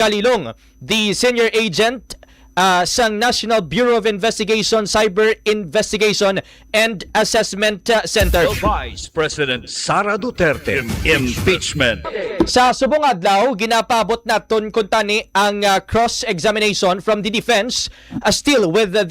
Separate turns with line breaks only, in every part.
Kalilong, the senior agent sa National Bureau of Investigation, Cyber Investigation and Assessment Center.
Vice President Sara Duterte impeachment.
Sa subong adlaw, ginapabot naton kuntani ang cross-examination from the defense still with the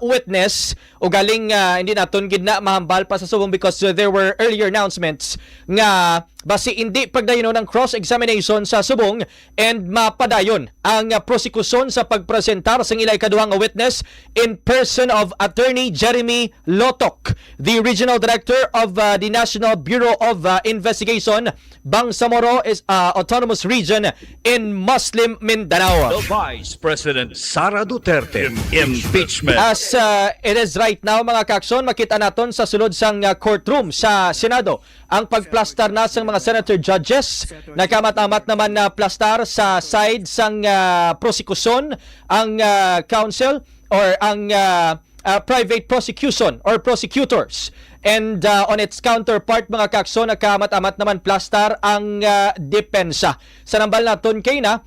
witness o galing hindi naton gid na mahambal pa sa subong because there were earlier announcements nga basi hindi pagdayon ng cross-examination sa subong and mapadayon ang prosekusyon sa pagpresentar sa ilay kaduhang witness in person of Attorney Jeremy Lotok, the Regional Director of the National Bureau of Investigation, Bangsamoro Autonomous Region in Muslim Mindanao.
The Vice President Sara Duterte impeachment.
As it is right now mga kaakson, makita naton sa sulod sang courtroom sa Senado ang pagplastar na sang mga senator judges. Nakamat-amat naman na plastar sa side sang prosecution ang counsel or ang private prosecution or prosecutors. And on its counterpart mga kakson, nakamat-amat naman plastar ang depensa. Sa nambal naton kay na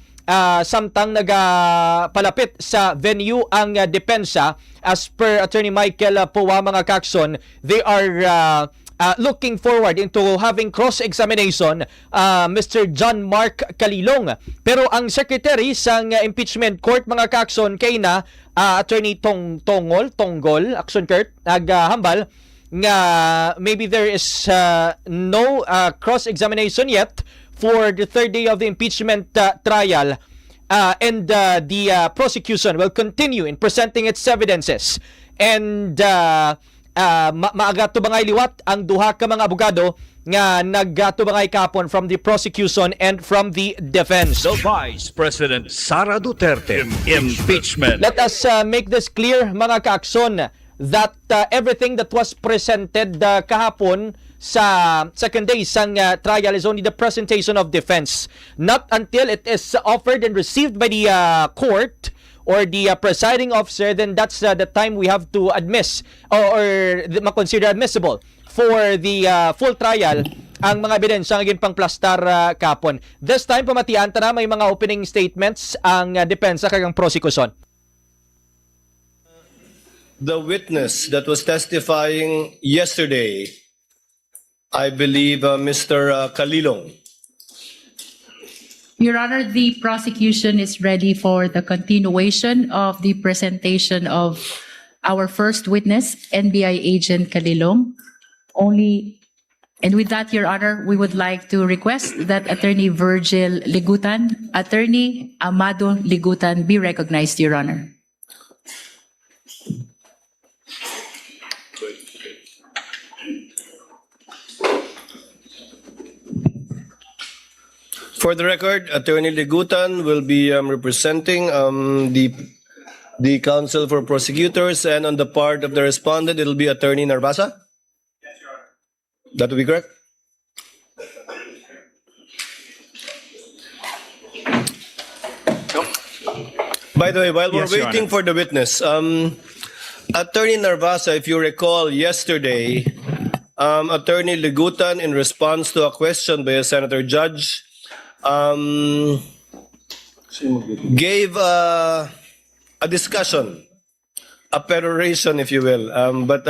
samtang nagapalapit sa venue ang depensa, as per Attorney Michael Puwa mga kakson, they are looking forward into having cross-examination Mr. John Mark Kalilong. Pero ang secretary sang impeachment court mga kakson kay na Attorney Tonggol, Action Kurt, naghambal nga maybe there is no cross-examination yet for the third day of the impeachment trial and the prosecution will continue in presenting its evidences. And maagatubangay liwat ang duha ka mga abogado nga naggatubangay kapon from the prosecution and from the defense.
The Vice President Sara Duterte impeachment.
Let us make this clear mga kaakson that everything that was presented kahapon sa second day sang trial is only the presentation of defense. Not until it is offered and received by the court or the presiding officer, then that's the time we have to admit or makonsider admissible for the full trial ang mga ebidensya nga ginpangplastar kapon. This time pamatian ta na may mga opening statements ang depensa kag ang prosecution.
The witness that was testifying yesterday, I believe Mr. Kalilong.
Your Honor, the prosecution is ready for the continuation of the presentation of our first witness, NBI agent Kalilong. And with that, Your Honor, we would like to request that Attorney Virgil Ligutan, Attorney Amado Ligutan be recognized, Your Honor.
For the record, Attorney Ligutan will be representing the counsel for prosecutors, and on the part of the respondent, it will be Attorney Narvasa. Yes, Your Honor. That will be correct. By the way, while we're waiting for the witness, Attorney Narvasa, if you recall yesterday, Attorney Ligutan, in response to a question by a senator judge, gave a discussion, a peroration, if you will. But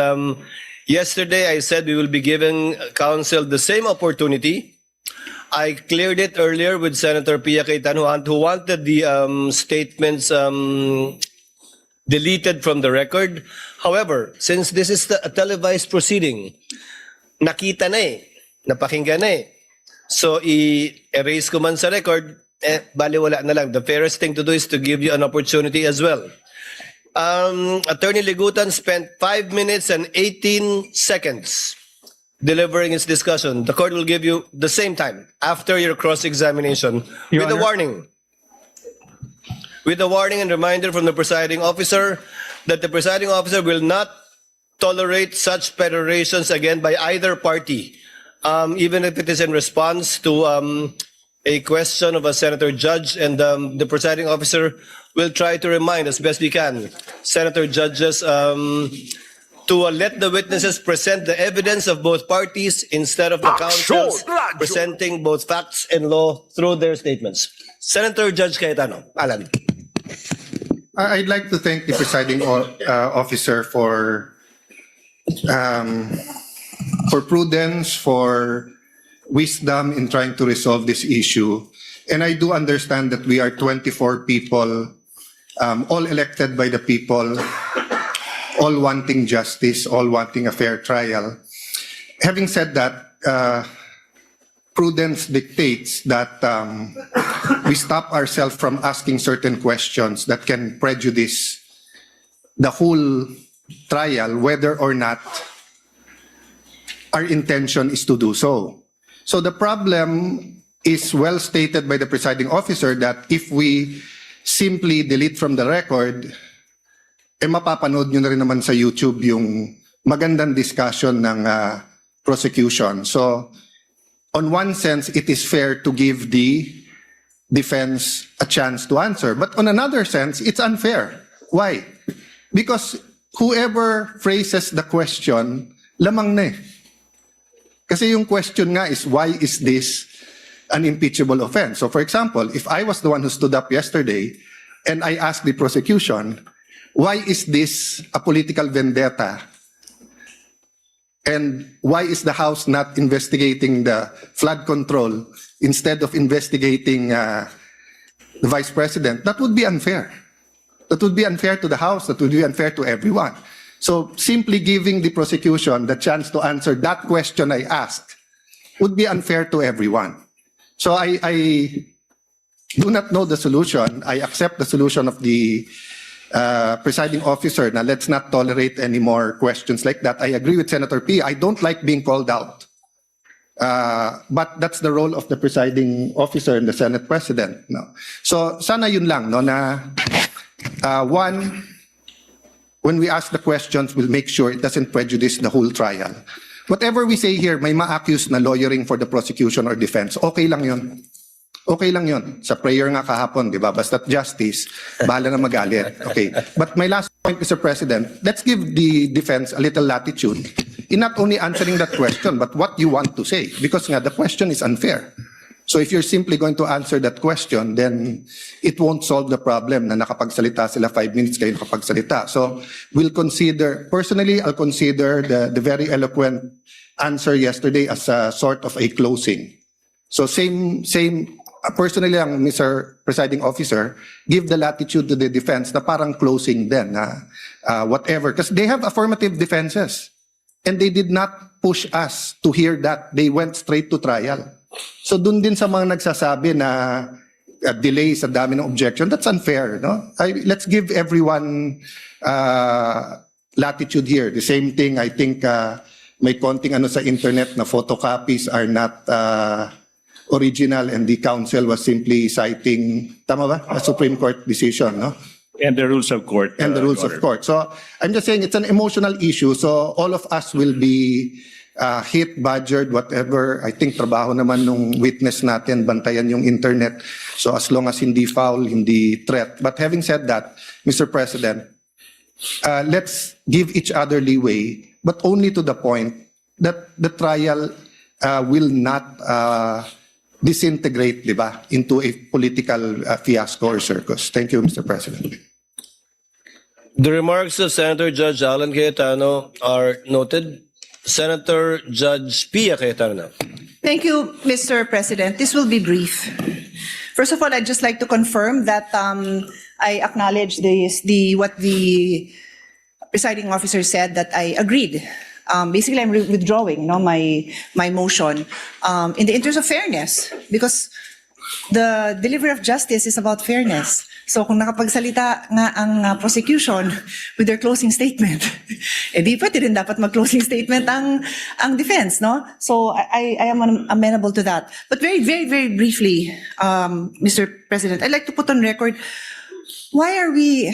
yesterday I said we will be giving counsel the same opportunity. I cleared it earlier with Senator Pia Cayetano who wanted the statements deleted from the record. However, since this is a televised proceeding, nakita na eh, napakinggan na eh. So, i-erase ko man sa record, baliwala na lang. The fairest thing to do is to give you an opportunity as well. Attorney Ligutan spent 5 minutes and 18 seconds delivering his discussion. The court will give you the same time after your cross-examination with a warning. With a warning and reminder from the presiding officer that the presiding officer will not tolerate such perorations again by either party. Even if it is in response to a question of a senator judge, and the presiding officer will try to remind as best we can senator judges to let the witnesses present the evidence of both parties instead of the counsels
Radio.
presenting both facts and law through their statements. Senator Judge Cayetano. Alan.
I'd like to thank the presiding officer for prudence, for wisdom in trying to resolve this issue. And I do understand that we are 24 people, all elected by the people, all wanting justice, all wanting a fair trial. Having said that, prudence dictates that we stop ourselves from asking certain questions that can prejudice the whole trial, whether or not our intention is to do so. So the problem is well stated by the presiding officer that if we simply delete from the record, mapapanood nyo na rin naman sa YouTube yung magandang discussion ng prosecution. So, on one sense, it is fair to give the defense a chance to answer. But on another sense, it's unfair. Why? Because whoever phrases the question, lamang na eh. Kasi yung question nga is, why is this an impeachable offense? So for example, if I was the one who stood up yesterday and I asked the prosecution, why is this a political vendetta? And why is the House not investigating the flood control instead of investigating the Vice President? That would be unfair. That would be unfair to the House. That would be unfair to everyone. So simply giving the prosecution the chance to answer that question I asked would be unfair to everyone. So I do not know the solution. I accept the solution of the presiding officer. Now, let's not tolerate any more questions like that. I agree with Senator P. I don't like being called out. But that's the role of the presiding officer and the Senate President. No? So, sana yun lang, no, na one, when we ask the questions, we'll make sure it doesn't prejudice the whole trial. Whatever we say here, may ma-accuse na lawyering for the prosecution or defense. Okay lang yun. Okay lang yun. Sa prayer nga kahapon, di ba? Basta't justice, bahala na magalit. Okay. But my last point, Mr. President, let's give the defense a little latitude in not only answering that question, but what you want to say. Because nga, the question is unfair. So if you're simply going to answer that question, then it won't solve the problem na nakapagsalita sila 5 minutes kayo nakapagsalita. So we'll consider, personally, I'll consider the very eloquent answer yesterday as a sort of a closing. So same, personally lang, Mr. Presiding Officer, give the latitude to the defense na parang closing din, whatever. Because they have affirmative defenses. And they did not push us to hear that. They went straight to trial. So dun din sa mga nagsasabi na delay sa dami ng objection, that's unfair. No? Let's give everyone latitude here. The same thing, I think may konting ano sa internet na photocopies are not original and the council was simply citing, tama ba? A Supreme Court decision, no?
And the rules of court.
And the rules
Your
of court. So I'm just saying it's an emotional issue. So all of us will be hit, badgered, whatever. I think trabaho naman nung witness natin, bantayan yung internet. So as long as hindi foul, hindi threat. But having said that, Mr. President, let's give each other leeway, but only to the point that the trial will not disintegrate, di ba, into a political fiasco or circus. Thank you, Mr. President.
The remarks of Senator Judge Alan Cayetano are noted. Senator Judge Pia Cayetano.
Thank you, Mr. President. This will be brief. First of all, I'd just like to confirm that I acknowledge what the presiding officer said, that I agreed. Basically, I'm withdrawing my motion in the interest of fairness, because the delivery of justice is about fairness. So kung nakapagsalita nga ang prosecution with their closing statement, di pwede rin dapat mag-closing statement ang defense, no? So I am amenable to that. But very, very, very briefly, Mr. President, I'd like to put on record, why are we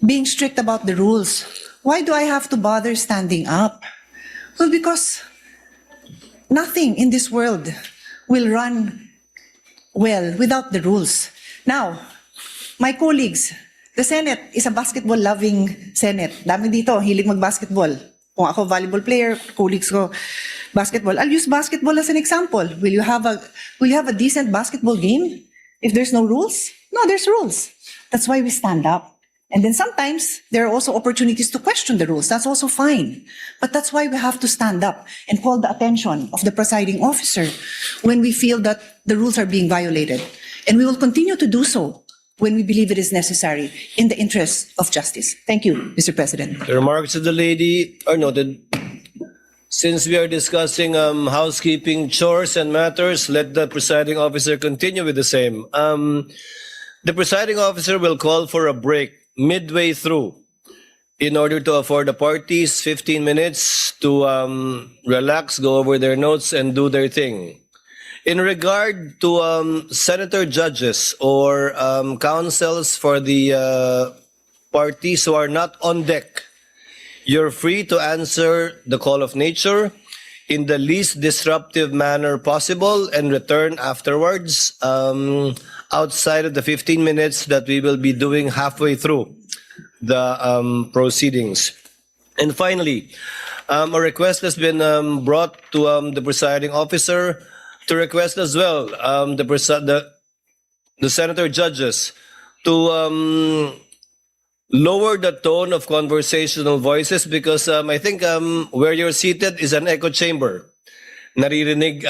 being strict about the rules? Why do I have to bother standing up? Well, because nothing in this world will run well without the rules. Now, my colleagues The Senate is a basketball-loving Senate. Dami dito, hilig mag-basketball. Kung ako volleyball player, colleagues ko basketball. I'll use basketball as an example. Will you have a decent basketball game if there's no rules? No, there's rules. That's why we stand up. And then sometimes there are also opportunities to question the rules. That's also fine. But that's why we have to stand up and call the attention of the presiding officer when we feel that the rules are being violated. And we will continue to do so when we believe it is necessary in the interest of justice. Thank you, Mr. President.
The remarks of the lady are noted. Since we are discussing housekeeping chores and matters, let the presiding officer continue with the same. The presiding officer will call for a break midway through in order to afford the parties 15 minutes to relax, go over their notes, and do their thing. In regard to senator judges or counsels for the parties who are not on deck, you're free to answer the call of nature in the least disruptive manner possible and return afterwards outside of the 15 minutes that we will be doing halfway through the proceedings. And finally, a request has been brought to the presiding officer to request as well the senator judges to lower the tone of conversational voices because I think where you're seated is an echo chamber. Naririnig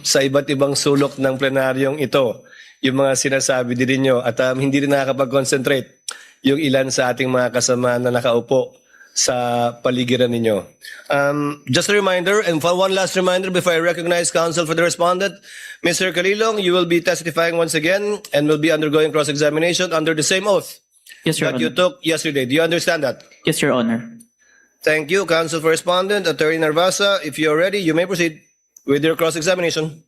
sa iba't ibang sulok ng plenaryong ito yung mga sinasabi din ninyo at hindi rin nakakapag-concentrate yung ilan sa ating mga kasama na nakaupo sa paligiran ninyo. Just a reminder, and one last reminder before I recognize counsel for the respondent, Mr. Calilong, you will be testifying once again and will be undergoing cross-examination under the same oath
Yes, Your
that you
Honor.
took yesterday. Do you understand that?
Yes, Your Honor.
Thank you, counsel for respondent. Attorney Narvasa, if you're ready, you may proceed with your cross-examination.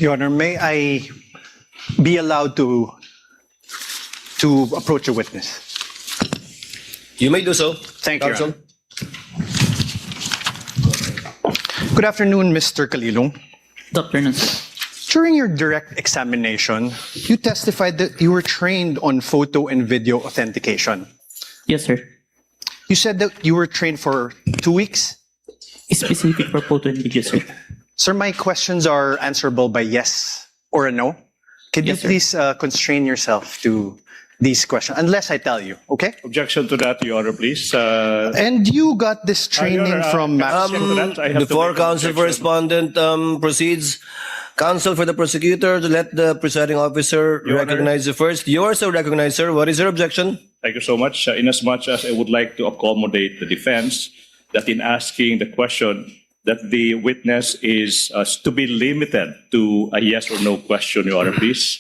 Your Honor, may I be allowed to approach a witness?
You may do so.
Thank you,
counsel.
Good afternoon, Mr. Calilong.
Dr. Nuncio.
During your direct examination, you testified that you were trained on photo and video authentication.
Yes, sir.
You said that you were trained for 2 weeks?
Specific for photo and video, sir.
Sir, my questions are answerable by yes or a no. Could
Yes,
you
sir.
please constrain yourself to these questions, unless I tell you, okay?
Objection to that, Your Honor, please.
And you got this training from Max.
Before counsel for respondent proceeds, counsel for the prosecutor to let the presiding officer
Your Honor.
recognize you first. You are so recognized, sir. What is your objection?
Thank you so much. Inasmuch as I would like to accommodate the defense that in asking the question that the witness is to be limited to a yes or no question, Your Honor, please.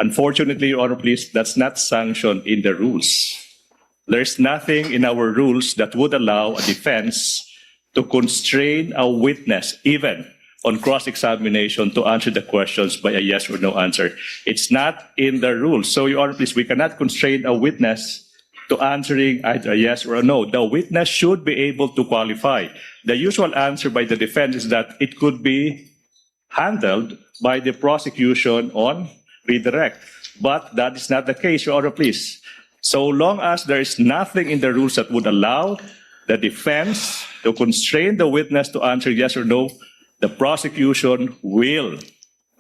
Unfortunately, Your Honor, please, that's not sanctioned in the rules. There's nothing in our rules that would allow a defense to constrain a witness, even on cross-examination, to answer the questions by a yes or no answer. It's not in the rules. So, Your Honor, please, we cannot constrain a witness to answering either a yes or a no. The witness should be able to qualify. The usual answer by the defense is that it could be handled by the prosecution on redirect. But that is not the case, Your Honor, please. So long as there is nothing in the rules that would allow the defense to constrain the witness to answer yes or no, the prosecution will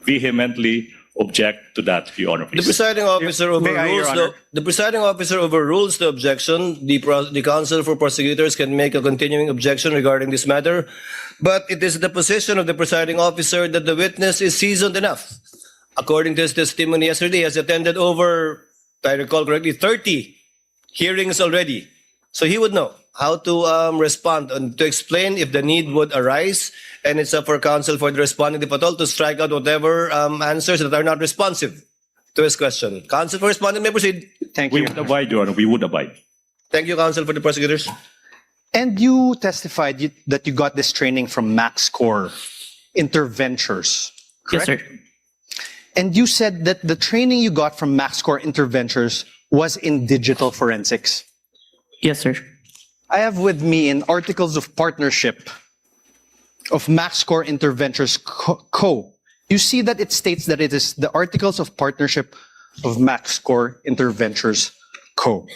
vehemently object to that, Your Honor,
The
please.
presiding officer
May I, Your
overrules
Honor?
the presiding officer overrules the objection. The counsel for prosecutors can make a continuing objection regarding this matter, but it is the position of the presiding officer that the witness is seasoned enough. According to his testimony yesterday, he has attended over, if I recall correctly, 30 hearings already. So he would know how to respond and to explain if the need would arise. And it's up for counsel for the responding if at all to strike out whatever answers that are not responsive to his question. Counsel for responding may proceed.
Thank
We
you.
would abide, Your Honor. We would abide.
Thank you, counsel for the prosecutors.
And you testified that you got this training from MaxCore Interventures,
Yes,
correct?
sir.
And you said that the training you got from MaxCore Interventures was in digital forensics.
Yes, sir.
I have with me in articles of partnership of MaxCore Interventures Co. you see that it states that it is the Articles of Partnership of MaxScore Interventures Co.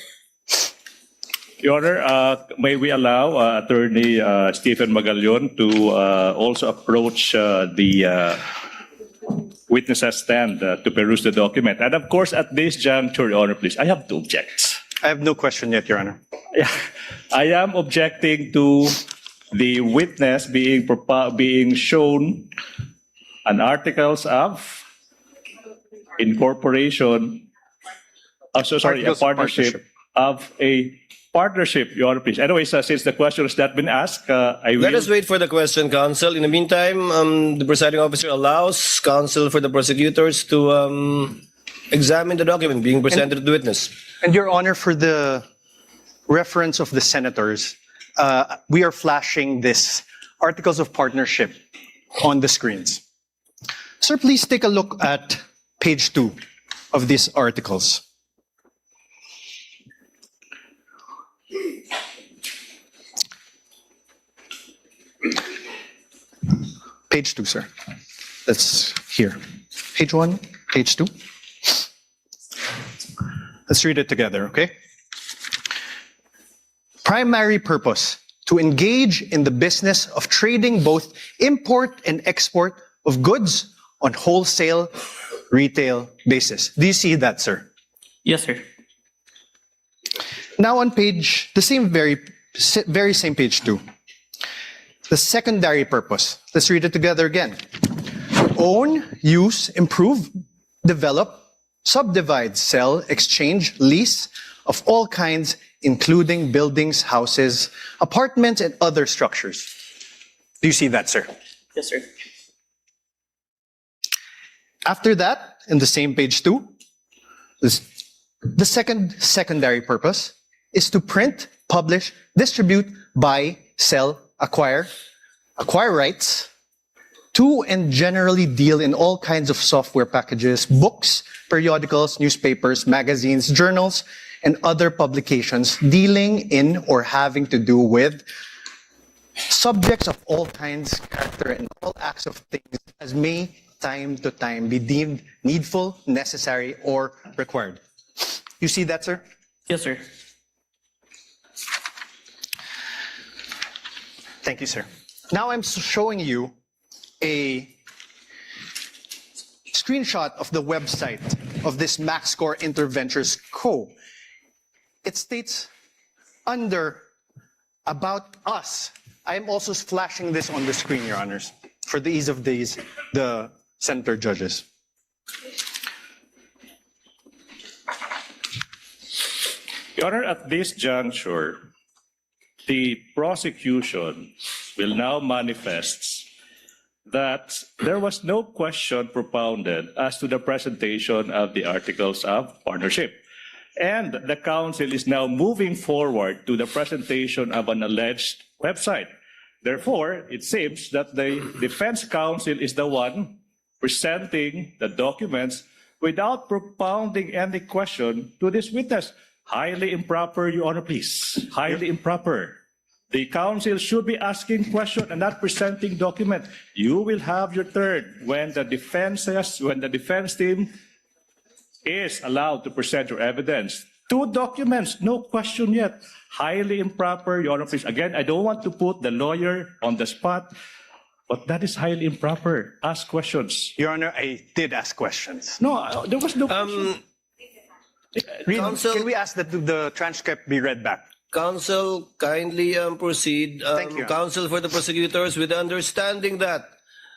Your Honor, may we allow Attorney Stephen Magallaon to also approach the witness stand to peruse the document. And of course, at this juncture, Your Honor, please, I have to object.
I have no question yet, Your Honor.
Yeah, I am objecting to the witness being shown an articles of incorporation.
Articles
A
of
partnership of a partnership, Your Honor, please. Anyways, since the question has not been asked, I will.
Let us wait for the question, counsel. In the meantime, the presiding officer allows counsel for the prosecutors to examine the document being presented to the witness.
And Your Honor, for the reference of the senators, we are flashing this Articles of Partnership on the screens. Sir, please take a look at page 2 of these articles. Page 2, sir. That's here. Page 1, page 2. Let's read it together, okay? Primary purpose, to engage in the business of trading both import and export of goods on wholesale, retail basis. Do you see that, sir?
Yes, sir.
Now on page, the same very same page 2. The secondary purpose. Let's read it together again. Own, use, improve, develop, subdivide, sell, exchange, lease of all kinds, including buildings, houses, apartments, and other structures. Do you see that, sir?
Yes, sir.
After that, in the same page 2, the secondary purpose is to print, publish, distribute, buy, sell, acquire rights to and generally deal in all kinds of software packages, books, periodicals, newspapers, magazines, journals, and other publications dealing in or having to do with subjects of all kinds, character, and all acts of things as may time to time be deemed needful, necessary, or required. You see that, sir?
Yes, sir.
Thank you, sir. Now I'm showing you a screenshot of the website of this MaxScore Interventures Co. It states under About Us. I'm also flashing this on the screen, Your Honors, for the ease of the senator judges.
Your Honor, at this juncture, the prosecution will now manifest that there was no question propounded as to the presentation of the Articles of Partnership. And the counsel is now moving forward to the presentation of an alleged website. Therefore, it seems that the defense counsel is the one presenting the documents without propounding any question to this witness. Highly improper, Your Honor, please. Highly improper. The counsel should be asking questions and not presenting document. You will have your turn when the defense team is allowed to present your evidence. 2 documents, no question yet. Highly improper, Your Honor, please. Again, I don't want to put the lawyer on the spot, but that is highly improper. Ask questions.
Your Honor, I did ask questions.
No, there was no question.
Counsel-
Can we ask that the transcript be read back?
Counsel, kindly proceed.
Thank you.
Counsel for the prosecutors, with the understanding that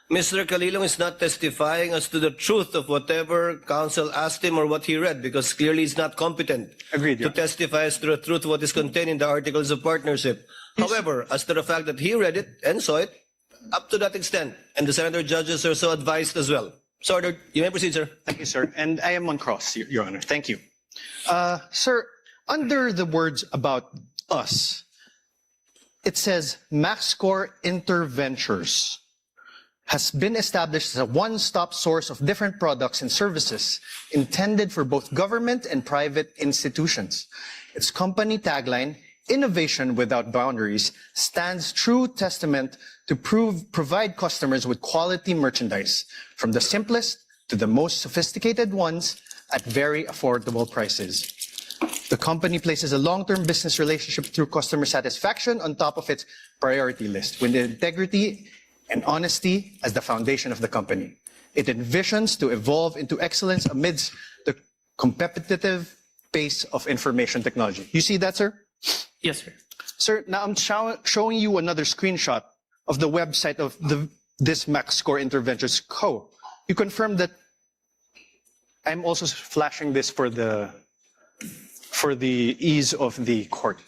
Mr. Calilong is not testifying as to the truth of whatever counsel asked him or what he read, because clearly he's not competent
Agreed,
to
Your Honor.
testify as to the truth of what is contained in the Articles of Partnership. However, as to the fact that he read it and saw it, up to that extent, and the senator judges are so advised as well. So, ordered. You may proceed, sir.
Thank you, sir. And I am on cross, Your Honor. Thank you. Sir, under the words About Us, it says MaxScore Interventures has been established as a one-stop source of different products and services intended for both government and private institutions. Its company tagline, Innovation Without Boundaries, stands true testament to provide customers with quality merchandise, from the simplest to the most sophisticated ones at very affordable prices. The company places a long-term business relationship through customer satisfaction on top of its priority list, with integrity and honesty as the foundation of the company. It envisions to evolve into excellence amidst the competitive pace of information technology. You see that, sir?
Yes, sir.
Sir, now I'm showing you another screenshot of the website of this MaxScore Interventions Co. You confirm that I'm also flashing this for the ease of the court.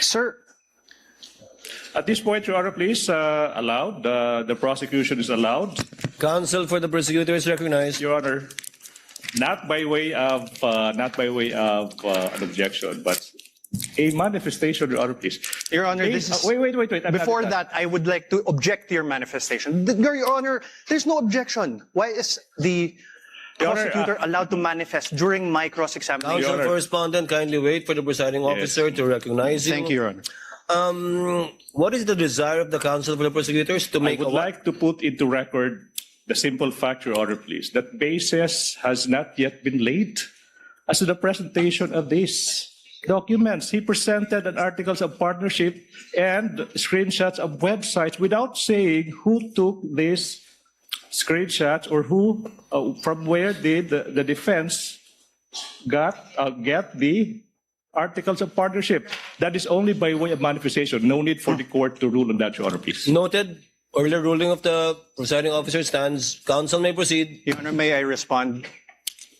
Sir,
At this point, Your Honor, please, allowed. The prosecution is allowed.
Counsel for the prosecutor is recognized.
Your Honor, not by way of an objection, but a manifestation, Your Honor, please.
Your Honor, this is...
Wait. I'm
Before
not-
that, I would like to object to your manifestation. Your Honor, there's no objection. Why is the
Your Honor,
prosecutor allowed to manifest during my cross-examination?
Counsel
Honor.
for respondent, kindly wait for the presiding officer to recognize you.
Thank you, Your Honor.
What is the desire of the counsel for the prosecutors to
I
make
would
a
like to put into record the simple fact, Your Honor, please, that basis has not yet been laid as to the presentation of these documents. He presented an articles of partnership and screenshots of websites without saying who took these screenshots or who, from where did the defense get the articles of partnership. That is only by way of manifestation. No need for the court to rule on that, Your Honor, please.
noted? Earlier ruling of the presiding officer stands. Counsel may proceed.
Your Honor, may I respond?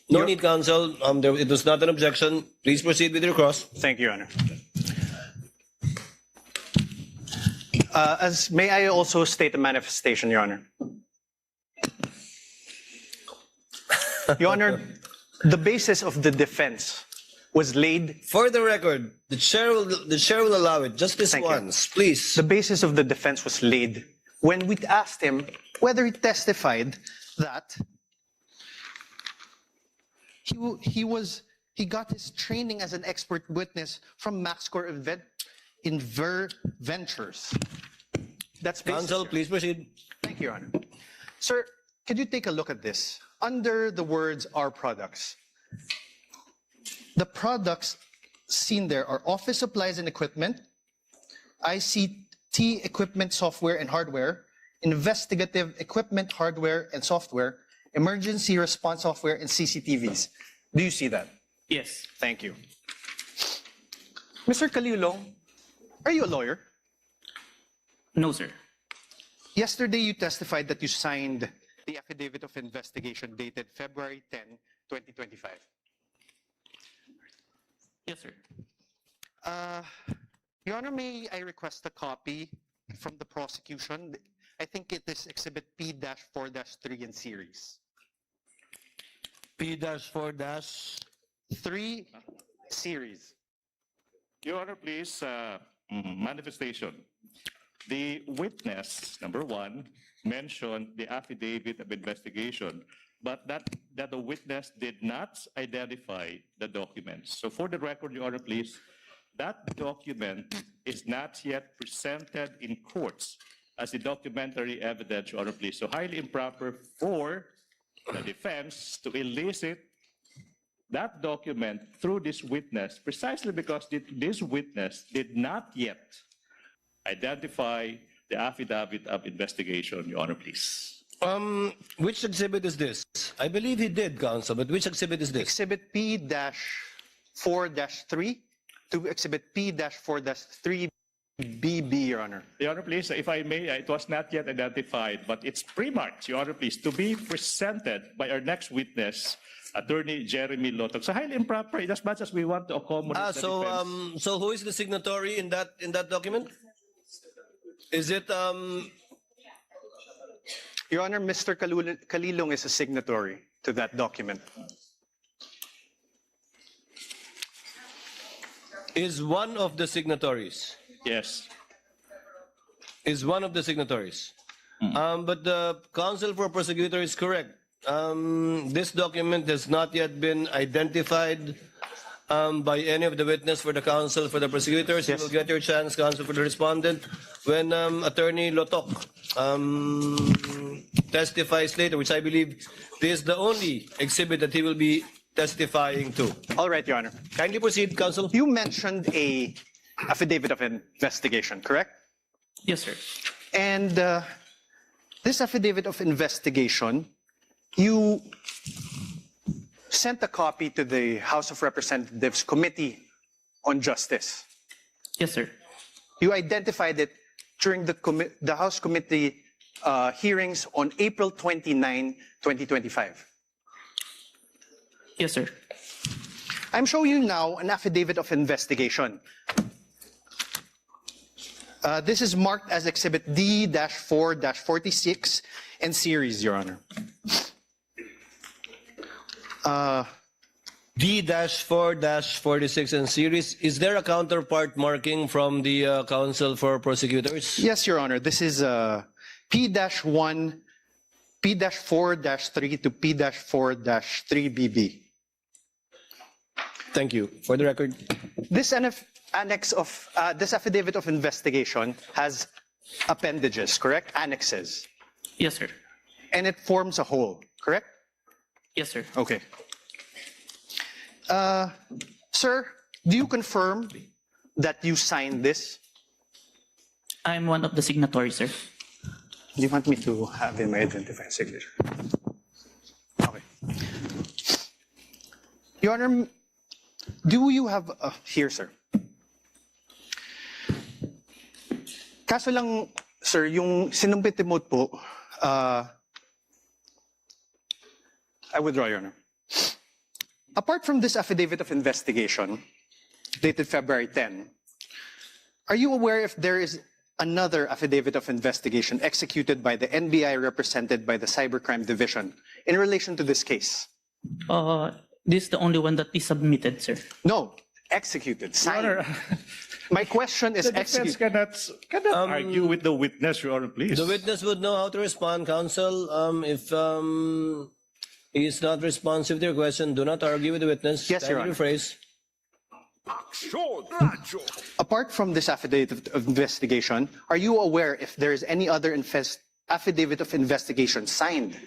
No need, counsel. It was not an objection. Please proceed with your cross.
Thank you, Your Honor. May I also state the manifestation, Your Honor? Your Honor, the basis of the defense was laid.
For the record, the chair will allow it just this
Thank you.
once, please.
The basis of the defense was laid when we asked him whether he testified that he got his training as an expert witness from MaxScore Ventures. That's basis.
Counsel, please proceed.
Thank you, Your Honor. Sir, could you take a look at this? Under the words "our products," the products seen there are office supplies and equipment, ICT equipment, software and hardware, investigative equipment, hardware and software, emergency response software, and CCTVs. Do you see that?
Yes.
Thank you. Mr. Calilong, are you a lawyer?
No, sir.
Yesterday, you testified that you signed the affidavit of investigation dated February 10, 2025.
Yes, sir.
Your Honor, may I request a copy from the prosecution? I think it is Exhibit P-4-3 in series.
P-4-3
series.
Your Honor, please, manifestation. The witness, number one, mentioned the affidavit of investigation, but that the witness did not identify the documents. So for the record, Your Honor, please, that document is not yet presented in courts as the documentary evidence, Your Honor, please. So highly improper for the defense to elicit that document through this witness, precisely because this witness did not yet identify the affidavit of investigation, Your Honor, please.
Which exhibit is this? I believe he did, counsel, but which exhibit is this?
Exhibit P-4-3 to Exhibit P-4-3BB, Your Honor.
Your Honor, please, if I may, it was not yet identified, but it's pre-marked, Your Honor, please, to be presented by our next witness, Attorney Jeremy Lotog. So highly improper, as much as we want to accommodate the defense.
So who is the signatory in that document? Is it,
Your Honor, Mr. Kalilong is a signatory to that document.
is one of the signatories?
Yes.
Is one of the signatories? But the counsel for prosecutor is correct. This document has not yet been identified by any of the witness for the counsel for the prosecutors. You will get your chance, counsel for the respondent, when Attorney Lotok testifies later, which I believe this is the only exhibit that he will be testifying to.
All right, Your Honor.
Kindly proceed, counsel.
You mentioned a affidavit of investigation, correct?
Yes, sir.
And this affidavit of investigation, you sent a copy to the House of Representatives Committee on Justice.
Yes, sir.
You identified it during the House Committee hearings on April 29, 2025.
Yes, sir.
I'm showing you now an affidavit of investigation. This is marked as Exhibit D-4-46 and series, Your Honor.
D-4-46 and series. Is there a counterpart marking from the counsel for prosecutors?
Yes, Your Honor. This is P-1, P-4-3 to P-4-3BB.
Thank you. For the record.
This annex of this affidavit of investigation has appendages, correct? Annexes.
Yes, sir.
And it forms a whole, correct?
Yes, sir.
Okay. Sir, do you confirm that you signed this?
I'm one of the signatories, sir.
Do you want me to have him identify a signature? Okay. Your Honor, do you have here, sir? Kaso lang, sir, yung sinumpit mo po, I withdraw, Your Honor. Apart from this affidavit of investigation, dated February 10, are you aware if there is another affidavit of investigation executed by the NBI represented by the Cybercrime Division in relation to this case?
This is the only one that is submitted, sir.
No, executed, signed. My question is
The defense
executed.
cannot argue with the witness, Your Honor, please.
The witness would know how to respond, counsel. If he is not responsive to your question, do not argue with the witness.
Yes, Your
Kindly
Honor.
rephrase.
Apart from this affidavit of investigation, are you aware if there is any other affidavit of investigation signed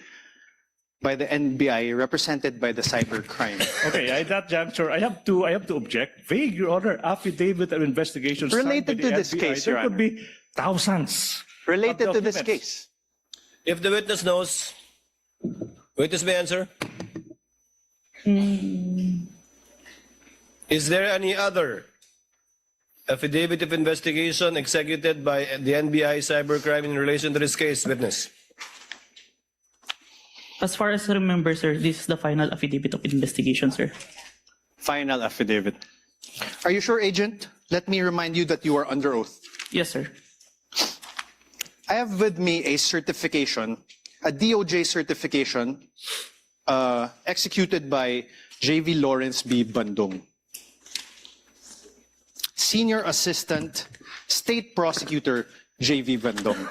by the NBI represented by the cybercrime?
Okay, at that juncture, I have to object. Vague, Your Honor, affidavit of investigation signed
Related
by the
to this
FBI.
case,
There
Your
could
Honor.
be thousands.
Related
of
to this
documents.
case.
If the witness knows, witness may answer. Is there any other affidavit of investigation executed by the NBI cybercrime in relation to this case, witness?
As far as I remember, sir, this is the final affidavit of investigation, sir.
Final affidavit. Are you sure, Agent? Let me remind you that you are under oath.
Yes, sir.
I have with me a certification, a DOJ certification, executed by J.V. Lawrence B. Bandung, Senior Assistant State Prosecutor J.V. Bandung.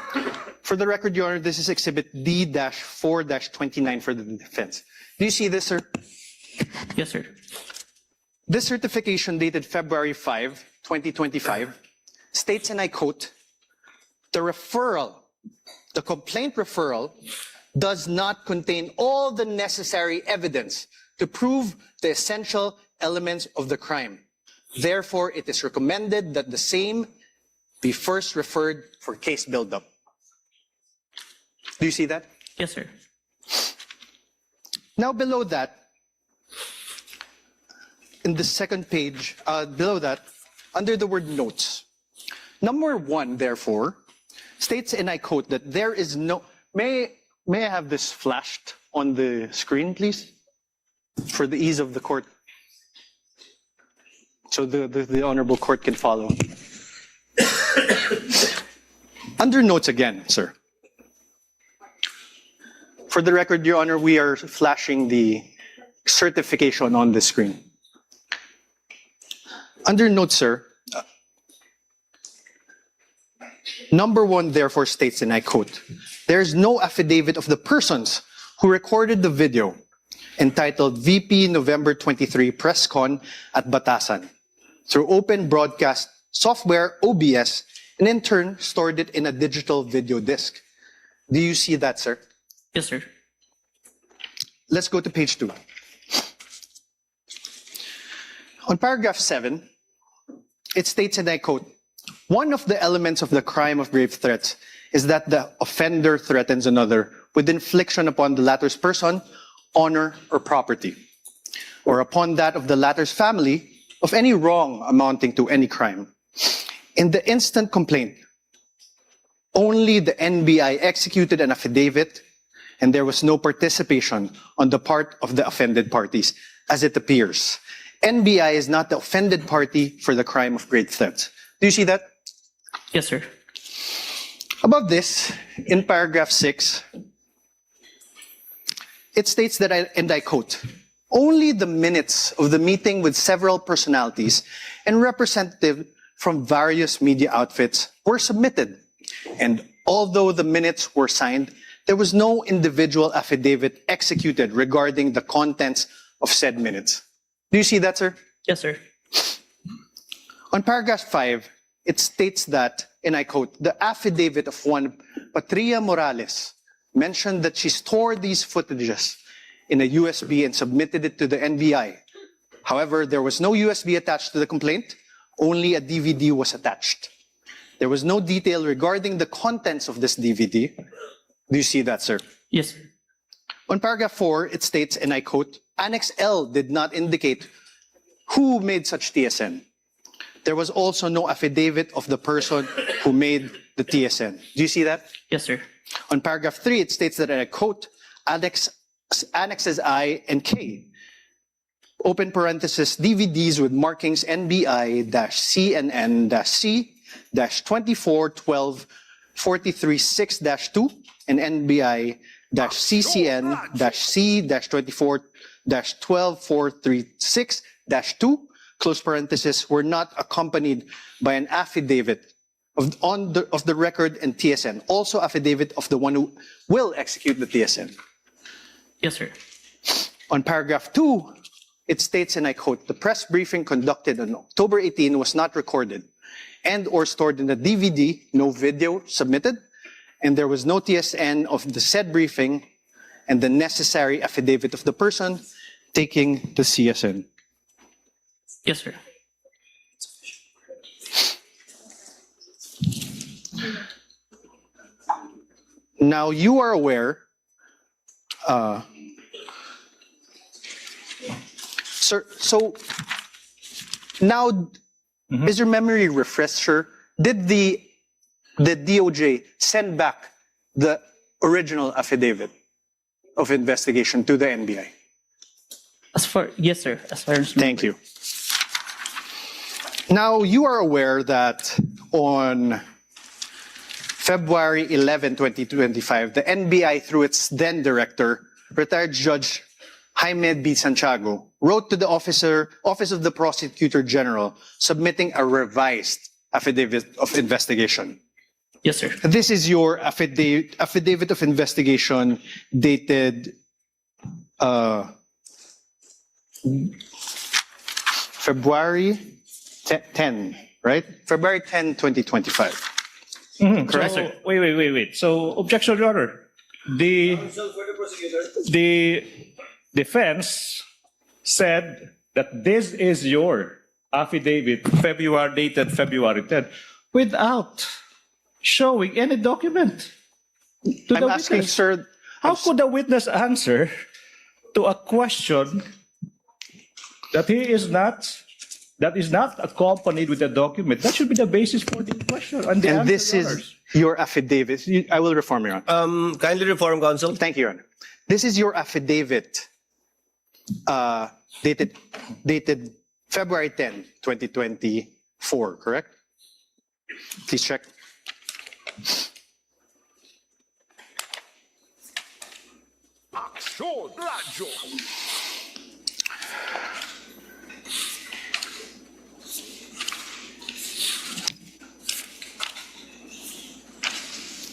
For the record, Your Honor, this is Exhibit D-4-29 for the defense. Do you see this, sir?
Yes, sir.
This certification dated February 5, 2025, states, and I quote, the complaint referral does not contain all the necessary evidence to prove the essential elements of the crime. Therefore, it is recommended that the same be first referred for case buildup. Do you see that?
Yes, sir.
Now below that, in the second page, below that, under the word notes, number 1, therefore, states, and I quote, that there is no, may I have this flashed on the screen, please? For the ease of the court. So the honorable court can follow. Under notes again, sir. For the record, Your Honor, we are flashing the certification on the screen. Under notes, sir, number 1 therefore states, and I quote, "There is no affidavit of the persons who recorded the video entitled VP November 23 Press Con at Batasan through open broadcast software OBS and in turn stored it in a digital video disc." Do you see that, sir?
Yes, sir.
Let's go to page 2. On paragraph 7, it states, and I quote, "One of the elements of the crime of grave threats is that the offender threatens another with infliction upon the latter's person, honor, or property, or upon that of the latter's family of any wrong amounting to any crime. In the instant complaint, only the NBI executed an affidavit and there was no participation on the part of the offended parties, as it appears. NBI is not the offended party for the crime of grave threats." Do you see that?
Yes, sir.
Above this, in paragraph 6, it states that, and I quote, "Only the minutes of the meeting with several personalities and representatives from various media outfits were submitted. And although the minutes were signed, there was no individual affidavit executed regarding the contents of said minutes." Do you see that, sir?
Yes, sir.
On paragraph 5, it states that, and I quote, "The affidavit of one Patria Morales mentioned that she stored these footages in a USB and submitted it to the NBI. However, there was no USB attached to the complaint, only a DVD was attached. There was no detail regarding the contents of this DVD." Do you see that, sir?
Yes, sir.
On paragraph 4, it states, and I quote, "Annex L did not indicate who made such TSN. There was also no affidavit of the person who made the TSN." Do you see that?
Yes, sir.
On paragraph 3, it states that, and I quote, "Annexes I and K, open parenthesis, DVDs with markings NBI-CNN-C-2412-43-6-2 and NBI-CCN-C-2412-43-6-2, close parenthesis, were not accompanied by an affidavit of the record and TSN, also affidavit of the one who will execute the TSN."
Yes, sir.
On paragraph 2, it states, and I quote, "The press briefing conducted on October 18 was not recorded and or stored in the DVD, no video submitted, and there was no TSN of the said briefing and the necessary affidavit of the person taking the CSN."
Yes, sir.
Now, you are aware, sir, so now, is your memory refresher? Did the DOJ send back the original affidavit of investigation to the NBI?
Yes, sir. As far as
Thank you. Now, you are aware that on February 11, 2025, the NBI, through its then director, retired Judge Jaime B. Santiago, wrote to the Office of the Prosecutor General submitting a revised affidavit of investigation.
Yes, sir.
This is your affidavit of investigation dated February 10, right? February 10, 2025. Correct?
So, wait. So, objection, Your Honor. The defense said that this is your affidavit, dated February 10, without showing any document to
I'm
the
asking,
witness.
sir,
How could the witness answer to a question that is not accompanied with a document? That should be the basis for the question. And, the
and
answer,
this
Your
is
Honors.
your affidavit. I will reform, Your Honor.
Kindly reform, counsel.
Thank you, Your Honor. This is your affidavit dated February 10, 2024, correct? Please check.
AKSYON RADYO.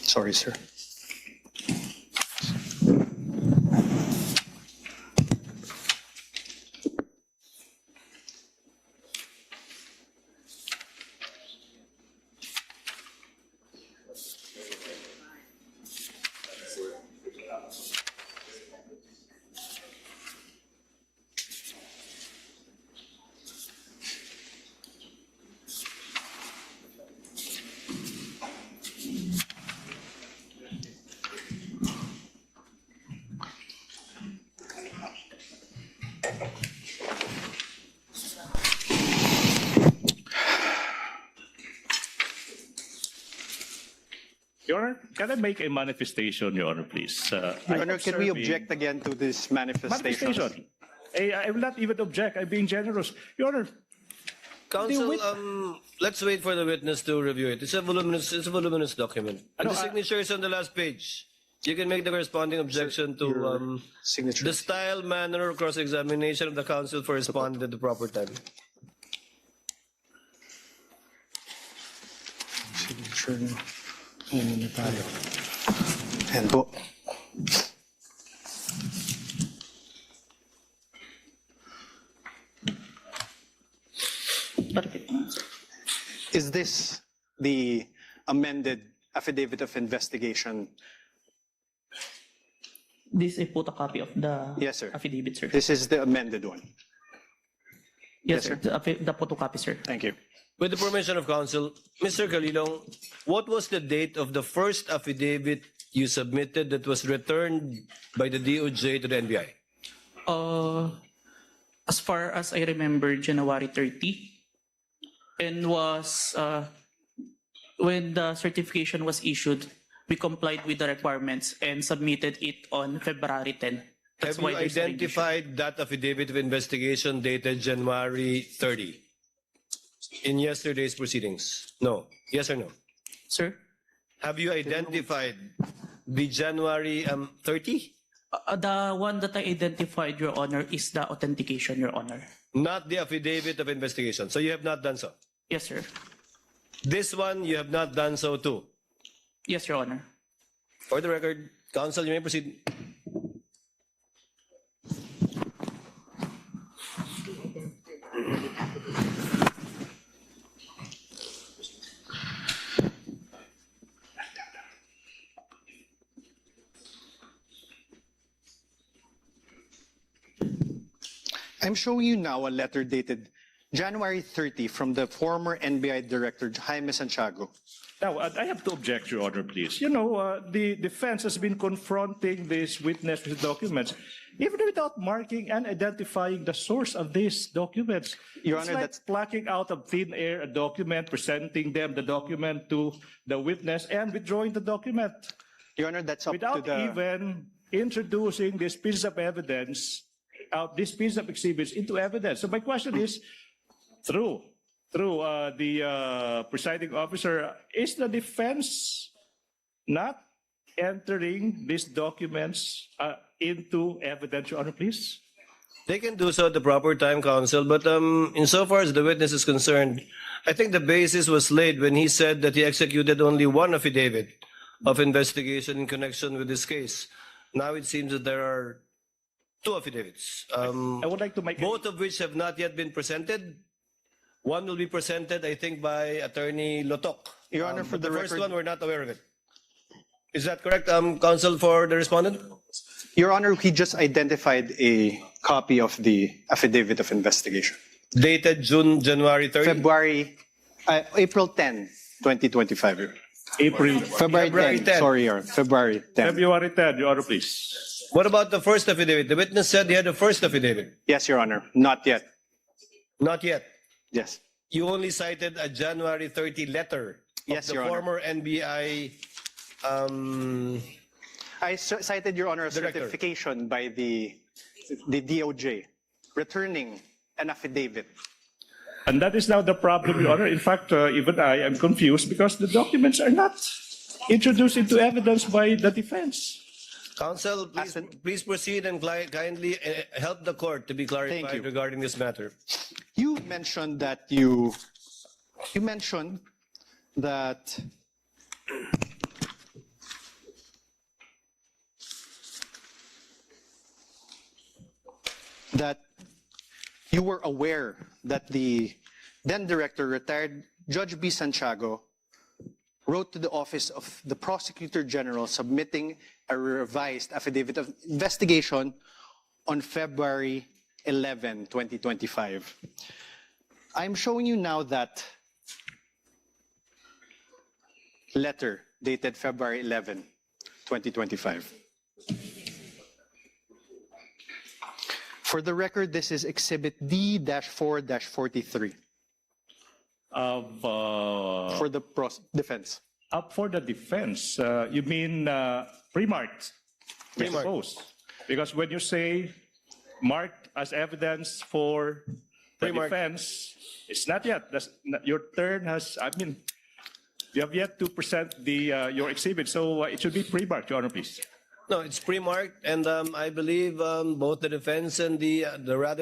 Sorry, sir.
Your Honor, can I make a manifestation, Your Honor, please?
Your Honor, can we object again to this manifestation?
Manifestation. I will not even object. I'm being generous. Your Honor,
Counsel, let's wait for the witness to review it. It's a voluminous document. And the signature is on the last page. You can make the corresponding objection to
signature.
the style, manner, or cross-examination of the counsel for responding at the proper time.
Signature. And po. Is this the amended affidavit of investigation?
This is a photocopy of the
Yes, sir.
affidavit, sir.
This is the amended one.
Yes, sir. The photocopy, sir.
Thank you.
With the permission of counsel, Mr. Calilong, what was the date of the first affidavit you submitted that was returned by the DOJ to the NBI?
As far as I remember, January 30, and was when the certification was issued, we complied with the requirements and submitted it on February 10. That's
Have you
why there's a revision.
identified that affidavit of investigation dated January 30 in yesterday's proceedings? No. Yes or no?
Sir?
Have you identified the January 30?
The one that I identified, Your Honor, is the authentication, Your Honor.
Not the affidavit of investigation. So you have not done so.
Yes, sir.
This one, you have not done so too.
Yes, Your Honor.
For the record, counsel, you may proceed.
I'm showing you now a letter dated January 30 from the former NBI Director Jaime Santiago.
now I have to object, Your Honor, please. You know, the defense has been confronting this witness with documents, even without marking and identifying the source of these documents.
Your
It's
Honor,
like plucking out of thin air a document, presenting them the document to the witness, and withdrawing the document
Your Honor, that's up
without
to the...
even introducing this piece of evidence, this piece of exhibits into evidence. So my question is, through the presiding officer, is the defense not entering these documents into evidence, Your Honor, please?
They can do so at the proper time, counsel, but insofar as the witness is concerned, I think the basis was laid when he said that he executed only one affidavit of investigation in connection with this case. Now it seems that there are two affidavits,
I would like to make
both of which have not yet been presented. One will be presented, I think, by Attorney Lotok.
Your Honor, for
But
the
first
record-
one, we're not aware of it. Is that correct, counsel, for the respondent?
Your Honor, he just identified a copy of the affidavit of investigation.
Dated January 30?
April 10, 2025. Your Honor.
April,
February 10. Sorry, Your Honor. February 10.
February 10, Your Honor, please.
What about the first affidavit? The witness said he had the first affidavit.
Yes, Your Honor. Not yet.
Not yet.
Yes.
You only cited a January 30 letter of
Yes,
the
Your Honor.
former NBI.
I cited, Your Honor, a
Director.
certification by the DOJ returning an affidavit.
And that is now the problem, Your Honor. In fact, even I am confused because the documents are not introduced into evidence by the defense.
Counsel, please proceed and kindly help the court to be
Thank
clarified
you.
regarding this matter.
You mentioned that you mentioned that you were aware that the then director, retired Judge B. Santiago, wrote to the office of the Prosecutor General submitting a revised affidavit of investigation on February 11, 2025. I'm showing you now that letter dated February 11, 2025. For the record, this is Exhibit D-4-43 for the defense.
Up for the defense, you mean pre-marked?
Pre-marked.
Suppose. Because when you say marked as evidence for the
Pre-marked.
defense, it's not yet. Your turn has, you have yet to present your exhibit, so it should be pre-marked, Your Honor, please.
No, it's pre-marked, and I believe both the defense and the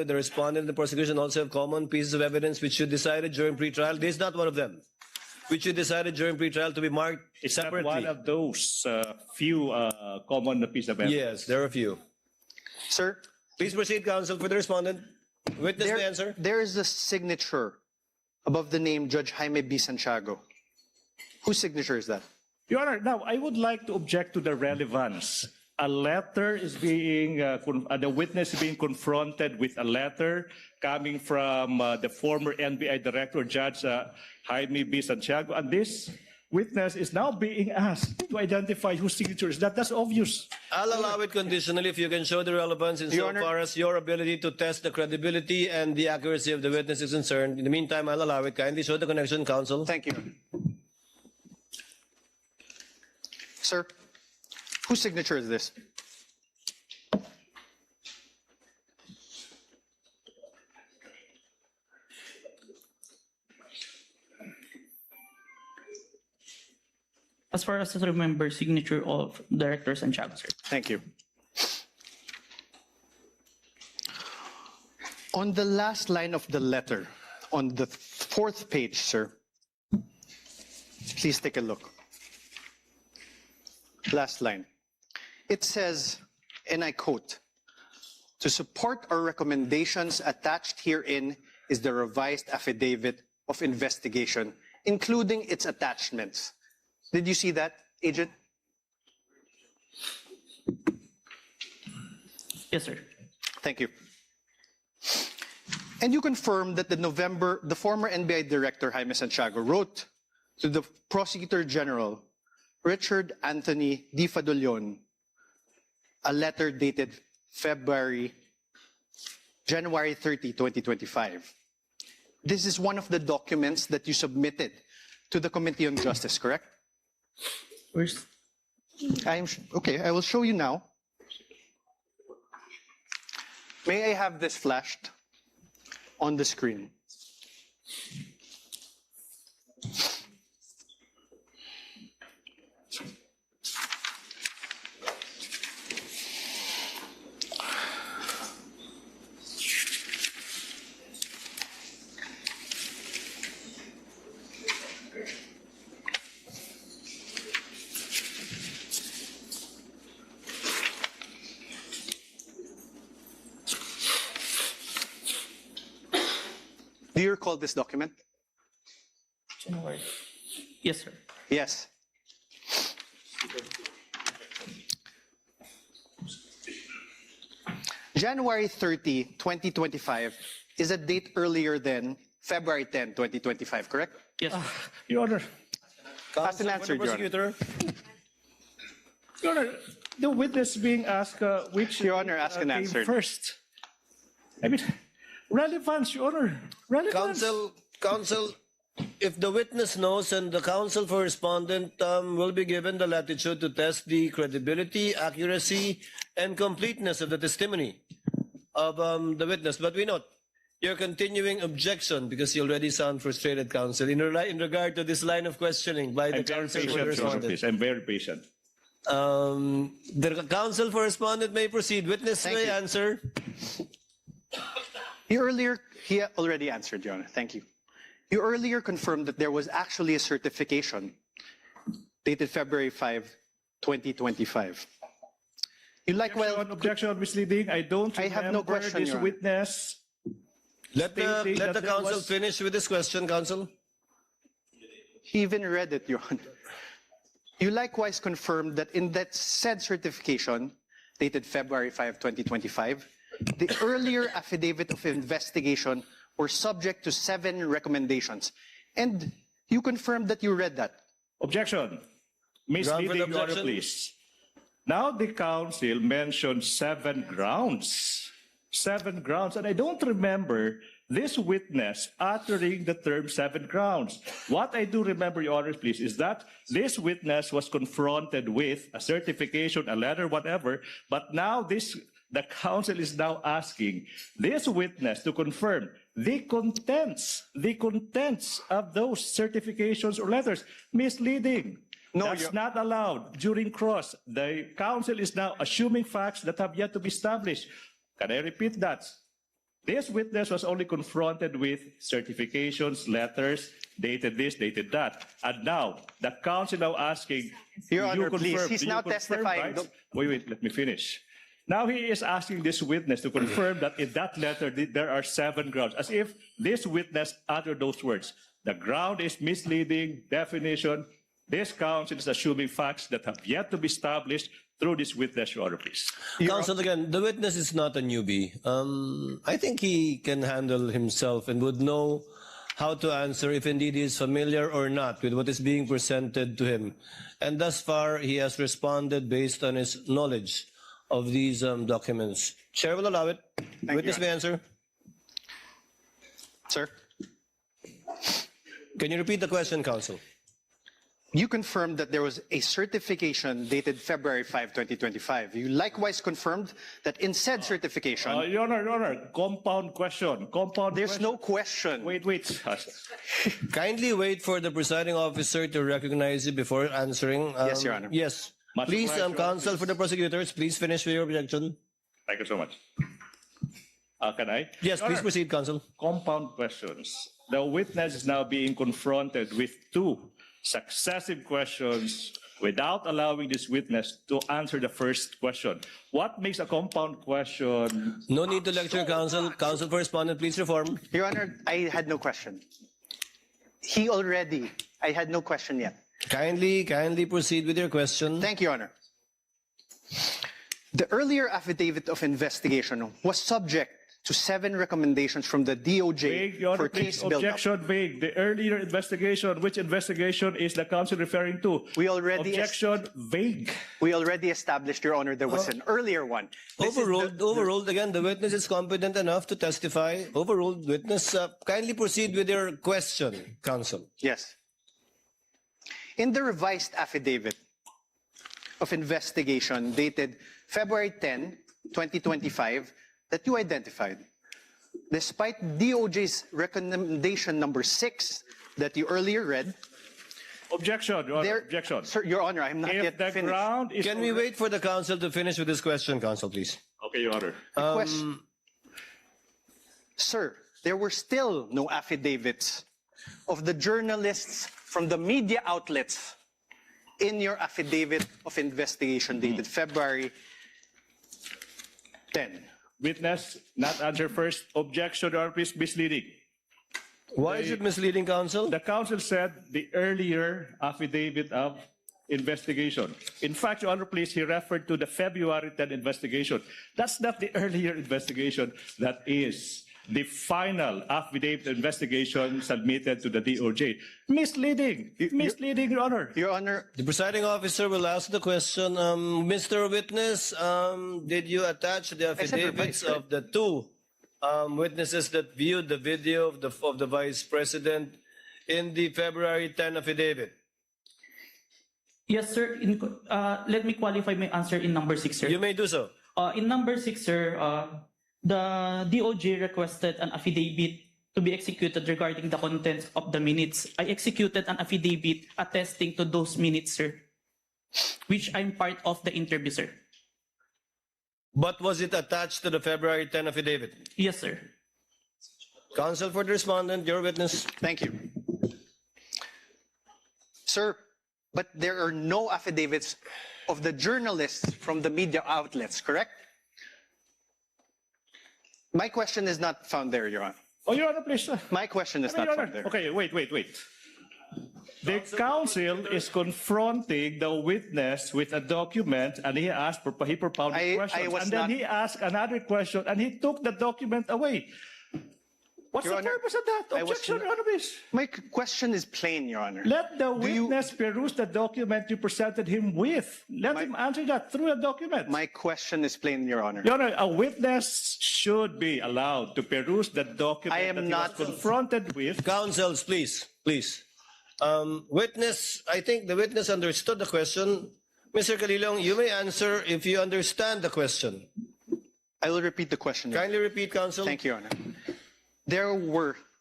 respondent and the prosecution also have common pieces of evidence which you decided during pre-trial. This is not one of them, which you decided during pre-trial to be marked
It's not
separately.
one of those few common pieces of evidence.
Yes, there are a few.
Sir,
Please proceed, counsel, for the respondent. Witness the answer.
there is a signature above the name Judge Jaime B. Santiago. Whose signature is that?
Your Honor, now I would like to object to the relevance. A letter is being, the witness is being confronted with a letter coming from the former NBI director, Judge Jaime B. Santiago, and this witness is now being asked to identify whose signature is that. That's obvious.
I'll allow it conditionally if you can show the relevance
Your Honor.
insofar as your ability to test the credibility and the accuracy of the witness is concerned. In the meantime, I'll allow it. Kindly show the connection, counsel.
Thank you. Sir, whose signature is this?
As far as I remember, signature of Director Santiago, sir.
Thank you. On the last line of the letter, on the fourth page, sir, please take a look. Last line. It says, and I quote, "To support our recommendations attached herein is the revised affidavit of investigation, including its attachments." Did you see that, Agent?
Yes, sir.
Thank you. And you confirm that the former NBI Director, Jaime Santiago, wrote to the Prosecutor General, Richard Anthony Di Fadolion, a letter dated January 30, 2025. This is one of the documents that you submitted to the Committee on Justice, correct?
Where's
Okay, I will show you now. May I have this flashed on the screen? Do you recall this document?
January? Yes, sir.
Yes. January 30, 2025 is a date earlier than February 10, 2025, correct?
Yes.
Your Honor,
Ask an answer,
For the
Your Honor.
prosecutor.
Your Honor, the witness being asked which
Your Honor, ask an
came
answer.
first. I mean, relevance, Your Honor. Relevance.
Counsel, if the witness knows and the counsel for respondent will be given the latitude to test the credibility, accuracy, and completeness of the testimony of the witness. But we note your continuing objection because you already sound frustrated, counsel, in regard to this line of questioning by the
I'm very
counsel for the
patient, Your Honor,
respondent.
please. I'm very patient.
The counsel for respondent may proceed. Witness
Thank
may
you.
answer.
He already answered, Your Honor. Thank you. You earlier confirmed that there was actually a certification dated February 5, 2025. You like,
Objection, misleading. I don't
I have no
remember
question,
this
Your Honor.
witness.
Let
Stating
the
that there
counsel
was-
finish with this question, counsel.
He even read it, Your Honor. You likewise confirmed that in that said certification, dated February 5, 2025, the earlier affidavit of investigation were subject to 7 recommendations. And you confirmed that you read that.
Objection.
Ground for
Misleading,
the
Your Honor,
objection.
please. Now the counsel mentioned 7 grounds. 7 grounds. And I don't remember this witness uttering the term 7 grounds. What I do remember, Your Honor, please, is that this witness was confronted with a certification, a letter, whatever, but now the counsel is now asking this witness to confirm the contents of those certifications or letters. Misleading.
No,
That's
Your-
not allowed during cross. The counsel is now assuming facts that have yet to be established. Can I repeat that? This witness was only confronted with certifications, letters, dated this, dated that. And now, the counsel now asking,
Your
do you
Honor, please,
confirm?
he's
Do you
now
confirm,
testifying.
right?
Don't-
Wait, let me finish. Now he is asking this witness to confirm that in that letter there are 7 grounds, as if this witness uttered those words. The ground is misleading, definition. This counsel is assuming facts that have yet to be established through this witness, Your Honor, please.
Counsel, again, the witness is not a newbie. I think he can handle himself and would know how to answer if indeed he is familiar or not with what is being presented to him. And thus far, he has responded based on his knowledge of these documents. Chair will allow it. Witness
you.
may answer.
Sir,
Can you repeat the question, counsel?
you confirmed that there was a certification dated February 5, 2025. You likewise confirmed that in said certification,
Your Honor, compound question.
there's no question.
Wait.
Kindly wait for the presiding officer to recognize you before answering.
Yes, Your Honor.
Yes.
Much
Please,
obliged, Your Honor,
counsel for the prosecutors, please finish with your objection.
Thank you so much. Can I?
Yes,
Your
please
Honor,
proceed, counsel.
compound questions. The witness is now being confronted with 2 successive questions without allowing this witness to answer the first question. What makes a compound question?
No need to lecture, counsel. Counsel for respondent, please reform.
Your Honor, I had no question. I had no question yet.
Kindly proceed with your question.
Thank you, Your Honor. The earlier affidavit of investigation was subject to 7 recommendations from the DOJ
Vague, Your Honor,
for
please.
case build-up.
Objection, vague. The earlier investigation, which investigation is the counsel referring to?
We already-
Objection, vague.
We already established, Your Honor, there was an earlier one. This is
Overruled again. The witness is competent enough to testify. Overruled witness. Kindly proceed with your question, counsel.
Yes. In the revised affidavit of investigation dated February 10, 2025, that you identified, despite DOJ's recommendation number 6 that you earlier read,
Objection, Your Honor. Objection.
Sir, Your Honor, I'm not
If
yet
the
finished.
ground is...
Can we wait for the counsel to finish with this question, counsel, please?
Okay, Your Honor.
Question. Sir, there were still no affidavits of the journalists from the media outlets in your affidavit of investigation dated February 10.
Witness, not answer first. Objection, Your Honor, please. Misleading.
Why is it misleading, counsel?
The counsel said the earlier affidavit of investigation. In fact, Your Honor, please, he referred to the February 10 investigation. That's not the earlier investigation. That is the final affidavit investigation submitted to the DOJ. Misleading. Misleading, Your Honor.
Your Honor,
The presiding officer will ask the question. Mr. Witness, did you attach the affidavits
revised,
of the 2 witnesses that viewed the video of the vice president in the February 10 affidavit?
Yes, sir. Let me qualify my answer in number 6, sir.
You may do so.
In number 6, sir, the DOJ requested an affidavit to be executed regarding the contents of the minutes. I executed an affidavit attesting to those minutes, sir. which I'm part of the interview, sir.
But was it attached to the February 10 affidavit?
Yes, sir.
Counsel for the respondent, your witness.
Thank you. Sir, but there are no affidavits of the journalists from the media outlets, correct? My question is not found there, Your Honor.
Oh, Your Honor, please.
My question is
Your
not
Honor.
found there.
Okay, wait. The counsel is confronting the witness with a document, and he propounded
I
questions,
was
and then
not-
he asked another question, and he took the document away. What's
Your
the
Honor,
purpose of that?
I was
Objection,
not-
Your Honor, please.
My question is plain, Your Honor.
Let the
Do you-
witness peruse the document you presented him with. Let him answer that through the document.
My question is plain, Your Honor.
Your Honor, a witness should be allowed to peruse the document
I am
that he
not-
was confronted with.
Counsels, please. Witness, I think the witness understood the question. Mr. Calilong, you may answer if you understand the question.
I will repeat the question. Your Honor.
Kindly repeat, counsel.
Thank you, Your Honor.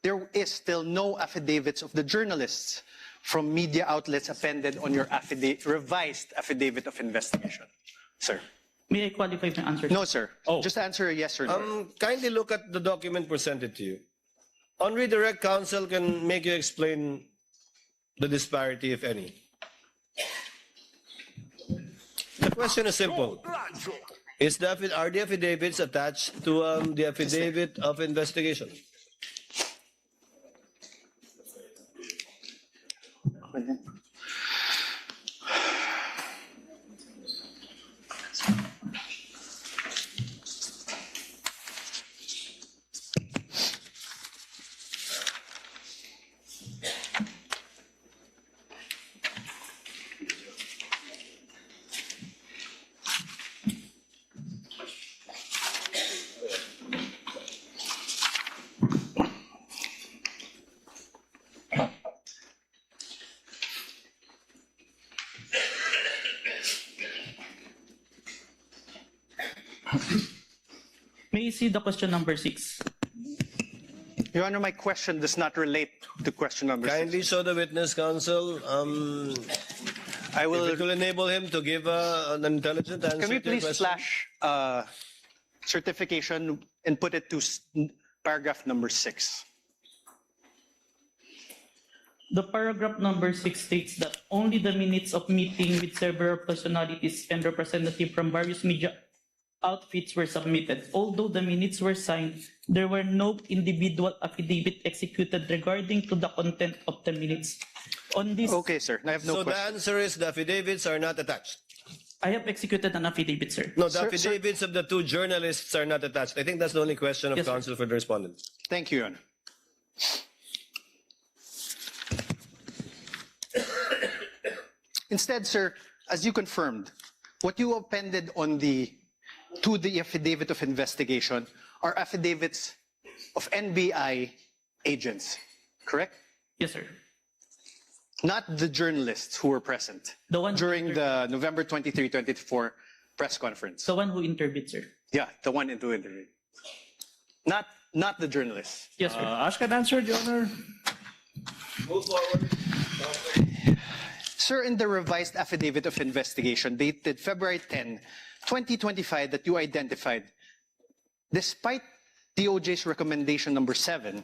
There is still no affidavits of the journalists from media outlets appended on your revised affidavit of investigation. Sir.
May I qualify my answer?
No, sir.
Oh.
Just answer a yes or no.
Kindly look at the document presented to you. On redirect, counsel can make you explain the disparity, if any. The question is simple. Are the affidavits attached to the affidavit of investigation?
May I see the question number 6?
Your Honor, my question does not relate to question number 6.
Kindly show the witness, counsel.
I
It
will.
will enable him to give an intelligent answer.
Can we
to your
please
question.
flash certification and put it to paragraph number 6?
The paragraph number 6 states that only the minutes of meeting with several personalities and representatives from various media outfits were submitted. Although the minutes were signed, there were no individual affidavit executed regarding to the content of the minutes. On this,
Okay, sir. I have no
So the
question.
answer is the affidavits are not attached.
I have executed an affidavit, sir.
No, the
Sir,
affidavits of the two journalists are not attached. I think that's the only question of
Yes, sir.
counsel for the respondent.
Thank you, Your Honor. Instead, sir, as you confirmed, what you appended to the affidavit of investigation are affidavits of NBI agents, correct?
Yes, sir.
Not the journalists who were present
The one
during the November 23, 2024 press conference.
The one who interviewed, sir.
Yeah, the one into interview. Not the journalists.
Yes, sir.
Ask and answer, Your Honor.
Move forward.
Sir, in the revised affidavit of investigation dated February 10, 2025 that you identified, despite DOJ's recommendation number 7,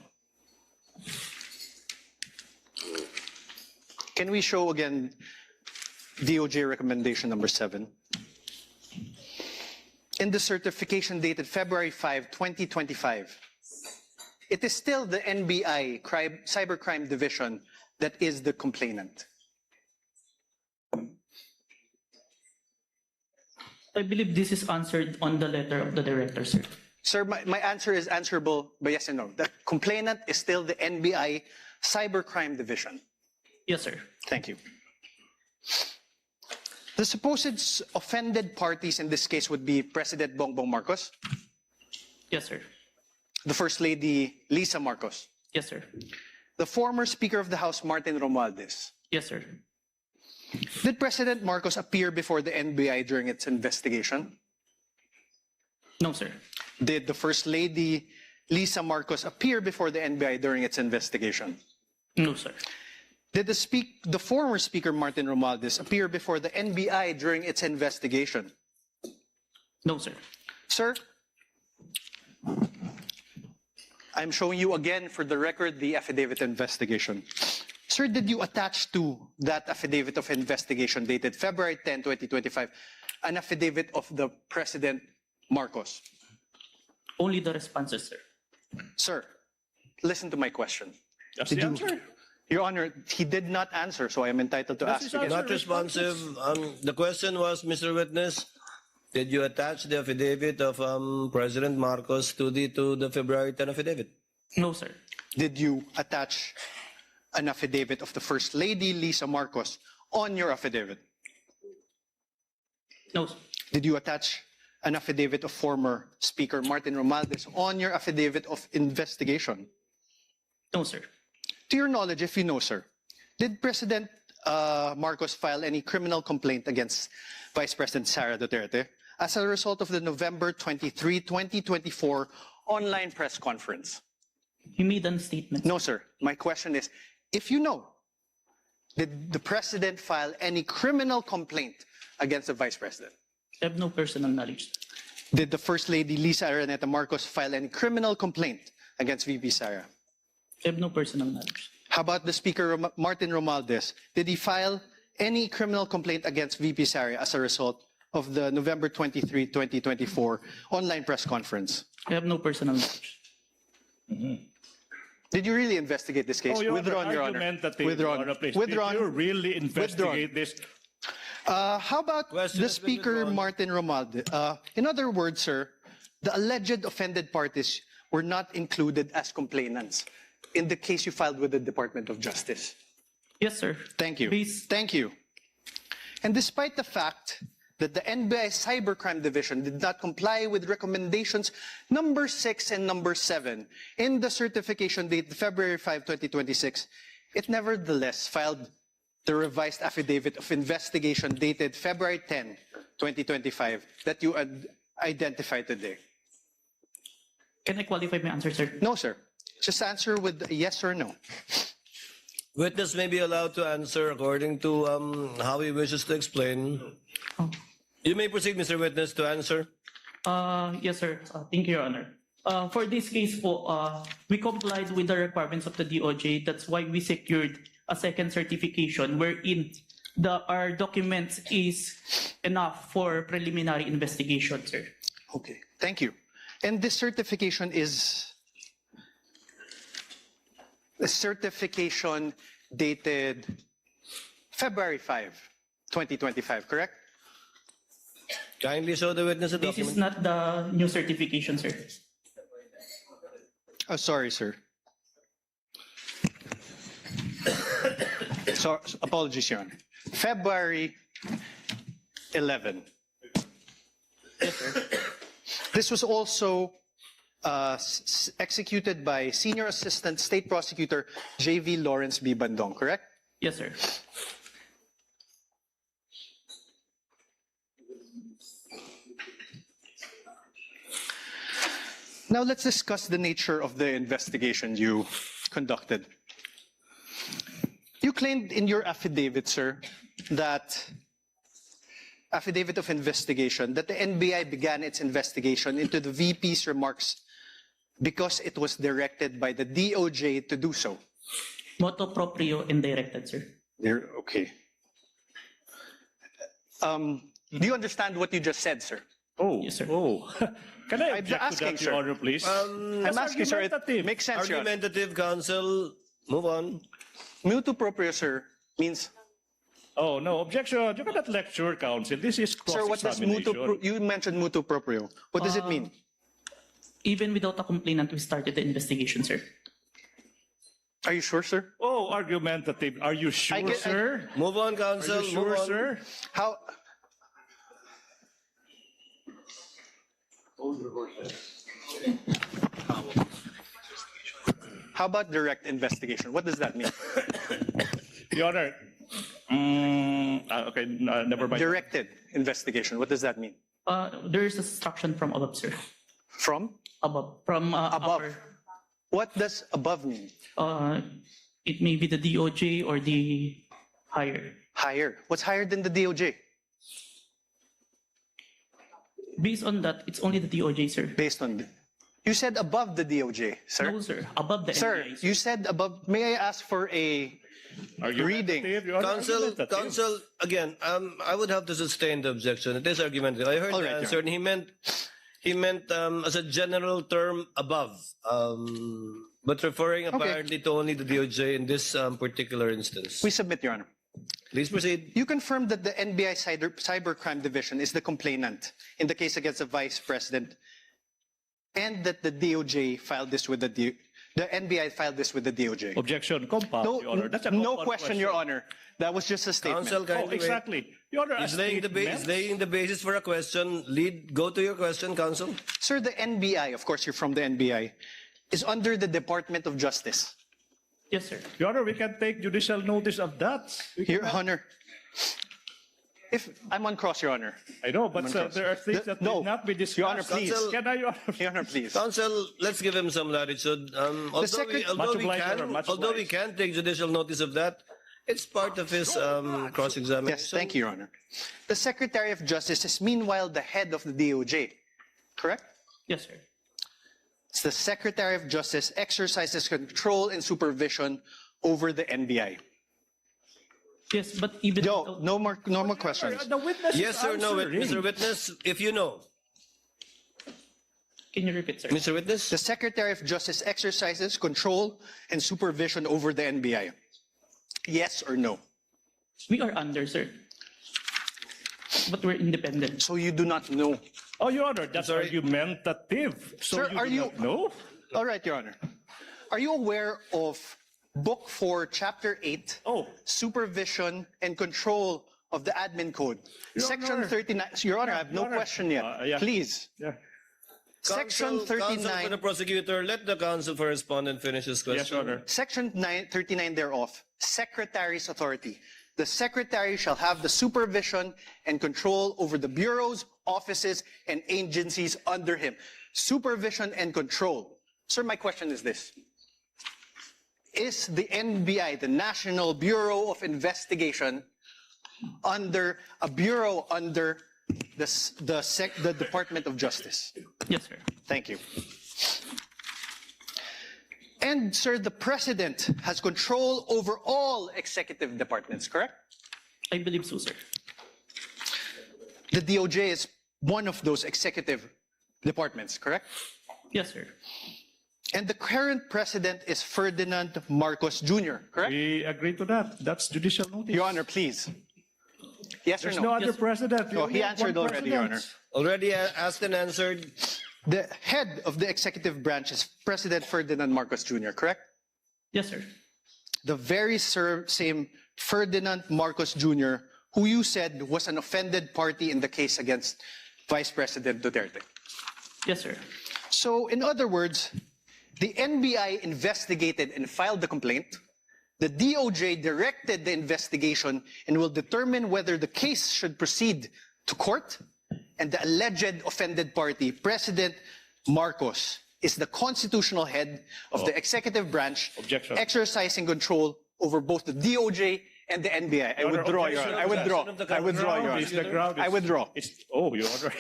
can we show again DOJ recommendation number 7? In the certification dated February 5, 2025, it is still the NBI Cybercrime Division that is the complainant.
I believe this is answered on the letter of the director, sir.
Sir, my answer is answerable by yes and no. The complainant is still the NBI Cybercrime Division.
Yes, sir.
Thank you. The supposed offended parties in this case would be President Bongbong Marcos,
Yes, sir.
the First Lady Lisa Marcos,
Yes, sir.
the former Speaker of the House Martin Romualdez.
Yes, sir.
Did President Marcos appear before the NBI during its investigation?
No, sir.
Did the First Lady Lisa Marcos appear before the NBI during its investigation?
No, sir.
Did the former Speaker Martin Romualdez appear before the NBI during its investigation?
No, sir.
Sir, I'm showing you again for the record the affidavit investigation. Sir, did you attach to that affidavit of investigation dated February 10, 2025, an affidavit of the President Marcos?
Only the responses, sir.
Sir, listen to my question.
That's
Did
the
you-
answer.
Your Honor, he did not answer, so I am entitled to
That's
ask
his
again.
answer.
Not responsive. The question was, Mr. Witness, did you attach the affidavit of President Marcos to the February 10 affidavit?
No, sir.
Did you attach an affidavit of the First Lady, Lisa Marcos, on your affidavit?
No, sir.
Did you attach an affidavit of former Speaker Martin Romualdez on your affidavit of investigation?
No, sir.
To your knowledge, if you know, sir, did President Marcos file any criminal complaint against Vice President Sara Duterte as a result of the November 23, 2024 online press conference?
He made a statement.
No, sir. My question is, if you know, did the President file any criminal complaint against the Vice President?
I have no personal knowledge.
Did the First Lady Lisa Araneta Marcos file any criminal complaint against VP Sara?
I have no personal knowledge.
How about the Speaker Martin Romualdez? Did he file any criminal complaint against VP Sara as a result of the November 23, 2024 online press conference?
I have no personal knowledge.
Did you really investigate this case?
Oh, Your
Withdrawn,
Honor,
Your Honor.
argumentative,
Withdrawn.
Your Honor, please.
Withdrawn.
Did you really investigate this?
How about
Question
the
has been
Speaker
withdrawn.
Martin Romualdez? In other words, sir, the alleged offended parties were not included as complainants in the case you filed with the Department of Justice.
Yes, sir.
Thank you.
Please.
Thank you. And despite the fact that the NBI Cybercrime Division did not comply with recommendations number 6 and number 7 in the certification date February 5, 2026, it nevertheless filed the revised affidavit of investigation dated February 10, 2025 that you identified today.
Can I qualify my answer, sir?
No, sir. Just answer with a yes or no.
Witness may be allowed to answer according to how he wishes to explain.
Oh.
You may proceed, Mr. Witness, to answer.
Yes, sir. Thank you, Your Honor. For this case po, we complied with the requirements of the DOJ. That's why we secured a second certification wherein our documents is enough for preliminary investigation, sir.
Okay, thank you. And this certification is a certification dated February 5, 2025, correct?
Kindly show the witness a
This is
document.
not the new certification, sir.
Oh, sorry, sir. So, apologies, Your Honor. February 11.
Yes, sir.
This was also executed by Senior Assistant State Prosecutor J.V. Lawrence B. Bandong, correct?
Yes, sir.
Now let's discuss the nature of the investigation you conducted. You claimed in your affidavit, sir, that affidavit of investigation, that the NBI began its investigation into the VP's remarks because it was directed by the DOJ to do so.
Motu proprio and directed, sir.
Okay. Do you understand what you just said, sir?
Oh,
Yes, sir.
oh. Can I
I'm
object to
asking,
that,
sir.
Your Honor, please?
I'm asking, sir, it makes sense, Your Honor.
Argumentative counsel, move on.
Mutu proprio, sir, means,
Oh, no, objection. You cannot lecture, counsel. This is
sir, what does
cross-examination.
you mentioned mutu proprio. What does it mean?
Even without a complainant, we started the investigation, sir.
Are you sure, sir?
Oh, argumentative. Are you sure, sir?
Move on,
Are
counsel.
you sure,
move on.
How
sir?
How about direct investigation? What does that mean?
Your Honor. Okay, never mind.
Directed investigation. What does that mean?
There is instruction from above, sir.
From?
Above. From
Above.
upper.
What does above mean?
It may be the DOJ or the higher.
Higher. What's higher than the DOJ?
Based on that, it's only the DOJ, sir.
Based on, you said above the DOJ, sir.
No, sir. Above the
Sir,
NBI,
you said above. May I ask for a reading?
Counsel, again, I would have to sustain the objection. It is argumentative. I heard
All
the
right,
answer, and he meant as a general term above, but referring apparently to only the DOJ in this particular instance.
We submit, Your Honor.
Please proceed.
You confirmed that the NBI Cybercrime Division is the complainant in the case against the Vice President, and that the DOJ filed this with the NBI filed this with the DOJ.
Objection, compound,
No,
Your Honor. That's a
no
compound
question, Your Honor. That was just a statement.
Counsel,
Oh, exactly. Your Honor, a
He's laying the basis for a question. Go to your question, counsel.
Sir, the NBI, of course, you're from the NBI, is under the Department of Justice.
Yes, sir.
Your Honor, we can take judicial notice of that.
Your Honor, if I'm on cross, Your Honor.
I know, but
Come on,
there are things that
no.
will not be discussed.
Your Honor, please.
Counsel-
Can I, Your Honor?
Your Honor, please.
Counsel, let's give him some latitude. Although we
Much obliged.
can take judicial notice of that, it's part of his cross-examination.
Yes, thank you, Your Honor. The Secretary of Justice is meanwhile the head of the DOJ, correct?
Yes, sir.
The Secretary of Justice exercises control and supervision over the NBI.
Yes, but even
No more questions.
The witness
Yes
is
or no,
answering.
Mr. Witness? If you know.
Can you repeat, sir?
Mr. Witness?
The Secretary of Justice exercises control and supervision over the NBI. Yes or no?
We are under, sir. But we're independent.
So you do not know.
Oh, Your Honor, that's argumentative. So
Sir, are
do
you-
not know?
All right, Your Honor. Are you aware of Book 4, Chapter 8,
Oh.
Supervision and Control of the Admin Code?
Your
Section
Honor.
39. Your Honor, I have no
Your Honor.
question yet.
Yeah.
Please.
Yeah.
Section
Counsel for the
39.
prosecutor, let the counsel for respondent finish his question.
Yes, Your Honor.
Section 39 thereof, Secretary's authority. The Secretary shall have the supervision and control over the bureaus, offices, and agencies under him. Supervision and control. Sir, my question is this. Is the NBI, the National Bureau of Investigation, under a bureau under the Department of Justice?
Yes, sir.
Thank you. And, sir, the President has control over all executive departments, correct?
I believe so, sir.
The DOJ is one of those executive departments, correct?
Yes, sir.
And the current President is Ferdinand Marcos Jr., correct?
We agree to that. That's judicial notice.
Your Honor, please. Yes
There's
or
no
no?
other
Yes.
president. We
Oh,
only
he
have
answered
one
already, Your Honor.
president.
Already asked and answered.
The head of the executive branch is President Ferdinand Marcos Jr., correct?
Yes, sir.
The very same Ferdinand Marcos Jr., who you said was an offended party in the case against Vice President Duterte.
Yes, sir.
So, in other words, the NBI investigated and filed the complaint. The DOJ directed the investigation and will determine whether the case should proceed to court. And the alleged offended party, President Marcos, is the constitutional head of the executive branch,
Objection.
exercising control over both the DOJ and the NBI. I
Your Honor,
withdraw, Your
objection.
Honor. I withdraw.
Objection.
I withdraw, Your
Is
Honor.
the ground
I
is-
withdraw.
Oh, Your Honor.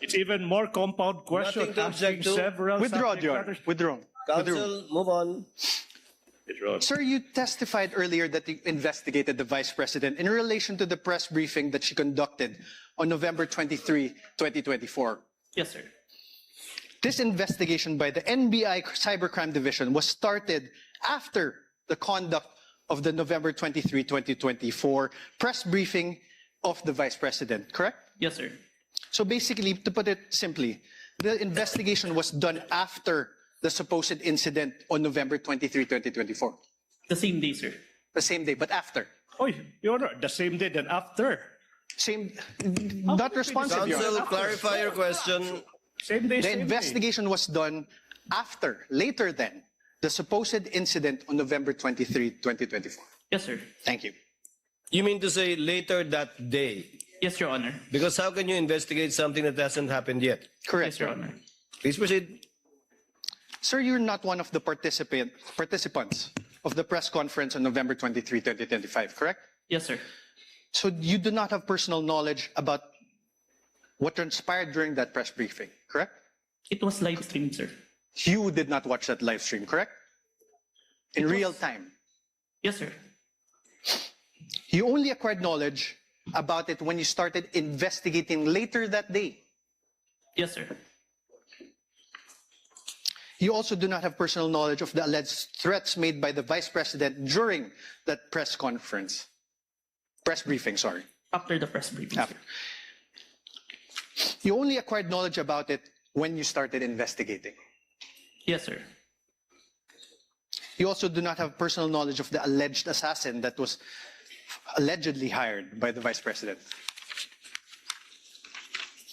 It's even more compound question.
Nothing to
asking
object to.
several
Withdraw,
subject
Your Honor.
matters.
Withdraw. Withdraw.
Counsel, move on.
Withdraw.
Sir, you testified earlier that you investigated the Vice President in relation to the press briefing that she conducted on November 23, 2024.
Yes, sir.
This investigation by the NBI Cybercrime Division was started after the conduct of the November 23, 2024 press briefing of the Vice President, correct?
Yes, sir.
So basically, to put it simply, the investigation was done after the supposed incident on November 23, 2024.
The same day, sir.
The same day, but after.
Oh, Your Honor, the same day then after.
Same, not responsive, Your Honor.
Counsel, clarify your question.
Same day,
The
same day.
investigation was done after, later than, the supposed incident on November 23, 2024.
Yes, sir.
Thank you.
You mean to say later that day?
Yes, Your Honor.
Because how can you investigate something that hasn't happened yet?
Correct,
Yes, Your Honor.
Please proceed.
Sir, you're not one of the participants of the press conference on November 23, 2025, correct?
Yes, sir.
So you do not have personal knowledge about what transpired during that press briefing, correct?
It was live streamed, sir.
You did not watch that live stream, correct? In real time.
Yes, sir.
You only acquired knowledge about it when you started investigating later that day.
Yes, sir.
You also do not have personal knowledge of the alleged threats made by the Vice President during that press conference. Press briefing, sorry.
After the press briefing.
After. You only acquired knowledge about it when you started investigating.
Yes, sir.
You also do not have personal knowledge of the alleged assassin that was allegedly hired by the Vice President.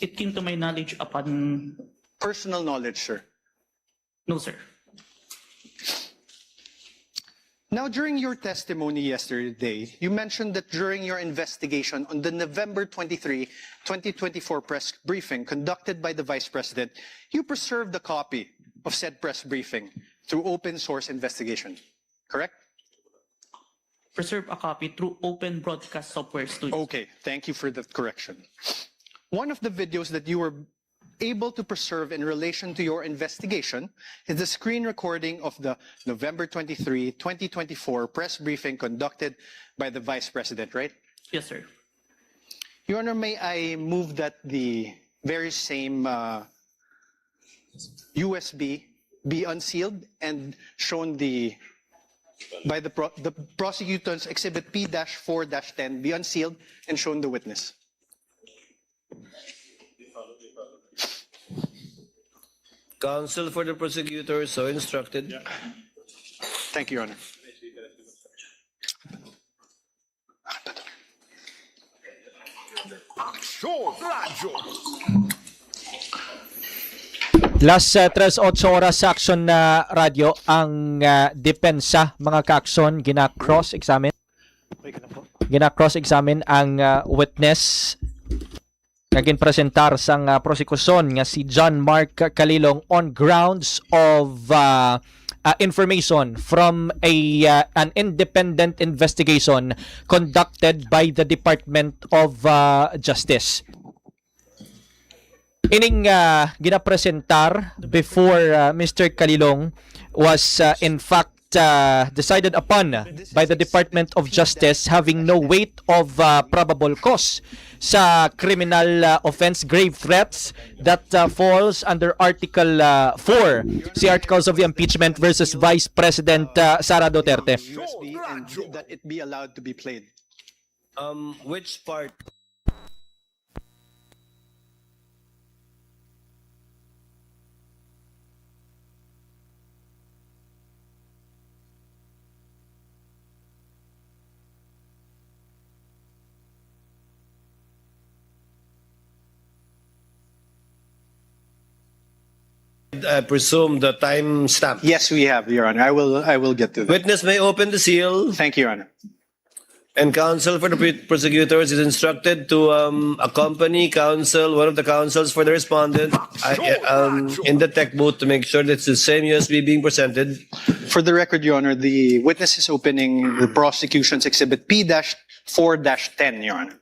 It came to my knowledge upon...
Personal knowledge, sir.
No, sir.
Now, during your testimony yesterday, you mentioned that during your investigation on the November 23, 2024 press briefing conducted by the Vice President, you preserved a copy of said press briefing through open source investigation, correct?
Preserve a copy through Open Broadcast Software Studio.
Okay, thank you for that correction. One of the videos that you were able to preserve in relation to your investigation is the screen recording of the November 23, 2024 press briefing conducted by the Vice President, right?
Yes, sir.
Your Honor, may I move that the very same USB be unsealed and shown by the prosecutor's Exhibit P-4-10 be unsealed and shown the witness.
Counsel for the prosecutor, so instructed.
Thank you, Your Honor.
Last 3:08 oras sa aksyon na radyo ang depensa mga ka-aksyon gina-cross-examine. Gina-cross-examine ang witness naging presentar sang prosekusyon nga si John Mark Calilong on grounds of information from an independent investigation conducted by the Department of Justice. Ining ginapresentar before Mr. Calilong was in fact decided upon by the Department of Justice having no weight of probable cause sa criminal offense grave threats that falls under Article 4 si Articles of Impeachment versus Vice President Sara Duterte.
USB and that it be allowed to be played.
Which part? I presume the time stamp.
Yes, we have, Your Honor. I will get to that.
Witness may open the seal,
Thank you, Your Honor.
and counsel for the prosecutors is instructed to accompany one of the counsels for the respondent in the tech booth to make sure that it's the same USB being presented.
For the record, Your Honor, the witness is opening the prosecution's Exhibit P-4-10, Your Honor.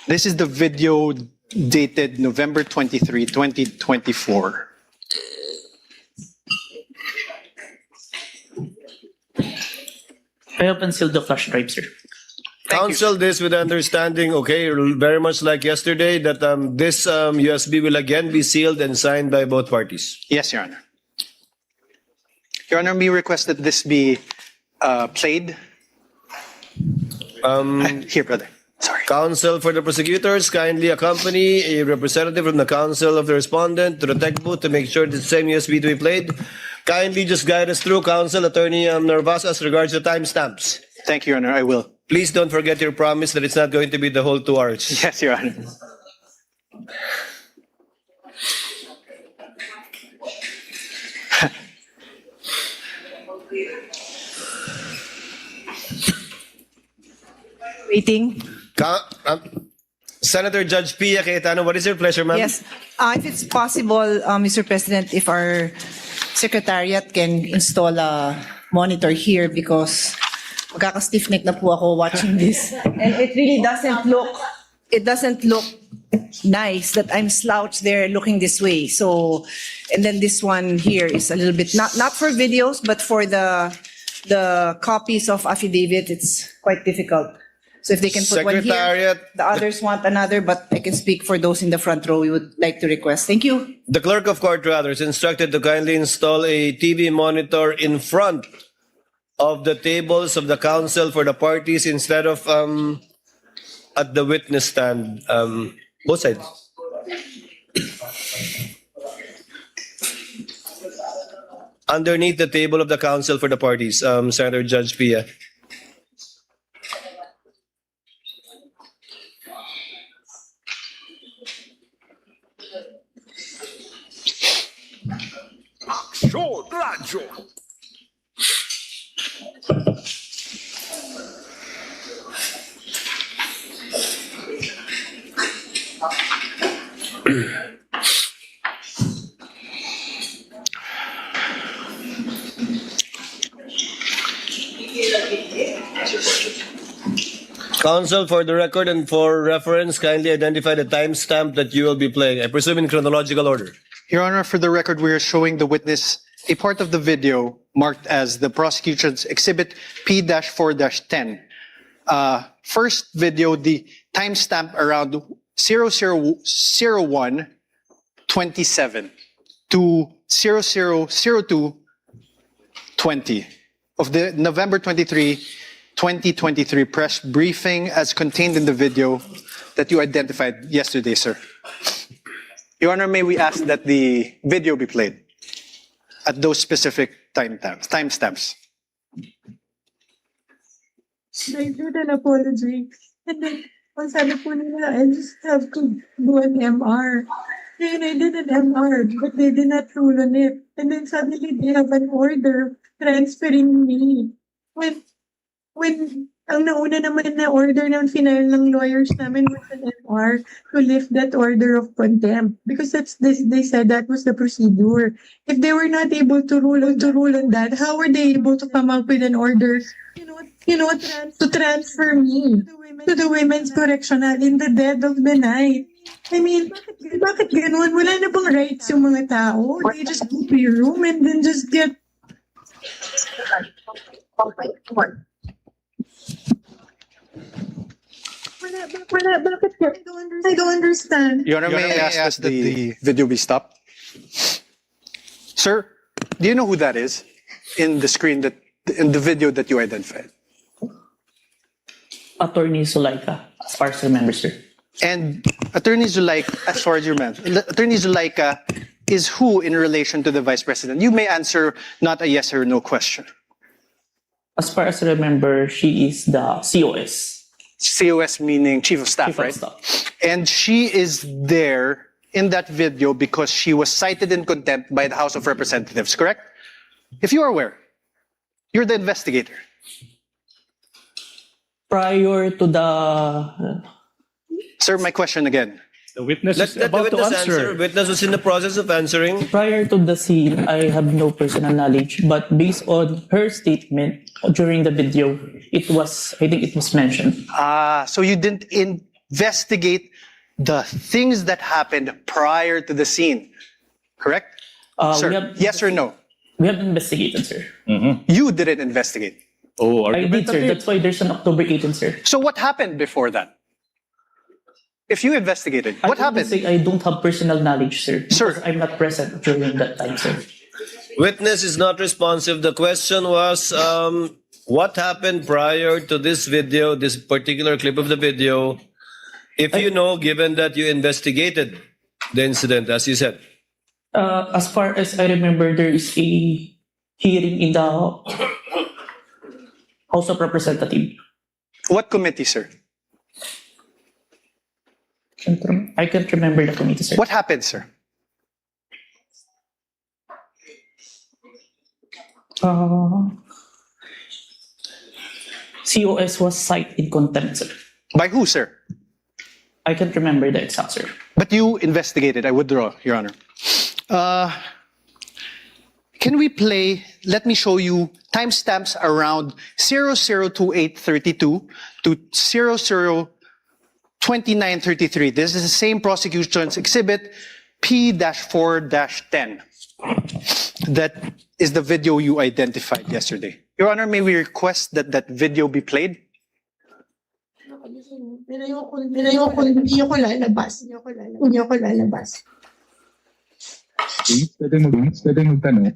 This is the video dated November 23, 2024.
I have unsealed the flash drive, sir.
Counsel this with understanding, okay, very much like yesterday, that this USB will again be sealed and signed by both parties.
Yes, Your Honor. Your Honor, may request that this be played. Here, brother. Sorry.
Counsel for the prosecutors kindly accompany a representative from the counsel of the respondent to the tech booth to make sure the same USB to be played. Kindly just guide us through, Counsel Attorney Narvas, as regards to timestamps.
Thank you, Your Honor. I will.
Please don't forget your promise that it's not going to be the whole 2 hours.
Yes, Your Honor.
Waiting.
Senator Judge Pia Cayetano, what is your pleasure, ma'am?
Yes. If it's possible, Mr. President, if our secretariat can install a monitor here because magkaka-stiff neck na po ako watching this. And it really doesn't look nice that I'm slouched there looking this way. So, and then this one here is a little bit, not for videos, but for the copies of affidavit, it's quite difficult. So if they can put one here,
Secretariat,
the others want another, but I can speak for those in the front row we would like to request. Thank you.
the clerk of court rather is instructed to kindly install a TV monitor in front of the tables of the counsel for the parties instead of at the witness stand. Both sides. Underneath the table of the counsel for the parties, Senator Judge Pia. Counsel, for the record and for reference, kindly identify the timestamp that you will be playing. I presume in chronological order.
Your Honor, for the record, we are showing the witness a part of the video marked as the prosecution's Exhibit P-4-10. First video, the timestamp around 0001:27 to 0002:20 of the November 23, 2023 press briefing as contained in the video that you identified yesterday, sir. Your Honor, may we ask that the video be played at those specific timestamps?
I did an apology. And then, ang sabi po nila, I just have to do an MR. And I did an MR, but they did not rule on it. And then suddenly they have an order transferring me. When ang nauna naman na order ng final ng lawyers namin was an MR to lift that order of contempt. Because they said that was the procedure. If they were not able to rule on that, how were they able to come up with an order, to transfer me to the women's correctional in the dead of the night? I mean, bakit ganun? Wala na bang rights yung mga tao? They just go to your room and then just get... Bakit? I don't understand.
Your Honor, may I ask that the video be stopped? Sir, do you know who that is in the screen in the video that you identified?
Attorney Zulaika, as far as I remember, sir.
And Attorney Zulaika, as far as you remember, Attorney Zulaika is who in relation to the Vice President? You may answer not a yes or no question.
As far as I remember, she is the COS.
COS meaning Chief of Staff,
Chief of
right?
Staff.
And she is there in that video because she was cited in contempt by the House of Representatives, correct? If you are aware, you're the investigator.
Prior to the...
Sir, my question again.
The witness
Let
is
the
about to
witness
answer.
answer. Witness was in the process of answering.
Prior to the scene, I have no personal knowledge, but based on her statement during the video, I think it was mentioned.
So you didn't investigate the things that happened prior to the scene, correct? Sir, yes or no?
We have investigated, sir.
You didn't investigate.
Oh,
I did, sir.
argumentative.
That's why there's an October 18, sir.
So what happened before that? If you investigated, what happened?
I don't have personal knowledge, sir.
Sir.
Because I'm not present during that time, sir.
Witness is not responsive. The question was, what happened prior to this video, this particular clip of the video, if you know, given that you investigated the incident, as you said?
As far as I remember, there is a hearing in the House of Representatives.
What committee, sir?
I can't remember the committee, sir.
What happened, sir?
COS was cited in contempt, sir.
By who, sir?
I can't remember the exact, sir.
But you investigated. I withdraw, Your Honor. Can we play, let me show you timestamps around 002832 to 002933. This is the same prosecution's exhibit P-4-10. That is the video you identified yesterday. Your Honor, may we request that that video be played?
Hindi ako lalabas.
Pwede magtanong.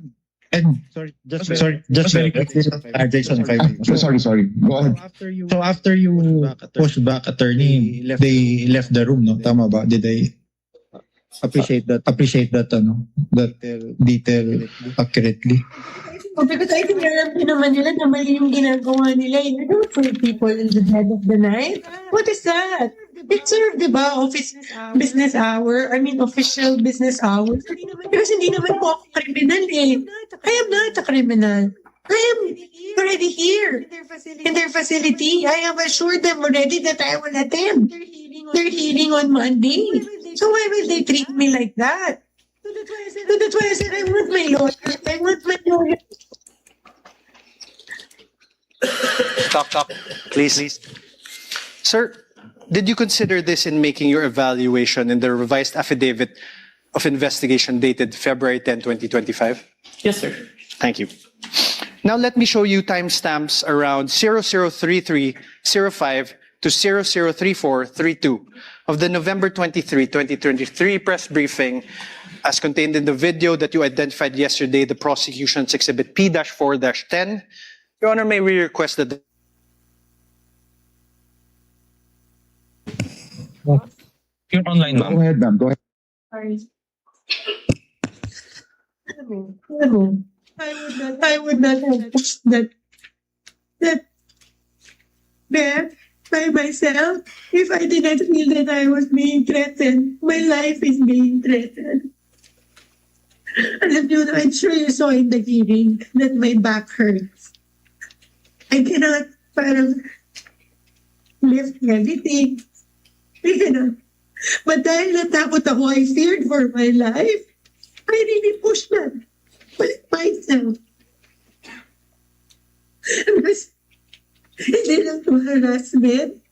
And just very quickly, Jason, if I may. Sorry. Go ahead. So after you pushed back attorney, they left the room, no? Tama ba? Did they appreciate that that detail accurately?
Because I think alam din naman nila na mali yung ginagawa nila. You don't put people in the dead of the night. What is that? It's served, di ba? Business hour. I mean, official business hours. Because hindi naman po ako criminal eh. I am not a criminal. I am already here in their facility. I have assured them already that I will attend their hearing on Monday. So why will they treat me like that? So that's why I said I want my lawyer. I want my lawyer.
Talk, please. Sir, did you consider this in making your evaluation in the revised affidavit of investigation dated February 10, 2025?
Yes, sir.
Thank you. Now let me show you timestamps around 003305 to 003432 of the November 23, 2023 press briefing as contained in the video that you identified yesterday, the prosecution's exhibit P-4-10. Your Honor, may we request that
You're online, ma'am. Go ahead, ma'am. Go ahead.
Sorry. I would not have pushed that there by myself if I did not feel that I was being threatened. My life is being threatened. And I'm sure you saw in the hearing that my back hurts. I cannot lift everything. I cannot. But dahil natakot ako, I feared for my life. I really pushed that myself. Because hindi lang to harassment.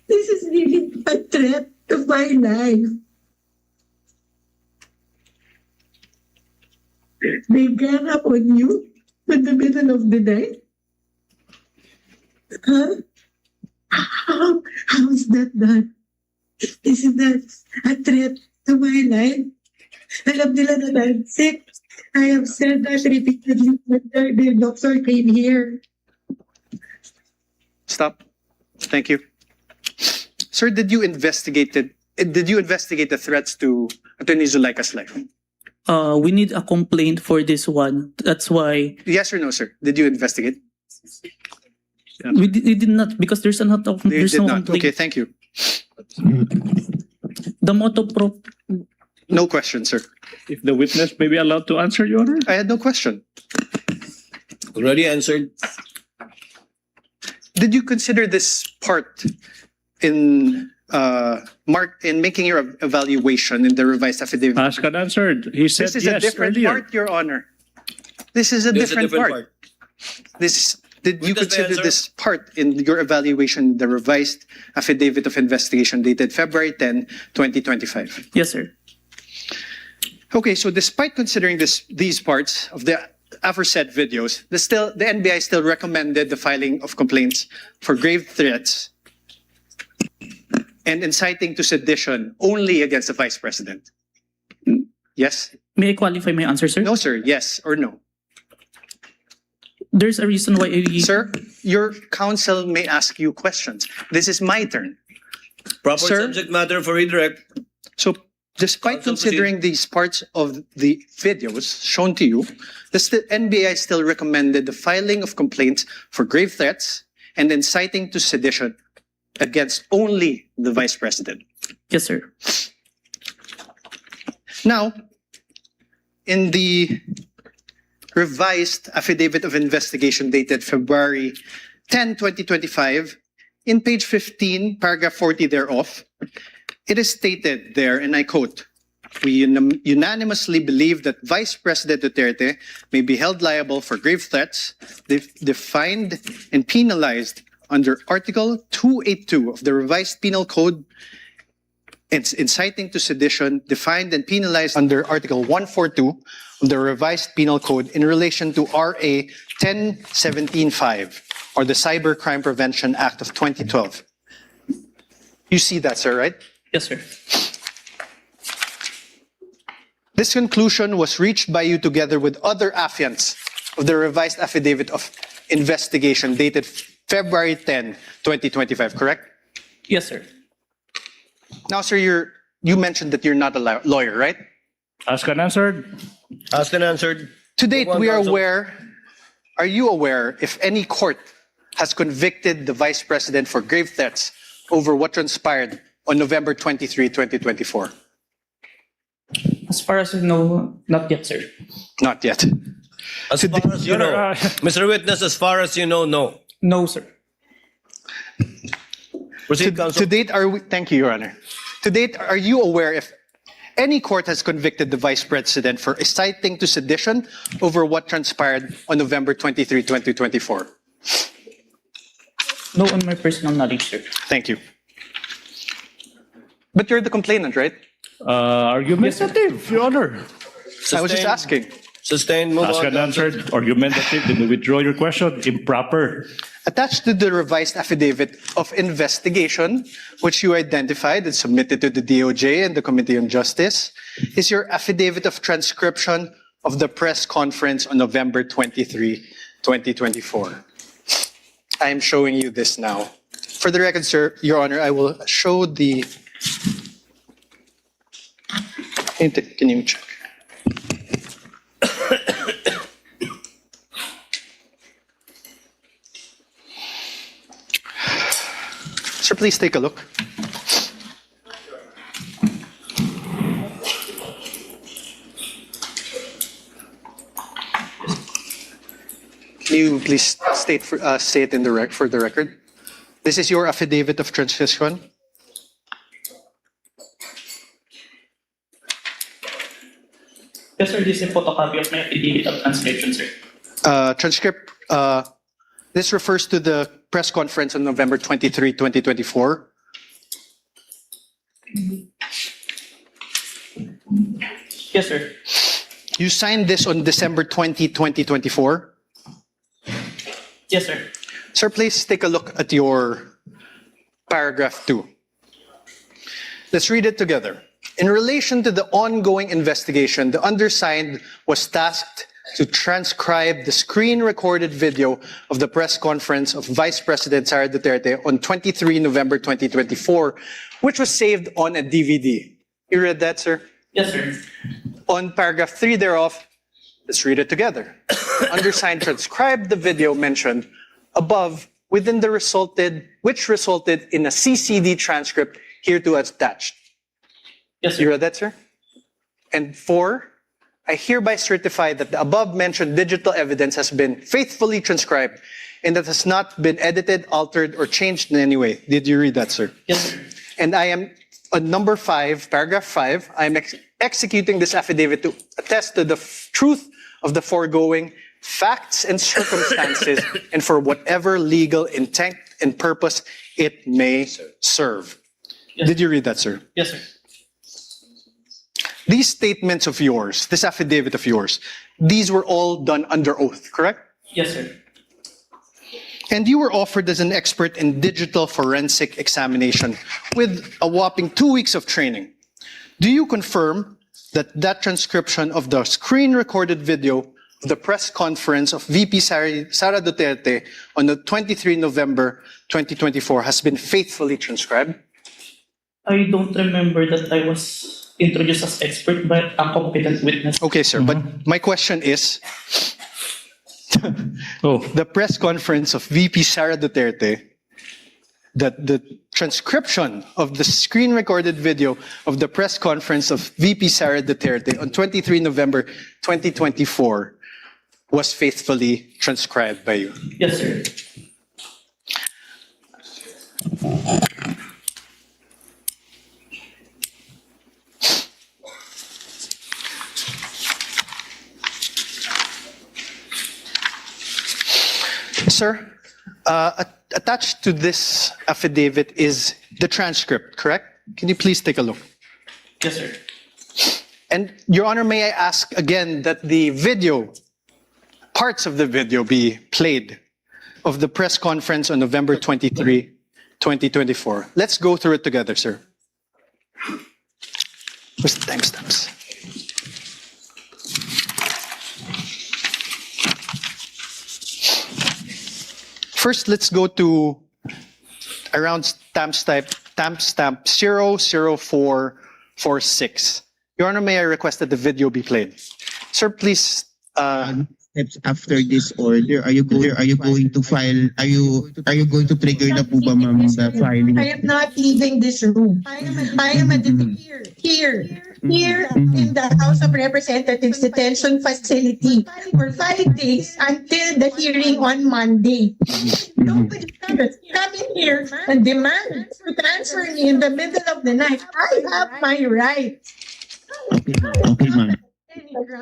This is really a threat to my life. They gang up on you in the middle of the night. Huh? How is that done? Isn't that a threat to my life? Alam nila na I'm sick. I have said that repeatedly when the doctor came here.
Stop. Thank you. Sir, did you investigate the threats to Attorney Zuleika's life?
We need a complaint for this one. That's why
Yes or no, sir? Did you investigate?
we did not, because there's no
You
there's
did
no
not.
complaint.
Okay, thank you.
The motto pro
No question, sir.
If the witness may be allowed to answer, Your Honor?
I had no question.
Already answered.
Did you consider this part in making your evaluation in the revised affidavit?
Asked and answered. He said
This is
yes
a different
earlier.
part, Your Honor. This is a different part. Did you
Witness may
consider
answer.
this part in your evaluation, the revised affidavit of investigation dated February 10, 2025?
Yes, sir.
Okay, so despite considering these parts of the aforesaid videos, the NBI still recommended the filing of complaints for grave threats and inciting to sedition only against the Vice President. Yes?
May I qualify my answer, sir?
No, sir. Yes or no?
There's a reason why
Sir, your counsel may ask you questions. This is my turn.
Proper
Sir?
subject matter for redirect.
So, despite
Counsel,
considering these parts of the videos shown to you, the NBI still recommended the filing of complaints for grave threats and inciting to sedition against only the Vice President.
Yes, sir.
Now, in the revised affidavit of investigation dated February 10, 2025, in page 15, paragraph 40 thereof, it is stated there, and I quote, we unanimously believe that Vice President Duterte may be held liable for grave threats defined and penalized under Article 282 of the Revised Penal Code, inciting to sedition, defined and penalized under Article 142 of the Revised Penal Code in relation to RA 10175, or the Cybercrime Prevention Act of 2012. You see that, sir, right?
Yes, sir.
This conclusion was reached by you together with other affiants of the revised affidavit of investigation dated February 10, 2025, correct?
Yes, sir.
Now, sir, you mentioned that you're not a lawyer, right?
Asked and answered.
Asked and answered.
To date,
Go on,
we are
counsel.
aware, are you aware if any court has convicted the Vice President for grave threats over what transpired on November 23, 2024?
As far as you know, not yet, sir.
Not yet.
As far as you
Your
know,
Honor,
Mr. Witness, as far as you know, no.
No, sir.
Proceed, counsel.
To date, thank you, Your Honor. To date, are you aware if any court has convicted the Vice President for inciting to sedition over what transpired on November 23, 2024?
No on my personal knowledge, sir.
Thank you. But you're the complainant, right?
Argumentative, Your Honor.
I was just asking.
Sustained. Move
Asked
on.
and answered. Argumentative. Then you withdraw your question. Improper.
Attached to the revised affidavit of investigation, which you identified and submitted to the DOJ and the Committee on Justice, is your affidavit of transcription of the press conference on November 23, 2024. I am showing you this now. For the record, sir, Your Honor, I will show the... Can you check? Sir, please take a look. Can you please say it for the record? This is your affidavit of transcription.
Yes, sir. This is a photocopy of my affidavit of transcription, sir.
This refers to the press conference on November 23, 2024.
Yes, sir.
You signed this on December 20, 2024.
Yes, sir.
Sir, please take a look at your paragraph 2. Let's read it together. In relation to the ongoing investigation, the undersigned was tasked to transcribe the screen-recorded video of the press conference of Vice President Sara Duterte on 23 November 2024, which was saved on a DVD. You read that, sir?
Yes, sir.
On paragraph 3 thereof, let's read it together. Undersigned transcribed the video mentioned above within the which resulted in a CCD transcript hereto attached.
Yes, sir.
You read that, sir? And 4, I hereby certify that the above mentioned digital evidence has been faithfully transcribed and that has not been edited, altered, or changed in any way. Did you read that, sir?
Yes, sir.
And I am, on number 5, paragraph 5, I am executing this affidavit to attest to the truth of the foregoing facts and circumstances and for whatever legal intent and purpose it may serve.
Yes.
Did you read that, sir?
Yes, sir.
These statements of yours, this affidavit of yours, these were all done under oath, correct?
Yes, sir.
And you were offered as an expert in digital forensic examination with a whopping 2 weeks of training. Do you confirm that that transcription of the screen-recorded video of the press conference of VP Sara Duterte on the 23 November 2024 has been faithfully transcribed?
I don't remember that I was introduced as expert, but a competent witness.
Okay, sir, but my question is, the press conference of VP Sara Duterte, that the transcription of the screen-recorded video of the press conference of VP Sara Duterte on 23 November 2024 was faithfully transcribed by you.
Yes, sir.
Sir, attached to this affidavit is the transcript, correct? Can you please take a look?
Yes, sir.
And Your Honor, may I ask again that the video, parts of the video be played of the press conference on November 23, 2024. Let's go through it together, sir. Where's the timestamps? First, let's go to around timestamp 00446. Your Honor, may I request that the video be played? Sir, please.
Steps after this order, are you going to file? Are you going to trigger na po ba, ma'am, the filing?
I am not leaving this room. I am here in the House of Representatives detention facility for 5 days until the hearing on Monday. Nobody can come in here and demand to transfer me in the middle of the night. I have my right.
Okay, ma'am.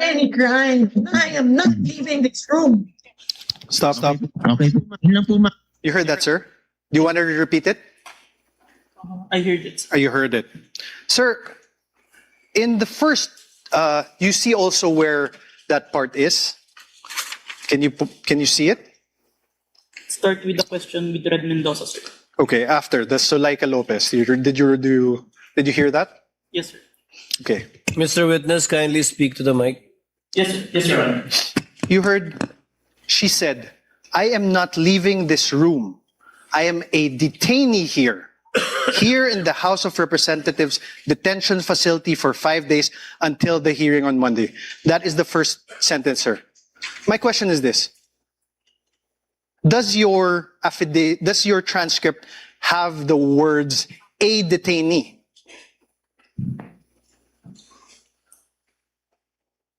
Any crime. I am not leaving this room.
Stop.
Okay po, ma'am. Yun lang po, ma'am.
You heard that, sir? Do you want to repeat it?
I heard it.
You heard it. Sir, in the first, you see also where that part is? Can you see it?
Start with the question with Red Mendoza, sir.
Okay, after the Zuleika Lopez. Did you hear that?
Yes, sir.
Okay.
Mr. Witness, kindly speak to the mic.
Yes, sir. Yes, Your Honor.
You heard, she said, I am not leaving this room. I am a detainee here in the House of Representatives detention facility for 5 days until the hearing on Monday. That is the first sentence, sir. My question is this. Does your transcript have the words a detainee?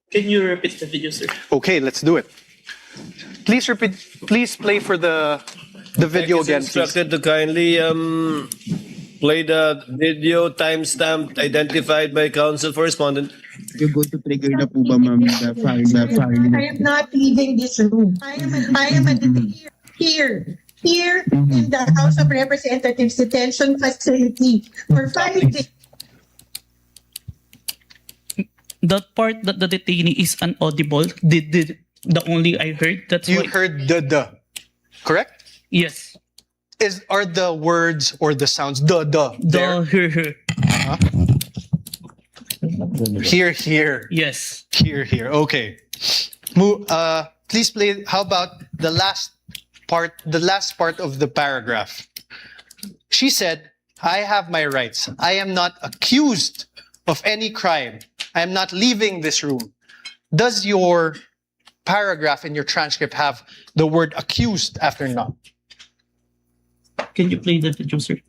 Can you repeat the video, sir?
Okay, let's do it. Please play for the video again, please.
Instructed to kindly play the video timestamp identified by counsel for respondent.
You're going to trigger na po ba, ma'am, the filing?
I am not leaving this room. I am here in the House of Representatives detention facility for 5 days.
That part that the detainee is inaudible. The only I heard. That's
You
why.
heard the, correct?
Yes.
Are the words or the sounds the there?
Here.
Here.
Yes.
Here. Okay. Please play. How about the last part of the paragraph? She said, I have my rights. I am not accused of any crime. I am not leaving this room. Does your paragraph in your transcript have the word accused after not?
Can you play the video, sir?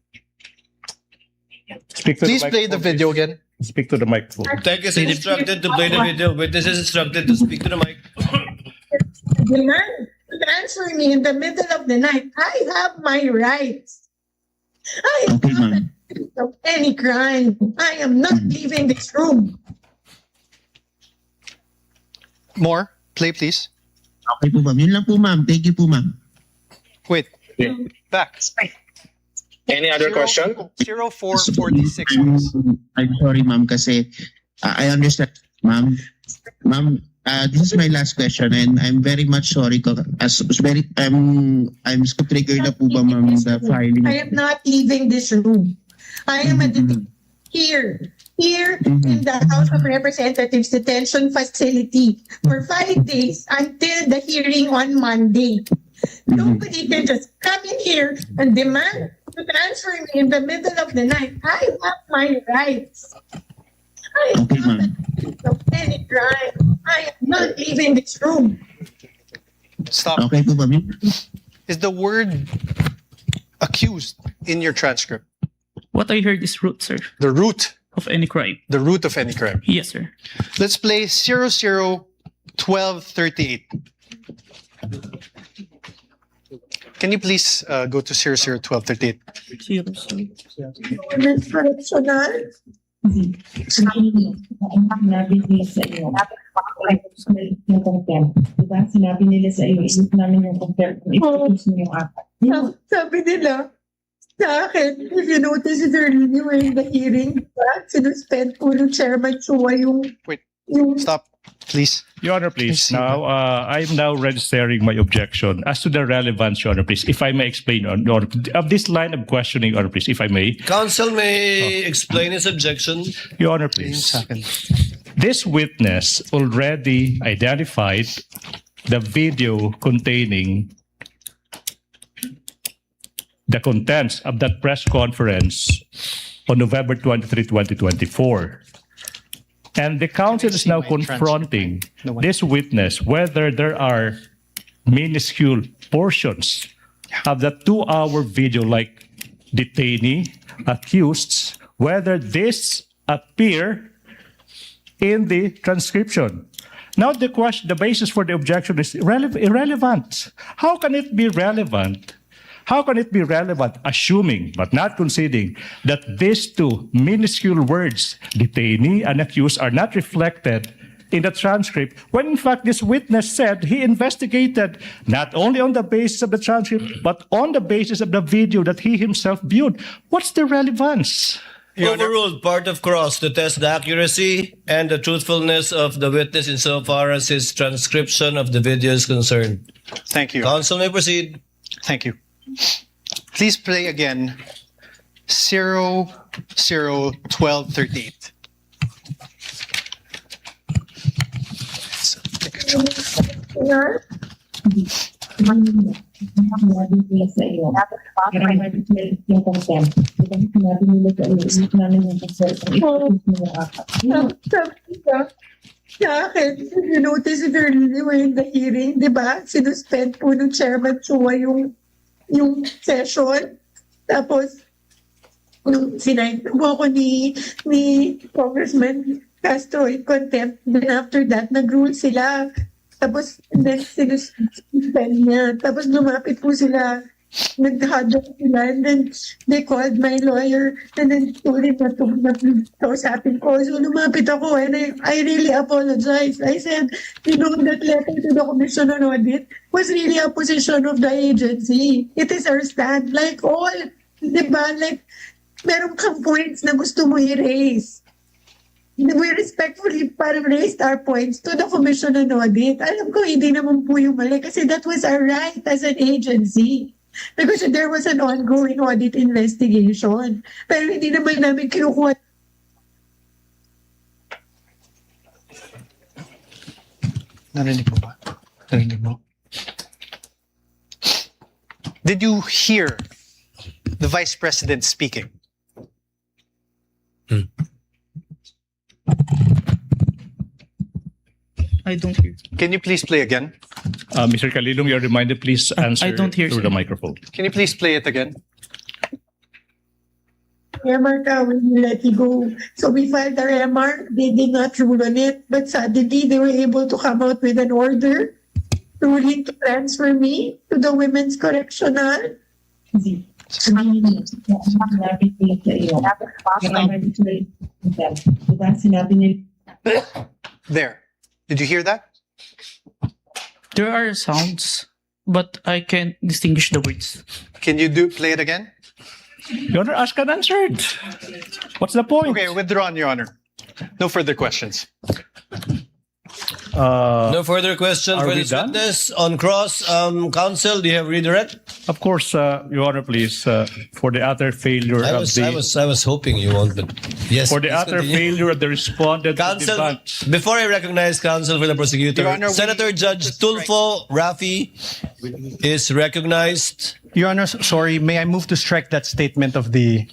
Please play the video again.
Speak to the microphone.
Tech is instructed to play the video. Witness is instructed to speak to the mic.
Demand to transfer me in the middle of the night. I have my rights. I am
Okay,
not
ma'am.
accused of any crime. I am not leaving this room.
More. Play, please.
Okay po, ma'am. Yun lang po, ma'am. Thank you po, ma'am.
Wait. Back.
Any other question?
0446, please.
I'm sorry, ma'am, kasi I understand, ma'am. Ma'am, this is my last question and I'm very much sorry. I'm so triggered na po ba, ma'am, the filing?
I am not leaving this room. I am here in the House of Representatives detention facility for 5 days until the hearing on Monday. Nobody can just come in here and demand to transfer me in the middle of the night. I have my rights. I am
Okay,
not
ma'am.
accused of any crime. I am not leaving this room.
Stop.
Okay po, ma'am.
Is the word accused in your transcript?
What I heard is root, sir,
The root.
of any crime.
The root of any crime.
Yes, sir.
Let's play 001238. Can you please go to 001238?
Yung contempt. Diba? Sinabi nila sa iyo, isip namin yung contempt. Ipapos mo yung apat. Sabi nila, sa akin, if you notice it earlier in the hearing, sinuspend po ng Chairman Chua yung...
Wait.
yung
Stop, please.
Your Honor, please. Now, I'm now registering my objection as to the relevance, Your Honor, please. If I may explain, Your Honor, of this line of questioning, Your Honor, please, if I may.
Counsel may explain his objection.
Your Honor, please. This witness already identified the video containing the contents of that press conference on November 23, 2024. And the counsel is now confronting this witness whether there are minuscule portions of the 2-hour video, like detainee, accused, whether this appear in the transcription. Now the basis for the objection is irrelevant. How can it be relevant? How can it be relevant, assuming but not conceding that these two minuscule words, detainee and accused, are not reflected in the transcript, when in fact this witness said he investigated not only on the basis of the transcript, but on the basis of the video that he himself viewed? What's the relevance?
Overruled part of cross to test the accuracy and the truthfulness of the witness insofar as his transcription of the video is concerned.
Thank you.
Counsel may proceed.
Thank you. Please play again 001238.
sinabi nila sa iyo. Yung contempt. Diba? Sinabi nila sa iyo, isip namin yung contempt. Ipapos mo yung apat. Sabi nila, sa akin, if you notice it earlier in the hearing, di ba? Sinuspend po ng Chairman Chua yung session. Tapos, nung sinayin po ako ni Congressman Castro in contempt, then after that, nag-rule sila. Tapos, then sinuspend niya. Tapos lumapit po sila, nag-huddle sila, and then they called my lawyer, and then told him na kausapin ko. So lumapit ako, and I really apologize. I said, you know, that letter to the Commission on Audit was really a position of the agency. It is our stand. Like all, di ba, like, meron kang points na gusto mo i-raise. We respectfully parang raised our points to the Commission on Audit. Alam ko, hindi naman po yung mali kasi that was our right as an agency. Because there was an ongoing audit investigation. Pero hindi naman namin kinukuha.
Narinig mo ba? Narinig mo? Did you hear the Vice President speaking?
I don't hear.
Can you please play again?
Mr. Kalilong, you're reminded, please answer
I don't hear,
through
sir.
the microphone.
Can you please play it again?
MR ka, we will let you go. So we filed our MR. They did not rule on it. But suddenly, they were able to come out with an order ruling to transfer me to the Women's Correctional.
There. Did you hear that?
There are sounds, but I can't distinguish the words.
Can you play it again?
Your Honor, asked and answered. What's the point?
Okay, withdrawn, Your Honor. No further questions.
No further questions
are
for
we
this
done?
witness. On cross, counsel, do you have redirect?
Of course, Your Honor, please, for the utter failure
I
of
was hoping you won't, but yes.
for the
please
utter
continue.
failure of the respondent to
Counsel,
debate.
before I recognize counsel for the prosecutor,
Your Honor,
Senator Judge Tulfo Rafi is recognized.
Your Honor, sorry, may I move to strike that statement of the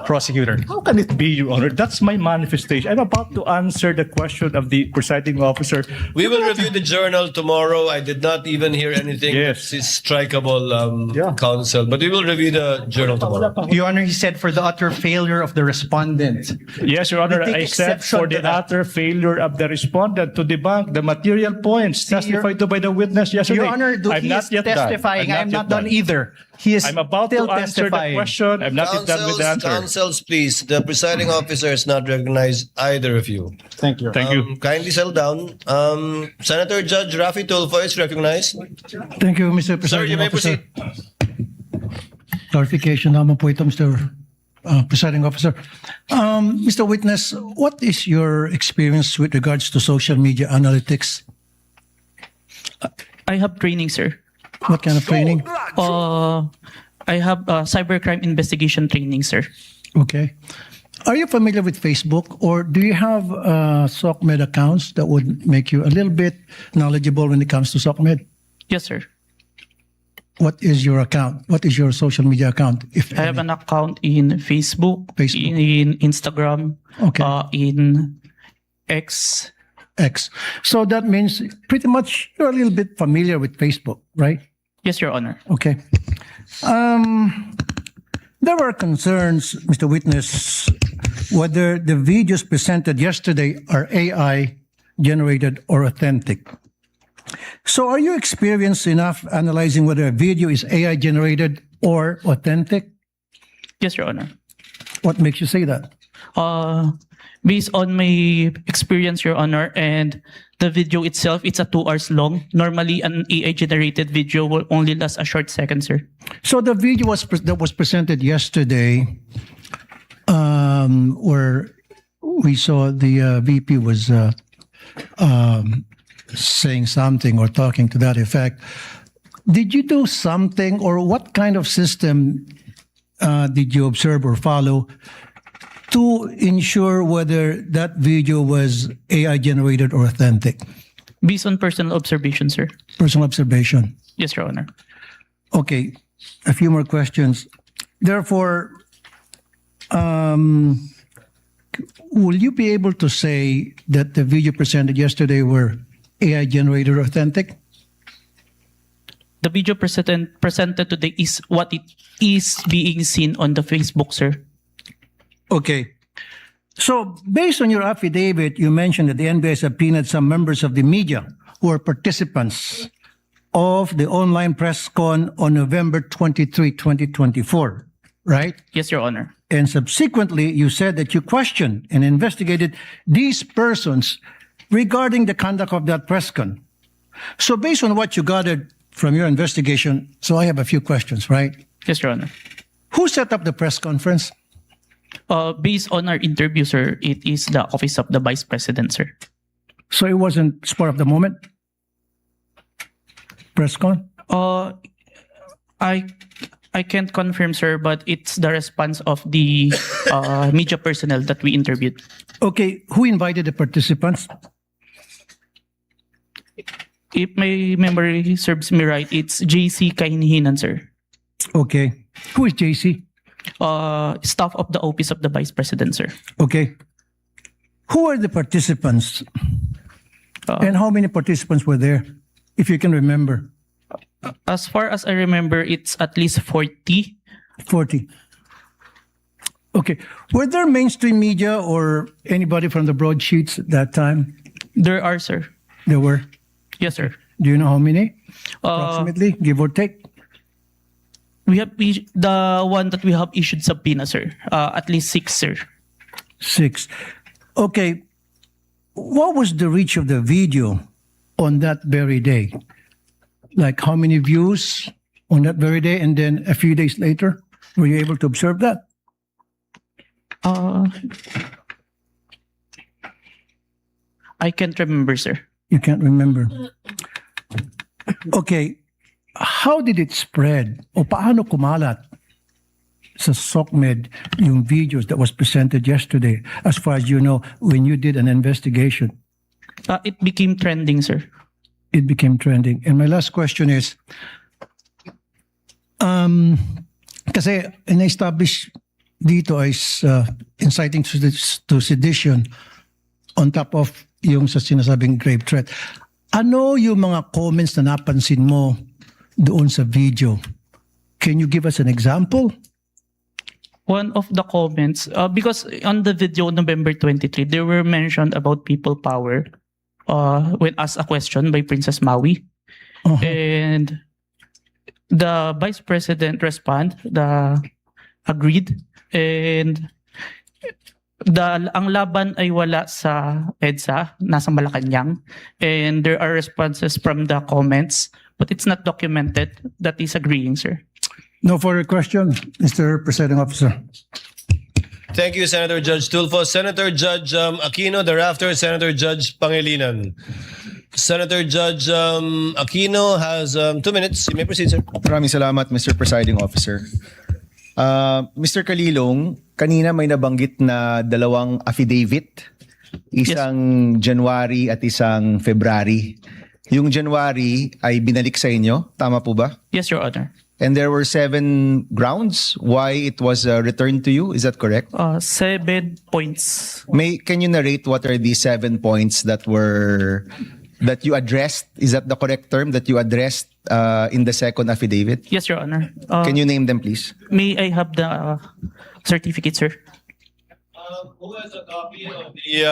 prosecutor?
How can it be, Your Honor? That's my manifestation. I'm about to answer the question of the presiding officer.
We will review the journal tomorrow. I did not even hear anything
Yes.
that is strikeable,
Yeah.
counsel, but we will review the journal tomorrow.
Your Honor, he said for the utter failure of the respondent.
Yes, Your Honor,
We take
I said
exception
for
to
the
that.
utter failure of the respondent to debunk the material points testified to by the witness yesterday.
Your Honor,
I'm
he
not
is
yet done.
testifying. I'm not done either. He is
I'm about
still
to answer the
testifying.
question. I'm not yet done with the answer.
Councils, please. The presiding officer has not recognized either of you.
Thank you.
Thank you.
Kindly settle down. Senator Judge Rafi Tulfo is recognized.
Thank you, Mr.
Sir, you
Presiding
may
Officer.
proceed.
Clarification naman po ito, Mr. Presiding Officer. Mr. Witness, what is your experience with regards to social media analytics?
I have training, sir.
What kind of training?
I have cybercrime investigation training, sir.
Okay. Are you familiar with Facebook, or do you have SOCMED accounts that would make you a little bit knowledgeable when it comes to SOCMED?
Yes, sir.
What is your account? What is your social media account? If
I have an account in Facebook,
Facebook.
in Instagram,
Okay.
in X.
X. So that means pretty much you're a little bit familiar with Facebook, right?
Yes, Your Honor.
Okay. There were concerns, Mr. Witness, whether the videos presented yesterday are AI generated or authentic. So are you experienced enough analyzing whether a video is AI generated or authentic?
Yes, Your Honor.
What makes you say that?
Based on my experience, Your Honor, and the video itself, it's a 2 hours long. Normally, an AI-generated video will only last a short second, sir.
So the video that was presented yesterday, where we saw the VP was saying something or talking to that effect. Did you do something, or what kind of system did you observe or follow to ensure whether that video was AI generated or authentic?
Based on personal observation, sir.
Personal observation.
Yes, Your Honor.
Okay, a few more questions. Therefore, will you be able to say that the video presented yesterday were AI generated or authentic?
The video presented today is what it is being seen on the Facebook, sir.
Okay. So, based on your affidavit, you mentioned that the NBI subpoenaed some members of the media who are participants of the online press con on November 23, 2024, right?
Yes, Your Honor.
And subsequently, you said that you questioned and investigated these persons regarding the conduct of that press con. So, based on what you gathered from your investigation, so I have a few questions, right?
Yes, Your Honor.
Who set up the press conference?
Based on our interview, sir, it is the Office of the Vice President, sir.
So it wasn't spur of the moment? Press con?
I can't confirm, sir, but it's the response of the media personnel that we interviewed.
Okay, who invited the participants?
If my memory serves me right, it's JC Kainhinan, sir.
Okay. Who is JC?
Staff of the Office of the Vice President, sir.
Okay. Who are the participants? And how many participants were there, if you can remember?
As far as I remember, it's at least 40.
40. Okay. Were there mainstream media or anybody from the broadsheets at that time?
There are, sir.
There were.
Yes, sir.
Do you know how many? Approximately, give or take?
We have the one that we have issued subpoena, sir. At least 6, sir.
6. Okay. What was the reach of the video on that very day? Like how many views on that very day, and then a few days later? Were you able to observe that?
I can't remember, sir.
You can't remember. Okay. How did it spread? O paano kumalat sa SOCMED yung videos that was presented yesterday, as far as you know, when you did an investigation?
It became trending, sir.
It became trending. And my last question is, kasi in-establish dito is inciting to sedition on top of yung sa sinasabing grave threat. Ano yung mga comments na napansin mo doon sa video? Can you give us an example?
One of the comments, because on the video November 23, there were mentioned about people power when asked a question by Princess Maui.
Uh-huh.
And The Vice President agreed, and ang laban ay wala sa EDSA, nasa Malacanang, and there are responses from the comments, but it's not documented that is agreeing, sir.
No further question, Mr. Presiding Officer.
Thank you, Senator Judge Tulfo. Senator Judge Aquino, thereafter Senator Judge Pangilinan. Senator Judge Aquino has 2 minutes. You may proceed, sir.
Maraming salamat, Mr. Presiding Officer. Mr. Kalilong, kanina may nabanggit na dalawang affidavit, isang January at isang February. Yung January ay binalik sa inyo, tama po ba?
Yes, Your Honor.
And there were 7 grounds why it was returned to you, is that correct?
7 points.
Can you narrate what are these 7 points that you addressed? Is that the correct term, that you addressed in the second affidavit?
Yes, Your Honor.
Can you name them, please?
May I have the certificate, sir?
Who has a copy of the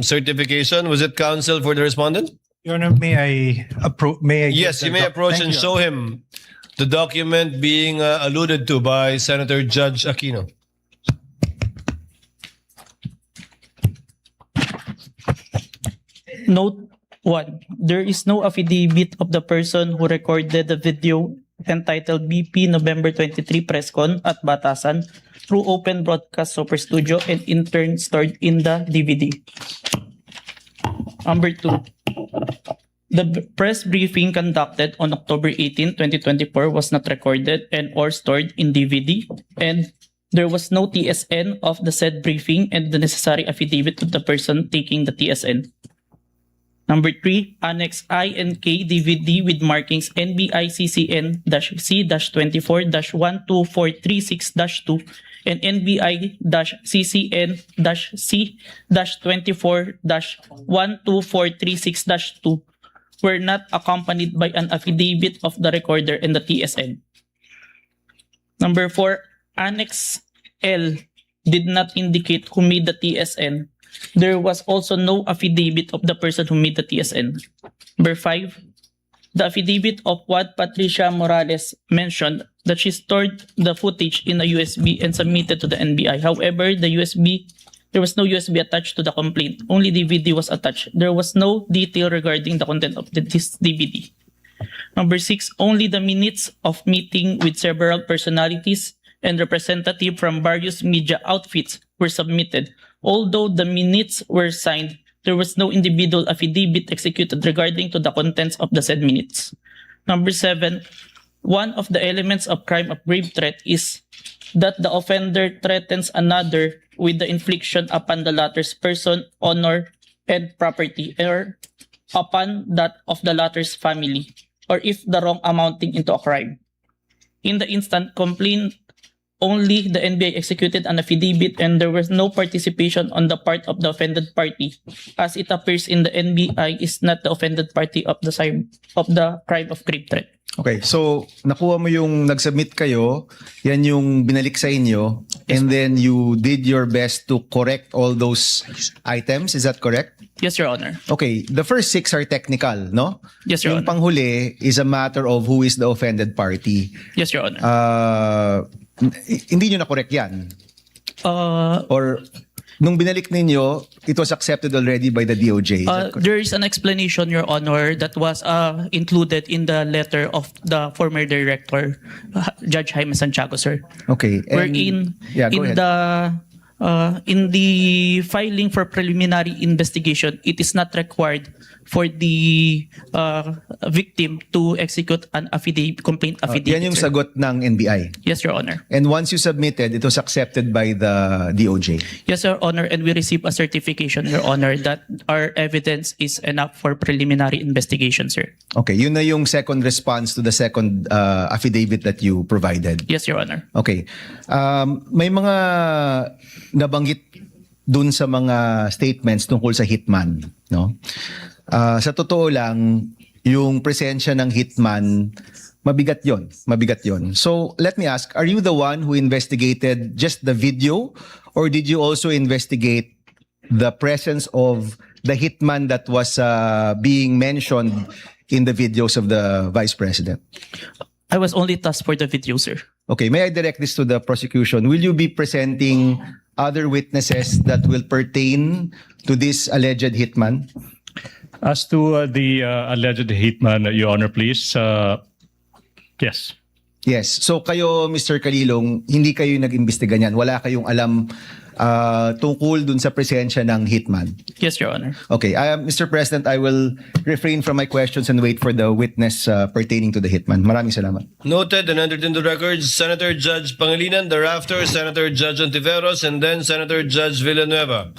certification? Was it counsel for the respondent?
Your Honor, may I
Yes, you may approach and show him the document being alluded to by Senator Judge Aquino.
Note 1. There is no affidavit of the person who recorded the video entitled BP November 23 Presscon at Batasan through open broadcast Super Studio and in turn stored in the DVD. Number 2. The press briefing conducted on October 18, 2024 was not recorded and or stored in DVD, and there was no TSN of the said briefing and the necessary affidavit of the person taking the TSN. Number 3, Annex I and K DVD with markings NBI-CCN-C-24-12436-2 and NBI-CCN-C-24-12436-2 were not accompanied by an affidavit of the recorder and the TSN. Number 4, Annex L did not indicate who made the TSN. There was also no affidavit of the person who made the TSN. Number 5, the affidavit of what Patricia Morales mentioned that she stored the footage in a USB and submitted to the NBI. However, there was no USB attached to the complaint. Only DVD was attached. There was no detail regarding the content of this DVD. Number 6, only the minutes of meeting with several personalities and representatives from various media outfits were submitted. Although the minutes were signed, there was no individual affidavit executed regarding to the contents of the said minutes. Number 7, one of the elements of crime of grave threat is that the offender threatens another with the infliction upon the latter's person, honor, and property, or upon that of the latter's family, or if the wrong amounting into a crime. In the instant complaint, only the NBI executed an affidavit and there was no participation on the part of the offended party, as it appears in the NBI is not the offended party of the crime of grave threat.
Okay, so nakuha mo yung nag-submit kayo, yan yung binalik sa inyo, and then you did your best to correct all those items, is that correct?
Yes, Your Honor.
Okay, the first 6 are technical, no?
Yes, Your
Yung
Honor.
panghuli is a matter of who is the offended party.
Yes, Your Honor.
Hindi nyo na-correct yan?
Uh,
Or nung binalik ninyo, it was accepted already by the DOJ? Is that correct?
There is an explanation, Your Honor, that was included in the letter of the former director, Judge Jaime Santiago, sir.
Okay. and-
Wherein
Yeah, go ahead.
in the filing for preliminary investigation, it is not required for the victim to execute an complaint affidavit.
Yan yung
sir.
sagot ng NBI.
Yes, Your Honor.
And once you submitted, it was accepted by the DOJ.
Yes, Your Honor, and we received a certification, Your Honor, that our evidence is enough for preliminary investigation, sir.
Okay, yun na yung second response to the second affidavit that you provided.
Yes, Your Honor.
Okay. May mga nabanggit dun sa mga statements tungkol sa hitman, no? Sa totoo lang, yung presensya ng hitman, mabigat yon. So, let me ask, are you the one who investigated just the video, or did you also investigate the presence of the hitman that was being mentioned in the videos of the Vice President?
I was only tasked for the video, sir.
Okay, may I direct this to the prosecution? Will you be presenting other witnesses that will pertain to this alleged hitman?
As to the alleged hitman, Your Honor, please. Yes.
Yes. So kayo, Mr. Kalilong, hindi kayo nag-imbestiga niyan. Wala kayong alam tungkol dun sa presensya ng hitman.
Yes, Your Honor.
Okay. Mr. President, I will refrain from my questions and wait for the witness pertaining to the hitman. Maraming salamat.
Noted and entered into records, Senator Judge Pangilinan, thereafter Senator Judge Ontiveros, and then Senator Judge Villanueva.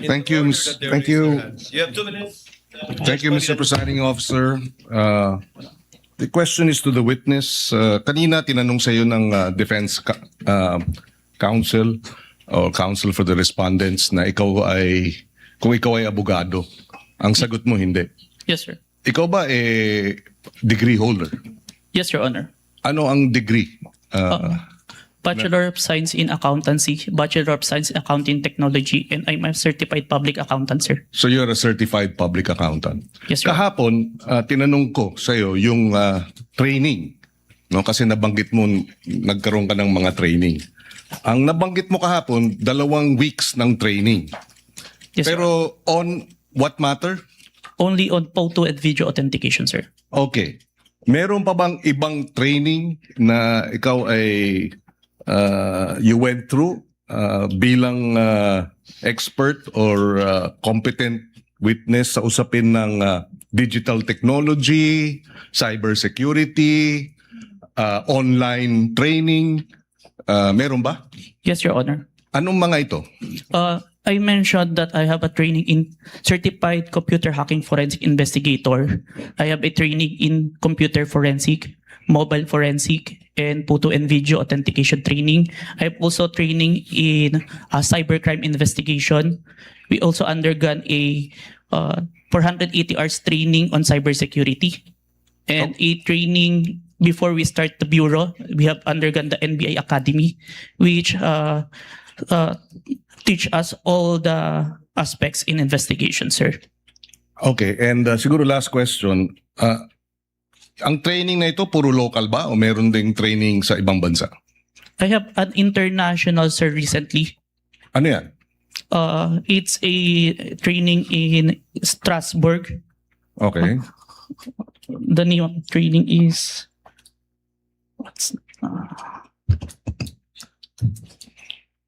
Thank you. Thank you.
You have 2 minutes.
Thank you, Mr. Presiding Officer. The question is to the witness. Kanina tinanong sa iyo ng defense counsel or counsel for the respondents na kung ikaw ay abogado. Ang sagot mo hindi.
Yes, sir.
Ikaw ba degree holder?
Yes, Your Honor.
Ano ang degree?
Bachelor of Science in Accountancy, Bachelor of Science in Accounting Technology, and I'm a certified public accountant, sir.
So you're a certified public accountant.
Yes, sir.
Kahapon, tinanong ko sa iyo yung training. No? Kasi nabanggit mo, nagkaroon ka ng mga training. Ang nabanggit mo kahapon, 2 weeks ng training.
Yes,
Pero on what matter?
Only on photo and video authentication, sir.
Okay. Meron pa bang ibang training na ikaw ay you went through bilang expert or competent witness sa usapin ng digital technology, cybersecurity, online training? Meron ba?
Yes, Your Honor.
Anong mga ito?
I mentioned that I have a training in Certified Computer Hacking Forensic Investigator. I have a training in Computer Forensic, Mobile Forensic, and Photo and Video Authentication training. I have also training in cybercrime investigation. We also undergone a 480 hours training on cybersecurity and a training before we start the bureau. We have undergone the NBI Academy, which teach us all the aspects in investigation, sir.
Okay, and siguro last question. Ang training na ito, puro local ba o meron ding training sa ibang bansa?
I have an international, sir, recently.
Ano yan?
It's a training in Strasbourg.
Okay.
The name of the training is...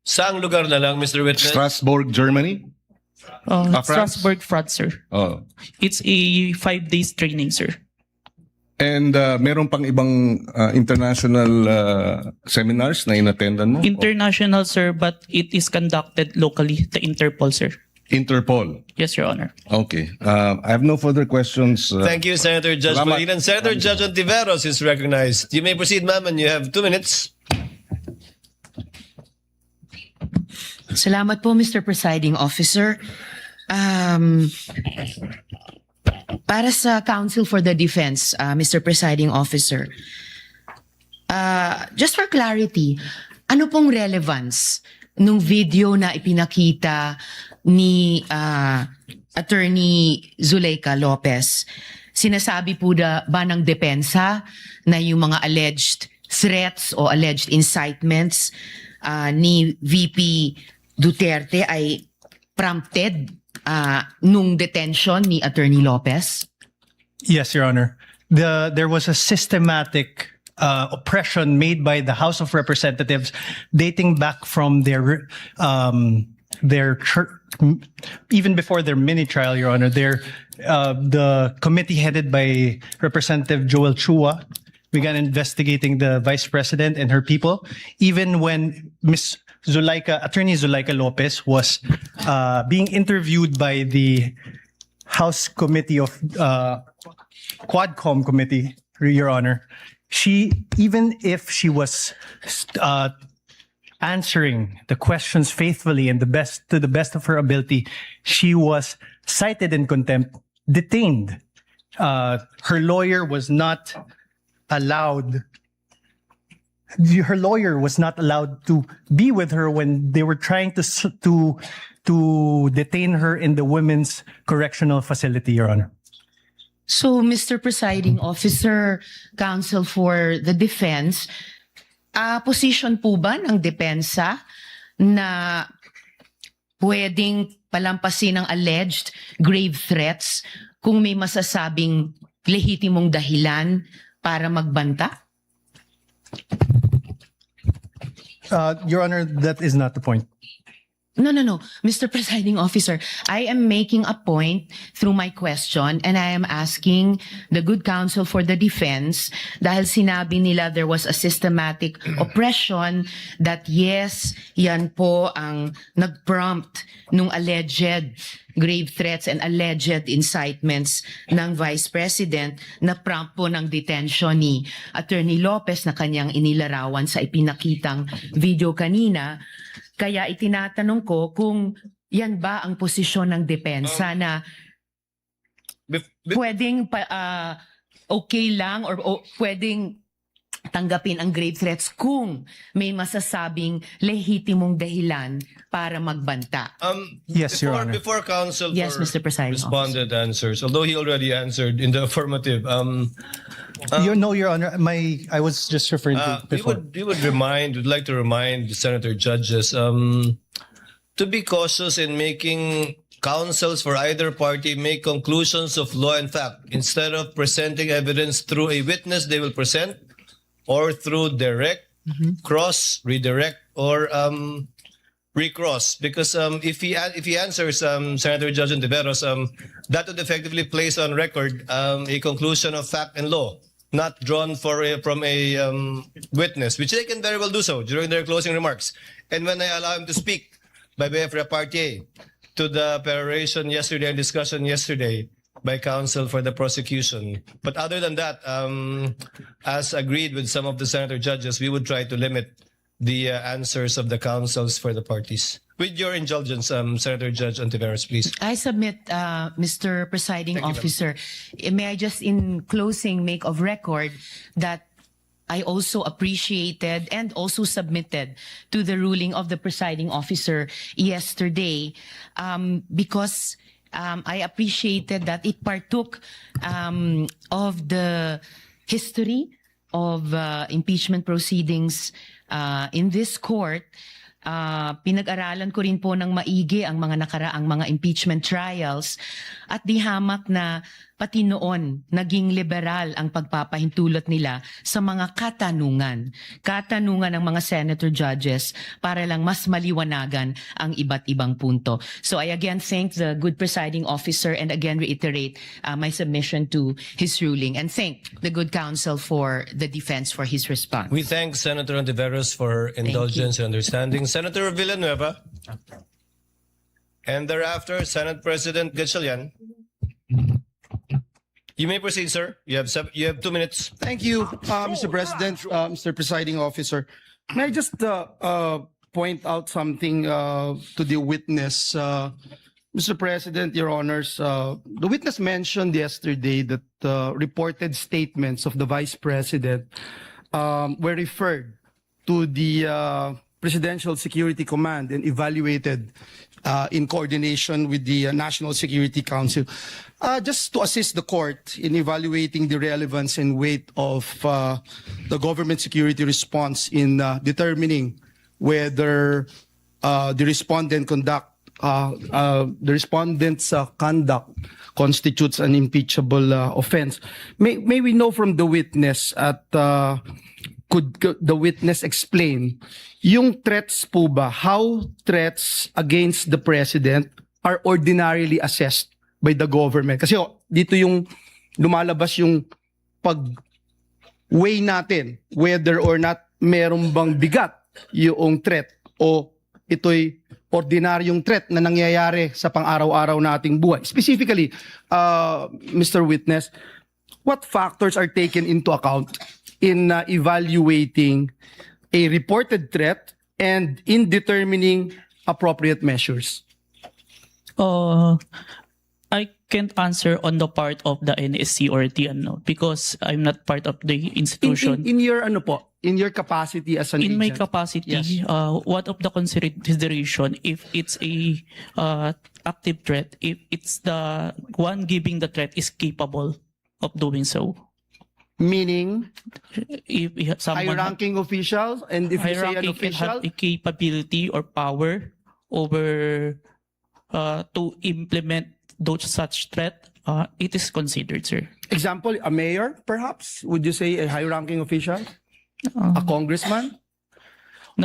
Saang lugar na lang, Mr. Witness?
Strasbourg, Germany? France?
Strasbourg, France, sir.
Oh.
It's a 5 days training, sir.
And meron pang ibang international seminars na inattendan mo?
International, sir, but it is conducted locally, the Interpol, sir.
Interpol?
Yes, Your Honor.
Okay. I have no further questions.
Thank you, Senator Judge
Salamat.
Pangilinan. Senator Judge Ontiveros is recognized. You may proceed, ma'am, and you have 2 minutes.
Salamat po, Mr. Presiding Officer. Para sa Counsel for the Defense, Mr. Presiding Officer, just for clarity, ano pong relevance nung video na ipinakita ni Attorney Zuleika Lopez? Sinasabi po ba ng depensa na yung mga alleged threats o alleged incitements ni VP Duterte ay prompted nung detention ni Attorney Lopez?
Yes, Your Honor. There was a systematic oppression made by the House of Representatives dating back from their even before their mini trial, Your Honor. The committee headed by Representative Joel Chua began investigating the Vice President and her people, even when Attorney Zuleika Lopez was being interviewed by the House Committee of Quadcom Committee, Your Honor. Even if she was answering the questions faithfully and to the best of her ability, she was cited in contempt, detained. Her lawyer was not allowed to be with her when they were trying to detain her in the women's correctional facility, Your Honor.
So, Mr. Presiding Officer, Counsel for the Defense, position po ba ng depensa na pwedeng palampasin ng alleged grave threats kung may masasabing lehitimong dahilan para magbanta?
Your Honor, that is not the point.
No. Mr. Presiding Officer, I am making a point through my question and I am asking the good counsel for the defense dahil sinabi nila there was a systematic oppression that yes, yan po ang nag-prompt nung alleged grave threats and alleged incitements ng Vice President na prompt po ng detention ni Attorney Lopez na kanyang inilarawan sa ipinakitang video kanina. Kaya itinatanong ko kung yan ba ang posisyon ng depensa na pwedeng okay lang or pwedeng tanggapin ang grave threats kung may masasabing lehitimong dahilan para magbanta.
Yes, Your Honor.
Before counsel
Yes, Mr. Presiding
responded answers, although he already answered in the affirmative,
Your Honor, I was just referring to before.
would like to remind the senator judges to be cautious in making counsels for either party make conclusions of law and fact. Instead of presenting evidence through a witness they will present or through direct, cross, redirect, or recross. Because if he answers Senator Judge Ontiveros, that would effectively place on record a conclusion of fact and law, not drawn from a witness, which they can very well do so during their closing remarks. And when I allow him to speak by way of repartee to the peroration yesterday and discussion yesterday by counsel for the prosecution. But other than that, as agreed with some of the senator judges, we would try to limit the answers of the counsels for the parties. With your indulgence, Senator Judge Ontiveros, please.
I submit, Mr. Presiding Officer, may I just in closing make of record that I also appreciated and also submitted to the ruling of the presiding officer yesterday because I appreciated that it partook of the history of impeachment proceedings in this court. Pinag-aralan ko rin po ng maigi ang mga nakaraang mga impeachment trials at di hamak na pati noon naging liberal ang pagpapahintulot nila sa mga katanungan ng mga senator judges para lang mas maliwanagan ang iba't ibang punto. So I again thank the good presiding officer and again reiterate my submission to his ruling and thank the good counsel for the defense for his response.
We thank Senator Ontiveros for her indulgence and understanding. Senator Villanueva. And thereafter, Senate President Gatchalian. You may proceed, sir. You have 2 minutes.
Thank you, Mr. President, Mr. Presiding Officer. May I just point out something to the witness? Mr. President, Your Honors, the witness mentioned yesterday that reported statements of the Vice President were referred to the Presidential Security Command and evaluated in coordination with the National Security Council. Just to assist the court in evaluating the relevance and weight of the government security response in determining whether the respondent's conduct constitutes an impeachable offense. May we know from the witness could the witness explain yung threats po ba, how threats against the president are ordinarily assessed by the government? Kasi dito yung lumalabas yung pag-weigh natin whether or not meron bang bigat yung threat o ito'y ordinaryong threat na nangyayari sa pang-araw-araw nating buhay. Specifically, Mr. Witness, what factors are taken into account in evaluating a reported threat and in determining appropriate measures?
I can't answer on the part of the NSC or TNO because I'm not part of the institution.
In your in your capacity as an
In my
agent?
capacity,
Yes.
what of the consideration if it's a active threat, if it's the one giving the threat is capable of doing so.
Meaning,
If someone
high-ranking officials, and if you say an
hierarchy can
official,
have a capability or power over to implement those such threat, it is considered, sir.
example, a mayor, perhaps? Would you say a high-ranking official? A congressman?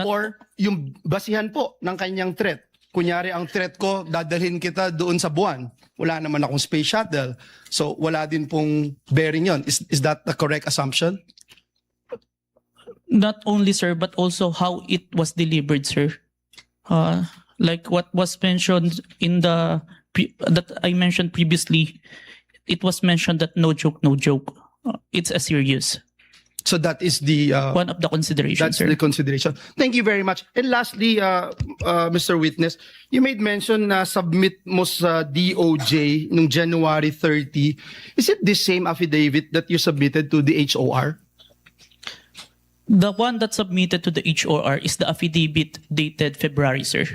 Or yung basihan po ng kanyang threat? Kunyari, ang threat ko, dadalhin kita doon sa buwan. Wala naman akong space shuttle. So, wala din pong bearing yon. Is that the correct assumption?
Not only, sir, but also how it was delivered, sir. Like what was mentioned in that I mentioned previously, it was mentioned that no joke, no joke. It's a serious.
So that is the
one of the considerations,
that's
sir.
the consideration. Thank you very much. And lastly, Mr. Witness, you made mention na submit mo sa DOJ nung January 30. Is it the same affidavit that you submitted to the HOR?
The one that submitted to the HOR is the affidavit dated February, sir.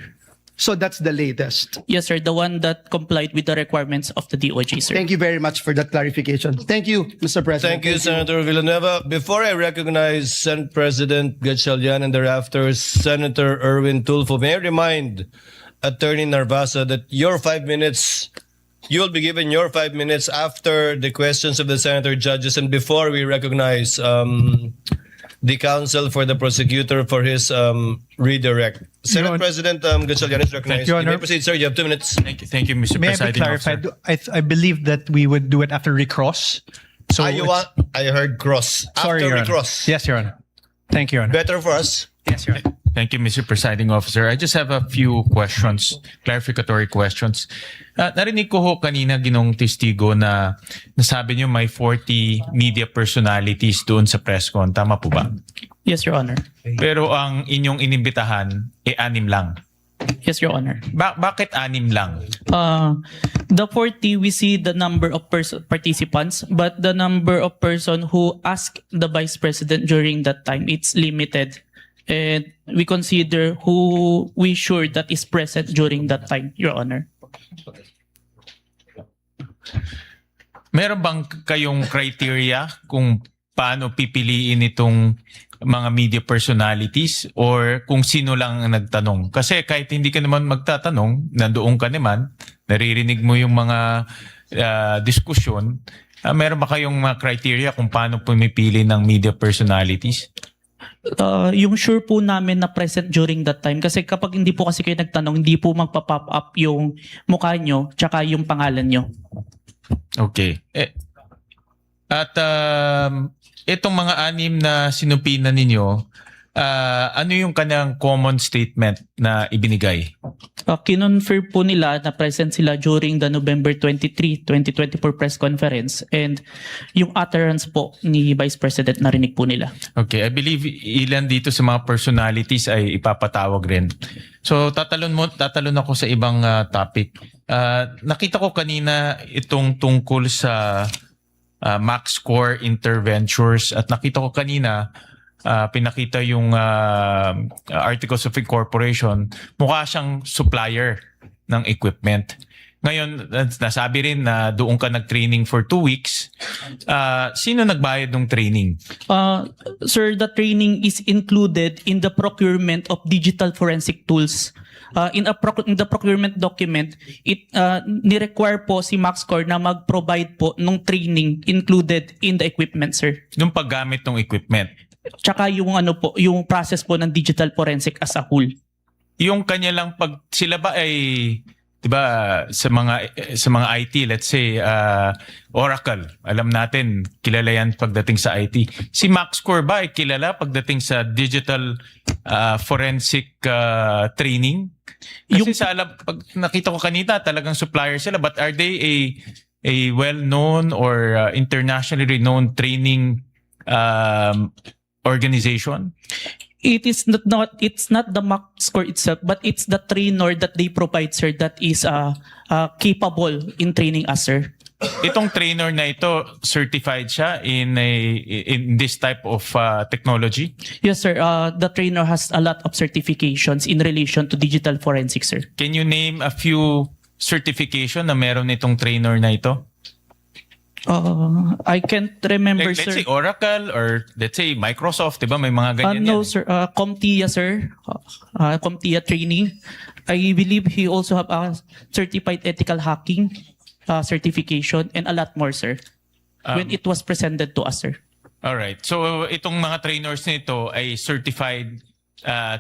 So that's the latest.
Yes, sir. The one that complied with the requirements of the DOJ, sir.
Thank you very much for that clarification. Thank you, Mr. President.
Thank you, Senator Villanueva. Before I recognize Senate President Gatchalian and thereafter Senator Erwin Tulfo, may I remind Attorney Narvasa that your 5 minutes, you'll be given your 5 minutes after the questions of the senator judges and before we recognize the counsel for the prosecutor for his redirect. Senate President Gatchalian is recognized. You may proceed, sir. You have 2 minutes.
Thank you, Mr.
May I be
Presiding
clarified?
Officer.
I believe that we would do it after recross. So
I heard cross.
Sorry,
After
Your
we
Honor.
cross.
Yes, Your Honor. Thank you, Your Honor.
Better for us.
Yes, Your Honor.
Thank you, Mr. Presiding Officer. I just have a few questions, clarificatory questions. Narinig ko ho kanina ginong testigo na nasabi niyo may 40 media personalities doon sa press con. Tama po ba?
Yes, Your Honor.
Pero ang inyong inimbitahan, 6 lang.
Yes, Your Honor.
Bakit 6 lang?
The 40, we see the number of participants, but the number of person who asked the Vice President during that time, it's limited. And we consider who we sure that is present during that time, Your Honor.
Meron bang kayong criteria kung paano pipiliin itong mga media personalities or kung sino lang ang nagtanong? Kasi kahit hindi ka naman magtatanong, nandoon ka naman, naririnig mo yung mga diskusyon, meron ba kayong mga criteria kung paano pumipili ng media personalities?
Yung sure po namin na present during that time, kasi kapag hindi po kasi kayo nagtanong, hindi po magpa-pop up yung mukha nyo tsaka yung pangalan nyo.
Okay. At itong mga 6 na sinupinan ninyo, ano yung kanyang common statement na ibinigay?
Kinonfirm po nila na present sila during the November 23, 2024 press conference, and yung utterance po ni Vice President narinig po nila.
Okay, I believe ilan dito sa mga personalities ay ipapatawag rin. So tatalon ako sa ibang topic. Nakita ko kanina itong tungkol sa Max Core Interventures at nakita ko kanina pinakita yung Articles of Incorporation, mukha siyang supplier ng equipment. Ngayon, nasabi rin na doon ka nag-training for 2 weeks. Sino nagbayad ng training?
Sir, the training is included in the procurement of digital forensic tools. In the procurement document, it ni-require po si MaxCore na mag-provide po ng training included in the equipment, sir.
Nung paggamit ng equipment?
Tsaka yung yung process po ng digital forensic as a whole.
Yung kanya lang sila ba ay 'di ba sa mga IT, let's say Oracle, alam natin kilala yan pagdating sa IT. Si MaxCore ba ay kilala pagdating sa digital forensic training? Kasi pag nakita ko kanina talagang supplier sila, but are they a well-known or internationally renowned training organization?
It's not the MaxCore itself, but it's the trainer that they provide, sir, that is capable in training us, sir.
Itong trainer na ito, certified siya in this type of technology?
Yes, sir. The trainer has a lot of certifications in relation to digital forensics, sir.
Can you name a few certification na meron itong trainer na ito?
I can't remember,
Like, let's
sir.
say Oracle or let's say Microsoft, di ba? May mga ganyan
No,
yan.
sir. CompTIA, sir. CompTIA training. I believe he also have a certified ethical hacking certification and a lot more, sir. When it was presented to us, sir.
Alright. So itong mga trainers nito ay certified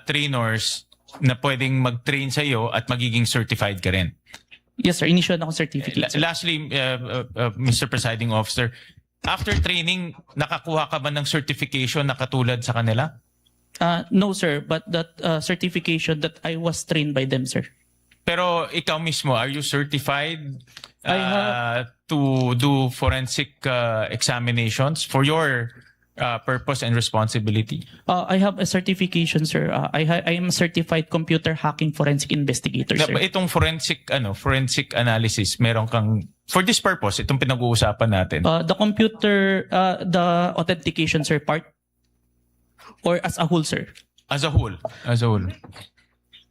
trainers na pwedeng mag-train sa iyo at magiging certified ka rin.
Yes, sir. Initial na akong certificate, sir.
Lastly, Mr. Presiding Officer, after training, nakakuha ka ba ng certification na katulad sa kanila?
No, sir. But that certification that I was trained by them, sir.
Pero ikaw mismo, are you certified to do forensic examinations for your purpose and responsibility?
I have a certification, sir. I am a certified computer hacking forensic investigator, sir.
Itong forensic analysis, meron kang for this purpose, itong pinag-uusapan natin.
The computer, the authentication, sir, part or as a whole, sir?
As a whole.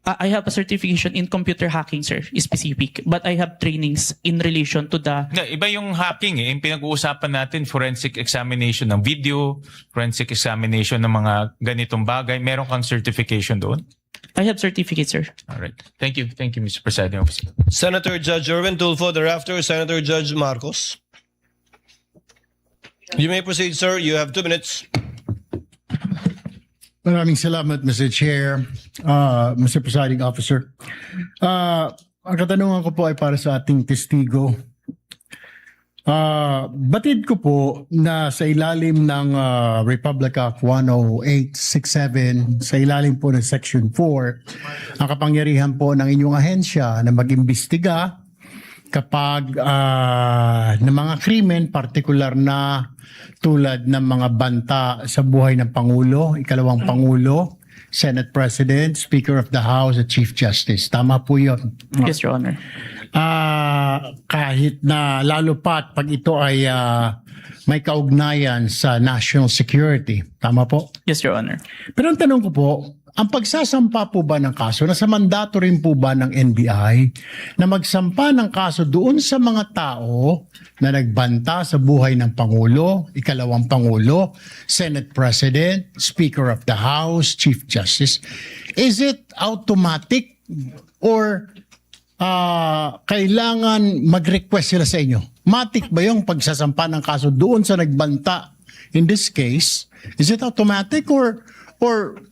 I have a certification in computer hacking, sir, specific. But I have trainings in relation to the...
Iba yung hacking eh. Yung pinag-uusapan natin, forensic examination ng video, forensic examination ng mga ganitong bagay. Meron kang certification doon?
I have certificate, sir.
Alright. Thank you, Mr. Presiding Officer.
Senator Judge Erwin Tulfo, thereafter Senator Judge Marcos. You may proceed, sir. You have 2 minutes.
Maraming salamat, Mr. Chair, Mr. Presiding Officer. Ang katanungan ko po ay para sa ating testigo. Batid ko po na sa ilalim ng Republic Act 10867, sa ilalim po ng Section 4, ang kapangyarihan po ng inyong ahensya na mag-imbestiga kapag ng mga krimen, partikular na tulad ng mga banta sa buhay ng Pangulo, ikalawang Pangulo, Senate President, Speaker of the House at Chief Justice. Tama po yun.
Yes, Your Honor.
Kahit na lalo pat pag ito ay may kaugnayan sa national security. Tama po?
Yes, Your Honor.
Pero ang tanong ko po, ang pagsasampa po ba ng kaso, nasa mandato rin po ba ng NBI na magsampa ng kaso doon sa mga tao na nagbanta sa buhay ng Pangulo, ikalawang Pangulo, Senate President, Speaker of the House, Chief Justice? Is it automatic or kailangan mag-request sila sa inyo? Matic ba yung pagsasampa ng kaso doon sa nagbanta? In this case, is it automatic or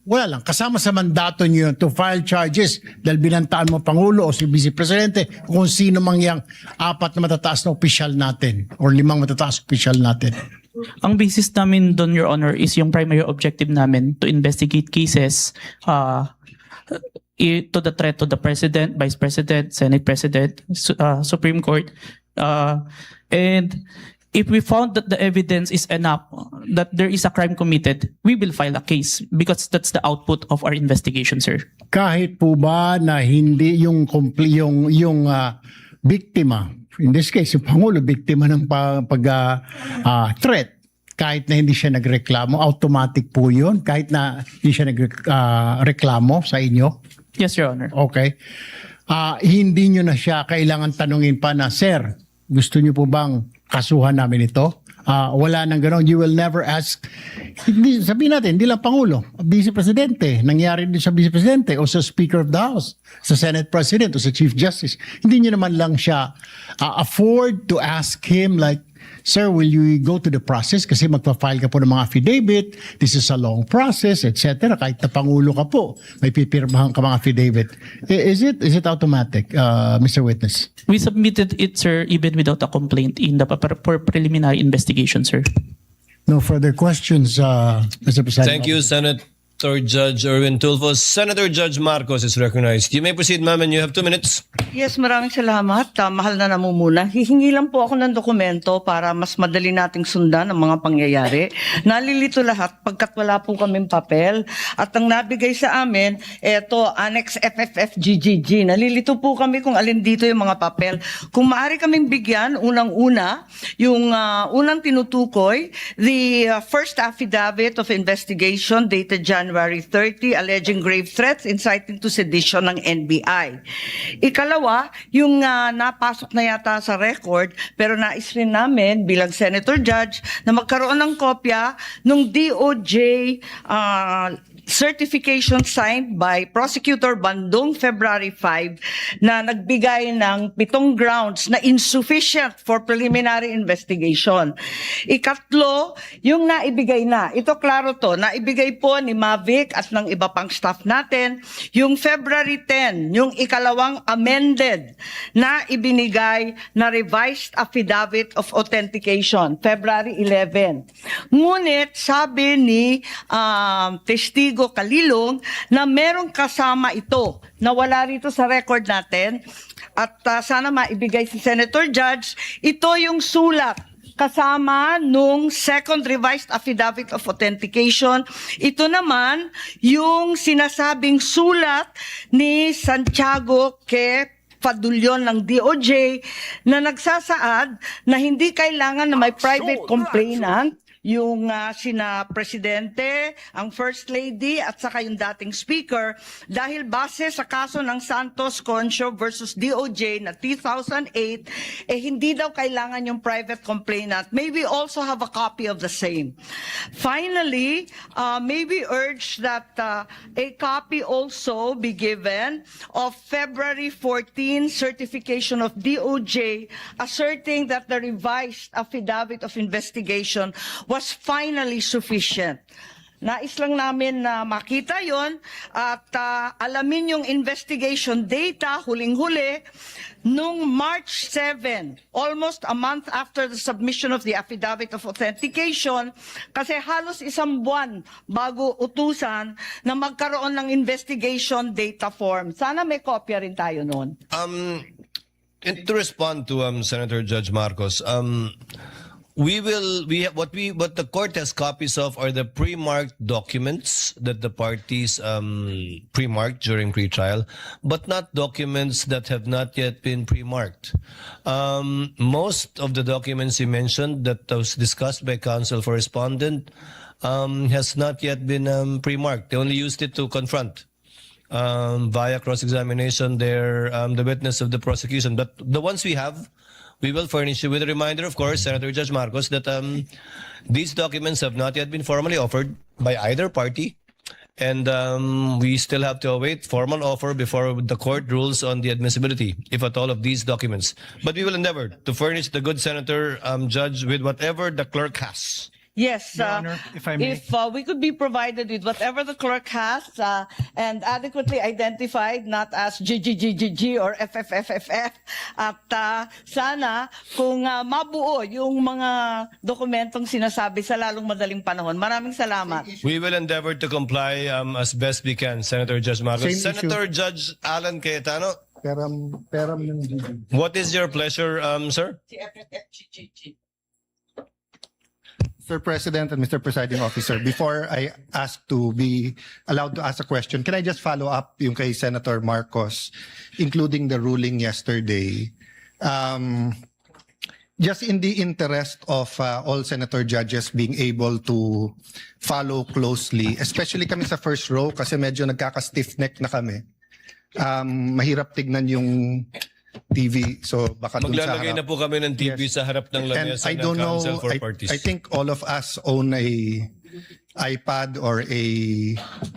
wala lang, kasama sa mandato niyo to file charges dahil binantaan mo Pangulo o si Vice Presidente kung sino mang yang 4 na matataas na opisyal natin or 5 matataas na opisyal natin?
Ang basis namin doon, Your Honor, is yung primary objective namin to investigate cases to the threat to the President, Vice President, Senate President, Supreme Court. And if we found that the evidence is enough that there is a crime committed, we will file a case because that's the output of our investigation, sir.
Kahit po ba na hindi yung biktima, in this case, yung Pangulo, biktima ng threat, kahit na hindi siya nagreklamo, automatic po yun? Kahit na hindi siya nagreklamo sa inyo?
Yes, Your Honor.
Okay. Hindi nyo na siya kailangan tanungin pa na, Sir, gusto nyo po bang kasuhan namin ito? Wala nang gano'n. You will never ask. Sabihin natin, hindi lang Pangulo, Vice Presidente. Nangyari din sa Vice Presidente o sa Speaker of the House, sa Senate President o sa Chief Justice. Hindi nyo naman lang siya afford to ask him like, Sir, will you go to the process? Kasi magpa-file ka po ng mga affidavit. This is a long process, etc. Kahit na Pangulo ka po, may pipirmahan ka mga affidavit. Is it automatic, Mr. Witness?
We submitted it, sir, even without a complaint in the preliminary investigation, sir.
No further questions, Mr. President.
Thank you, Senator Judge Erwin Tulfo. Senator Judge Marcos is recognized. You may proceed, ma'am, and you have 2 minutes.
Yes, maraming salamat. Mahal na namumuna. Hihingi lang po ako ng dokumento para mas madali nating sundan ang mga pangyayari. Nalilito lahat pagkat wala po kaming papel. At ang nabigay sa amin, eto, Annex FFFGGG. Nalilito po kami kung alin dito yung mga papel. Kung maaari kaming bigyan, unang-una, yung unang tinutukoy, the first affidavit of investigation dated January January 30 alleging grave threats inciting to sedition ng NBI. Ikalawa, yung napasok na yata sa record pero nais rin namin bilang Senator Judge na magkaroon ng kopya ng DOJ certification signed by Prosecutor Bandung February 5 na nagbigay ng 7 grounds na insufficient for preliminary investigation. Ikatlo, yung naibigay na. Ito klaro to, naibigay po ni Mavic at ng iba pang staff natin. Yung February 10, yung ikalawang amended na ibinigay na revised affidavit of authentication, February 11. Ngunit sabi ni testigo Kalilong na merong kasama ito na wala rito sa record natin at sana maibigay si Senator Judge. Ito yung sulat kasama nung second revised affidavit of authentication. Ito naman yung sinasabing sulat ni Santiago Padulyon ng DOJ na nagsasaad na hindi kailangan na may private complainant yung sina Presidente, ang First Lady at saka yung dating Speaker dahil base sa kaso ng Santos Concho versus DOJ na 2008, hindi daw kailangan yung private complainant. May we also have a copy of the same. Finally, may we urge that a copy also be given of February 14 certification of DOJ asserting that the revised affidavit of investigation was finally sufficient. Nais lang namin na makita yon at alamin yung investigation data, huling-huli, nung March 7, almost a month after the submission of the affidavit of authentication, kasi halos 1 buwan bago utusan na magkaroon ng investigation data form. Sana may kopya rin tayo noon.
To respond to Senator Judge Marcos, what the court has copies of are the pre-marked documents that the parties pre-marked during pre-trial, but not documents that have not yet been pre-marked. Most of the documents you mentioned that was discussed by counsel for respondent has not yet been pre-marked. They only used it to confront via cross-examination the witness of the prosecution. But the ones we have, we will furnish you with a reminder, of course, Senator Judge Marcos, that these documents have not yet been formally offered by either party. And we still have to await formal offer before the court rules on the admissibility, if at all, of these documents. But we will endeavor to furnish the good Senator Judge with whatever the clerk has.
Yes,
Your Honor, if I may.
we could be provided with whatever the clerk has and adequately identified, not as GGGGG or FFFFF, at sana kung mabuo yung mga dokumentong sinasabi sa lalong madaling panahon. Maraming salamat.
We will endeavor to comply as best we can, Senator Judge Marcos.
Same
Senator Judge Alan Cayetano,
Peram ng GG.
what is your pleasure, sir?
Mr. President and Mr. Presiding Officer, before I ask to be allowed to ask a question, can I just follow up yung kay Senator Marcos, including the ruling yesterday? Just in the interest of all Senator judges being able to follow closely, especially kami sa first row kasi medyo nagkaka-stiff neck na kami. Mahirap tignan yung TV, so baka dun sa
Maglalagay
harap.
na po kami ng TV sa harap ng
And
lamesa
I
ng
don't know,
Council for Parties.
I think all of us own a iPad or a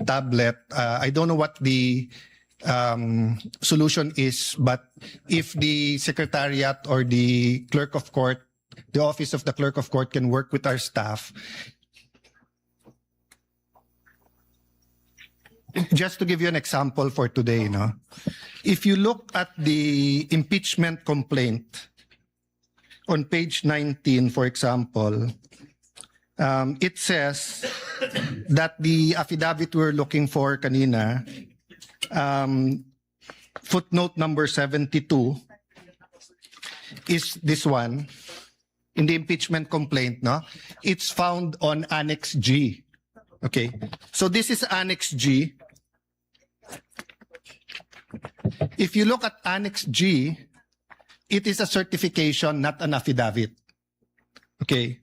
tablet. I don't know what the solution is, but if the Secretariat or the Clerk of Court, the Office of the Clerk of Court can work with our staff, just to give you an example for today, no? If you look at the impeachment complaint on page 19, for example, it says that the affidavit we're looking for kanina, footnote number 72, is this one. In the impeachment complaint, no? It's found on Annex G. Okay, so this is Annex G. If you look at Annex G, it is a certification, not an affidavit. Okay,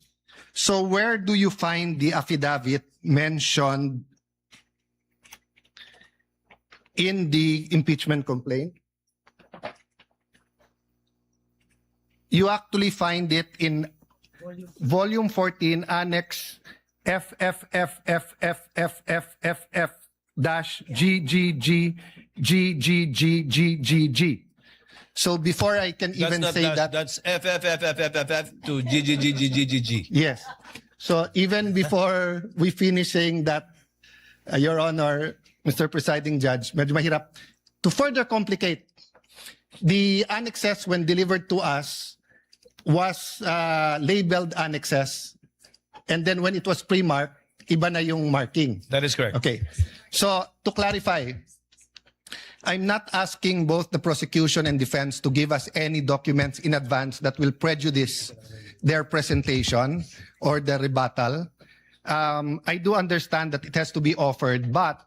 so where do you find the affidavit mentioned in the impeachment complaint. You actually find it in Volume 14, Annex FFFFFFFF-GGGGGGGG. So before I can even say that,
That's FFFFFFF to GGGGGG.
yes. So even before we finish saying that, Your Honor, Mr. Presiding Judge, medyo mahirap. To further complicate, the annexes when delivered to us was labeled annexes, and then when it was pre-marked, iba na yung marking.
That is correct.
Okay. So to clarify, I'm not asking both the prosecution and defense to give us any documents in advance that will prejudice their presentation or the rebuttal. I do understand that it has to be offered, but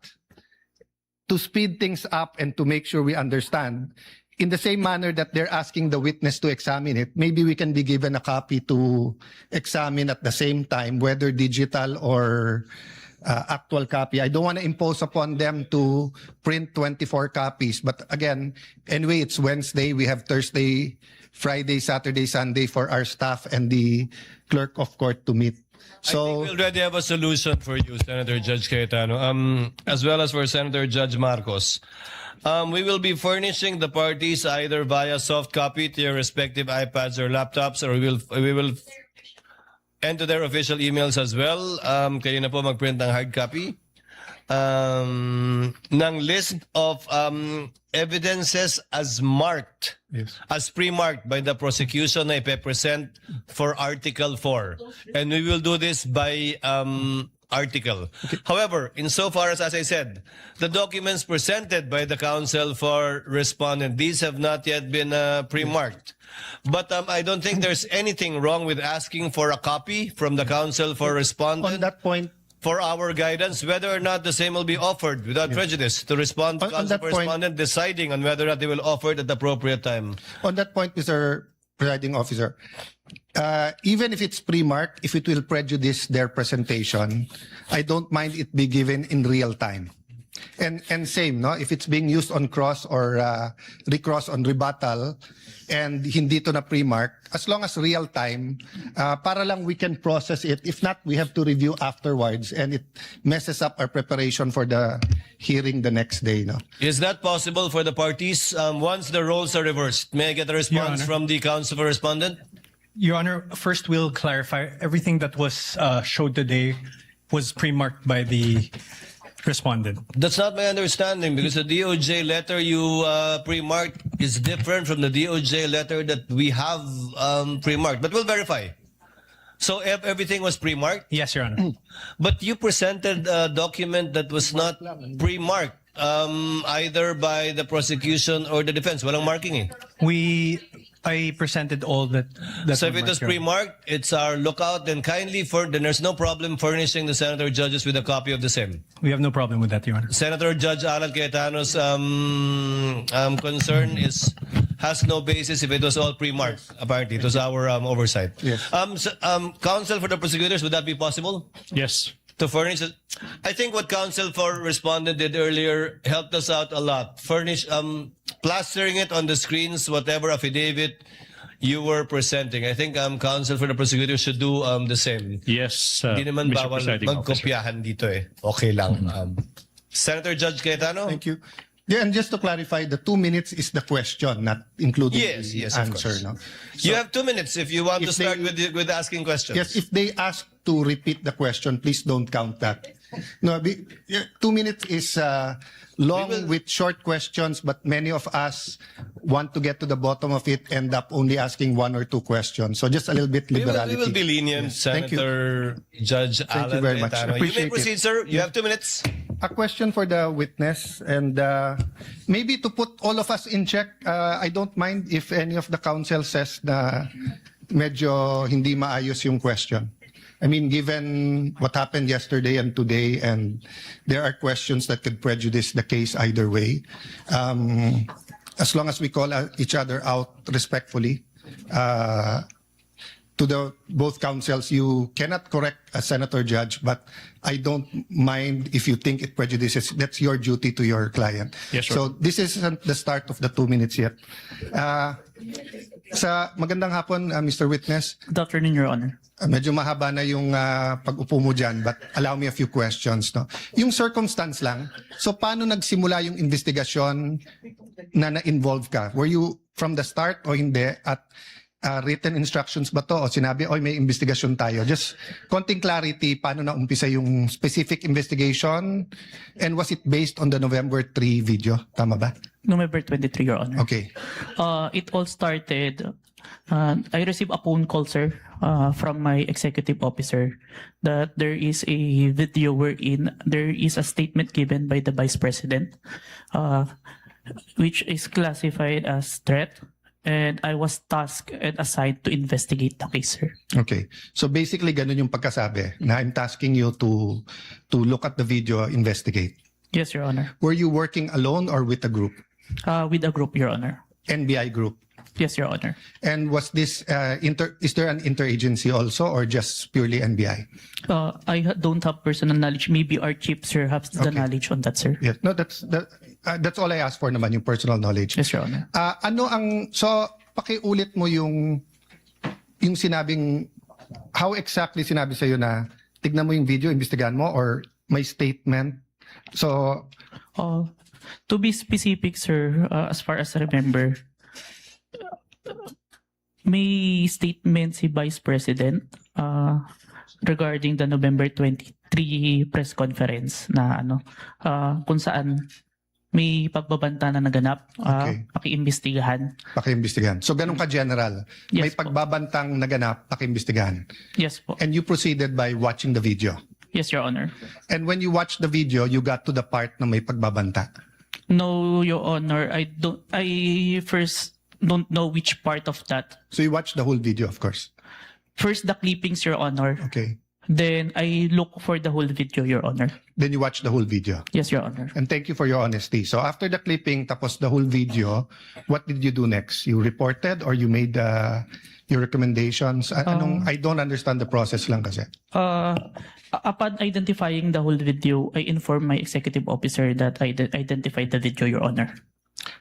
to speed things up and to make sure we understand, in the same manner that they're asking the witness to examine it, maybe we can be given a copy to examine at the same time, whether digital or actual copy. I don't want to impose upon them to print 24 copies. But again, anyway, it's Wednesday. We have Thursday, Friday, Saturday, Sunday for our staff and the clerk of court to meet. So
We already have a solution for you, Senator Judge Cayetano, as well as for Senator Judge Marcos. We will be furnishing the parties either via soft copy to your respective iPads or laptops, or we will enter their official emails as well. Kayo na po mag-print ng hard copy ng list of evidences as marked, as pre-marked by the prosecution na ipe-present for Article 4. And we will do this by article. However, insofar as I said, the documents presented by the counsel for respondent, these have not yet been pre-marked. But I don't think there's anything wrong with asking for a copy from the counsel for respondent.
on that point,
For our guidance, whether or not the same will be offered without prejudice to respond to
On
counsel
that
for
point-
respondent, deciding on whether or not they will offer it at the appropriate time.
on that point, Mr. Presiding Officer, even if it's pre-marked, if it will prejudice their presentation, I don't mind it be given in real time. And same, no? If it's being used on cross or recross on rebuttal and hindi to na pre-mark, as long as real time, para lang we can process it. If not, we have to review afterwards and it messes up our preparation for the hearing the next day, no?
Is that possible for the parties once the roles are reversed? May I get a response
Honor.
from the counsel for respondent?
Your Honor, first we'll clarify everything that was showed today was pre-marked by the respondent.
That's not my understanding, because the DOJ letter you pre-marked is different from the DOJ letter that we have pre-marked. But we'll verify. So everything was pre-marked?
Yes, Your Honor.
But you presented a document that was not pre-marked, either by the prosecution or the defense. Walang marking eh.
I presented all that.
So if it was pre-marked, it's our lookout. Then kindly, then there's no problem furnishing the senator judges with a copy of the same.
We have no problem with that, Your Honor.
Senator Judge Alan Cayetano's concern has no basis if it was all pre-marked. Apparently, it was our oversight.
Yes.
Counsel for the prosecutors, would that be possible?
Yes.
To furnish it? I think what counsel for respondent did earlier helped us out a lot. Plastering it on the screens, whatever affidavit you were presenting. I think counsel for the prosecutor should do the same.
Yes,
Hindi naman
Mr.
bawal
Presiding Officer.
magkopyahan dito eh. Okay lang. Senator Judge Cayetano?
Thank you. Yeah, and just to clarify, the 2 minutes is the question, not including
Yes,
the
yes, of
answer.
course.
No?
You have 2 minutes if you want to
if
start
they-
with asking questions.
Yes, if they ask to repeat the question, please don't count that. No, 2 minutes is long with short questions, but many of us want to get to the bottom of it, end up only asking 1 or 2 questions. So just a little bit liberality.
We will be lenient,
Yes. Thank you.
Senator Judge
Thank you
Alan
very much.
Cayetano. You may
Appreciate
proceed,
it.
sir. You have 2 minutes.
A question for the witness, and maybe to put all of us in check, I don't mind if any of the counsel says na medyo hindi maayos yung question. I mean, given what happened yesterday and today, and there are questions that could prejudice the case either way, as long as we call each other out respectfully, to the both councils, you cannot correct a senator judge, but I don't mind if you think it prejudices. That's your duty to your client.
Yes, sir.
So this isn't the start of the 2 minutes yet. Sa magandang hapon, Mr. Witness.
Good afternoon, Your Honor.
Medyo mahaba na yung pag-upo mo dyan, but allow me a few questions. No? Yung circumstance lang, so paano nagsimula yung investigasyon na na-involve ka? Were you from the start o hindi? At written instructions ba to? O sinabi, oy, may investigasyon tayo. Just konting clarity, paano na-umpisa yung specific investigation? And was it based on the November 3 video? Tama ba?
November 23, Your Honor.
Okay.
It all started, I received a phone call, sir, from my executive officer that there is a video wherein there is a statement given by the Vice President, which is classified as threat. And I was tasked and assigned to investigate the case, sir.
Okay. So basically, ganun yung pagkasabi na I'm tasking you to look at the video, investigate.
Yes, Your Honor.
Were you working alone or with a group?
With a group, Your Honor.
NBI group?
Yes, Your Honor.
And was this, is there an interagency also or just purely NBI?
I don't have personal knowledge. Maybe our chief, sir, has the knowledge on that, sir.
Yes. No, that's all I asked for naman, yung personal knowledge.
Yes, Your Honor.
So, pakiulit mo yung sinabing, how exactly sinabi sa'yo na tignan mo yung video, imbestigahan mo, or may statement? So,
to be specific, sir, as far as I remember, may statement si Vice President regarding the November 23 press conference na kung saan may pagbabanta na naganap, pakiimbestigahan.
Pakiimbestigahan. So ganun ka general.
Yes,
may pagbabantang naganap, pakiimbestigahan.
Yes po.
And you proceeded by watching the video.
Yes, Your Honor.
And when you watched the video, you got to the part na may pagbabanta.
No, Your Honor. I first don't know which part of that.
So you watched the whole video, of course.
First, the clippings, Your Honor.
Okay.
Then I look for the whole video, Your Honor.
Then you watched the whole video.
Yes, Your Honor.
And thank you for your honesty. So after the clipping, tapos the whole video, what did you do next? You reported or you made your recommendations? I don't understand the process lang kasi.
Upon identifying the whole video, I informed my executive officer that I identified the video, Your Honor.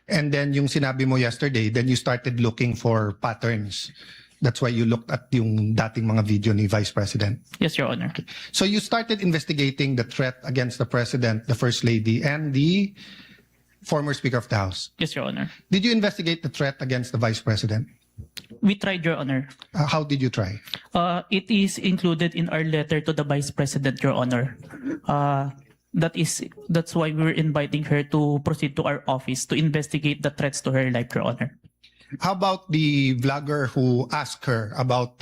And then yung sinabi mo yesterday, then you started looking for patterns. That's why you looked at yung dating mga video ni Vice President.
Yes, Your Honor.
So you started investigating the threat against the President, the First Lady, and the former Speaker of the House.
Yes, Your Honor.
Did you investigate the threat against the Vice President?
We tried, Your Honor.
How did you try?
It is included in our letter to the Vice President, Your Honor. That's why we were inviting her to proceed to our office to investigate the threats to her life, Your Honor.
How about the vlogger who asked her about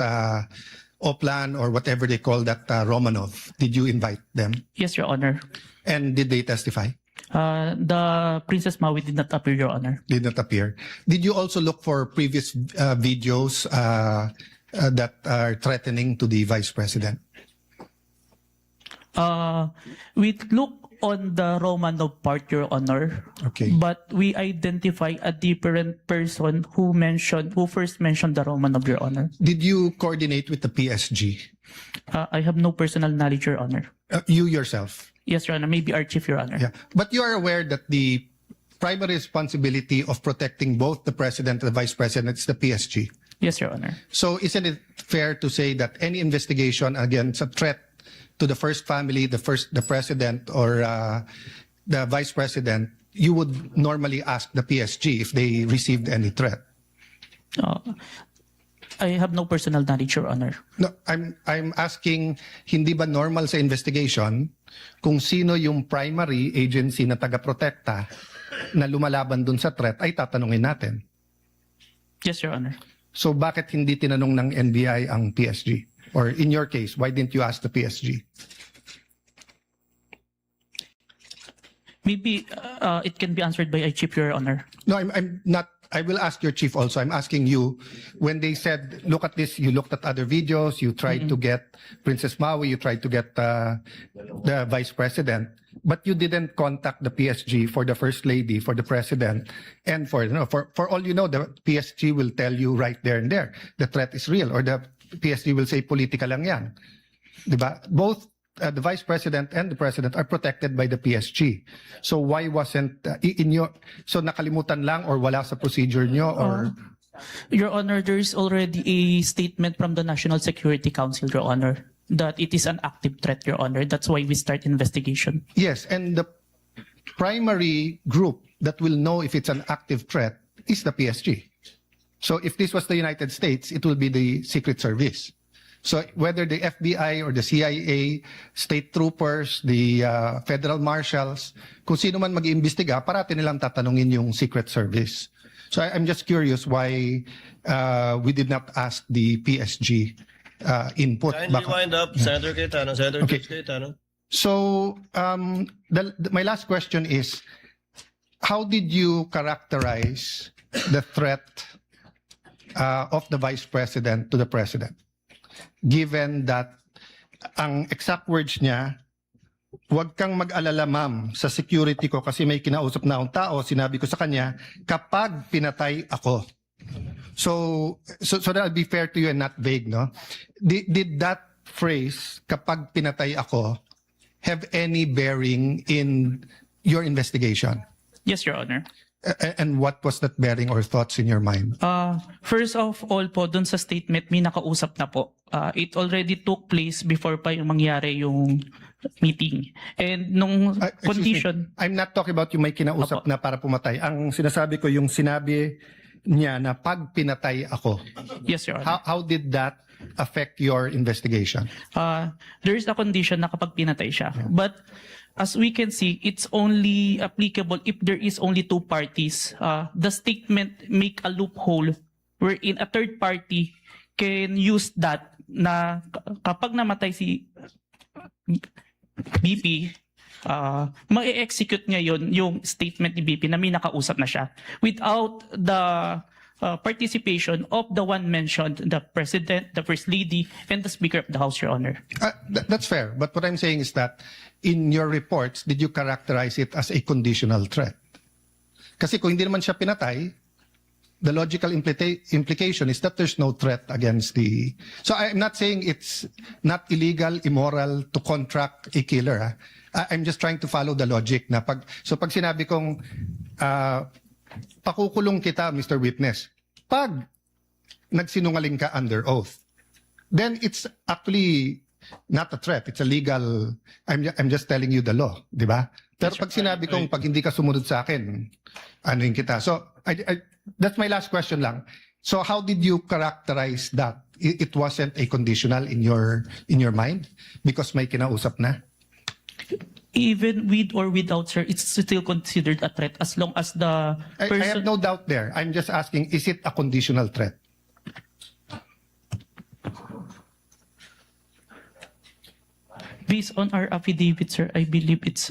Oplan or whatever they call that Romanov? Did you invite them?
Yes, Your Honor.
And did they testify?
The Princess Maui did not appear, Your Honor.
Did not appear. Did you also look for previous videos that are threatening to the Vice President?
We look on the Romanov part, Your Honor.
Okay.
But we identify a different person who first mentioned the Romanov, Your Honor.
Did you coordinate with the PSG?
I have no personal knowledge, Your Honor.
You yourself?
Yes, Your Honor. Maybe our chief, Your Honor.
Yeah. But you are aware that the primary responsibility of protecting both the President and the Vice President is the PSG?
Yes, Your Honor.
So isn't it fair to say that any investigation against a threat to the first family, the president or the vice president, you would normally ask the PSG if they received any threat?
I have no personal knowledge, Your Honor.
No, I'm asking, hindi ba normal sa investigation kung sino yung primary agency na taga-protekta na lumalaban dun sa threat ay tatanungin natin?
Yes, Your Honor.
So bakit hindi tinanong ng NBI ang PSG? Or in your case, why didn't you ask the PSG?
Maybe it can be answered by a chief, Your Honor.
No, I'm not. I will ask your chief also. I'm asking you, when they said, look at this, you looked at other videos, you tried to get Princess Maui, you tried to get the Vice President, but you didn't contact the PSG for the First Lady, for the President, and for all you know, the PSG will tell you right there and there, the threat is real, or the PSG will say politika lang yan. Diba? Both the Vice President and the President are protected by the PSG. So why wasn't so nakalimutan lang or wala sa procedure nyo or...
Your Honor, there is already a statement from the National Security Council, Your Honor, that it is an active threat, Your Honor. That's why we start investigation.
Yes, and the primary group that will know if it's an active threat is the PSG. So if this was the United States, it will be the Secret Service. So whether the FBI or the CIA, state troopers, the federal marshals, kung sino man mag-iimbestiga, parati nilang tatanungin yung Secret Service. So I'm just curious why we did not ask the PSG input.
Kindly wind up, Senator Cayetano. Senator Cayetano.
So my last question is, how did you characterize the threat of the Vice President to the President? Given that ang exact words niya, huwag kang mag-alala ma'am sa security ko kasi may kinausap na akong tao, sinabi ko sa kanya, kapag pinatay ako. So that'll be fair to you and not vague, no? Did that phrase, kapag pinatay ako, have any bearing in your investigation?
Yes, Your Honor.
And what was that bearing or thoughts in your mind?
First of all po, dun sa statement, may nakausap na po. It already took place before pa yung mangyari yung meeting. And nung condition...
I'm not talking about yung may kinausap na para pumatay. Ang sinasabi ko yung sinabi niya na pag pinatay ako.
Yes, Your Honor.
How did that affect your investigation?
There is a condition na kapag pinatay siya. But as we can see, it's only applicable if there is only two parties. The statement make a loophole wherein a third party can use that na kapag namatay si BP, ma-execute ngayon yung statement ni BP na may nakausap na siya without the participation of the one mentioned, the President, the First Lady, and the Speaker of the House, Your Honor.
That's fair. But what I'm saying is that in your reports, did you characterize it as a conditional threat? Kasi kung hindi naman siya pinatay, the logical implication is that there's no threat against the... So I'm not saying it's not illegal, immoral to contract a killer. I'm just trying to follow the logic na pag sinabi kong pakukulong kita, Mr. Witness, pag nagsinungaling ka under oath, then it's actually not a threat. It's a legal... I'm just telling you the law, di ba? Pero pag sinabi kong pag hindi ka sumunod sa akin, ano yung kita? So that's my last question lang. So how did you characterize that? It wasn't a conditional in your mind because may kinausap na?
Even with or without, sir, it's still considered a threat as long as the person...
I have no doubt there. I'm just asking, is it a conditional threat?
Based on our affidavit, sir, I believe it's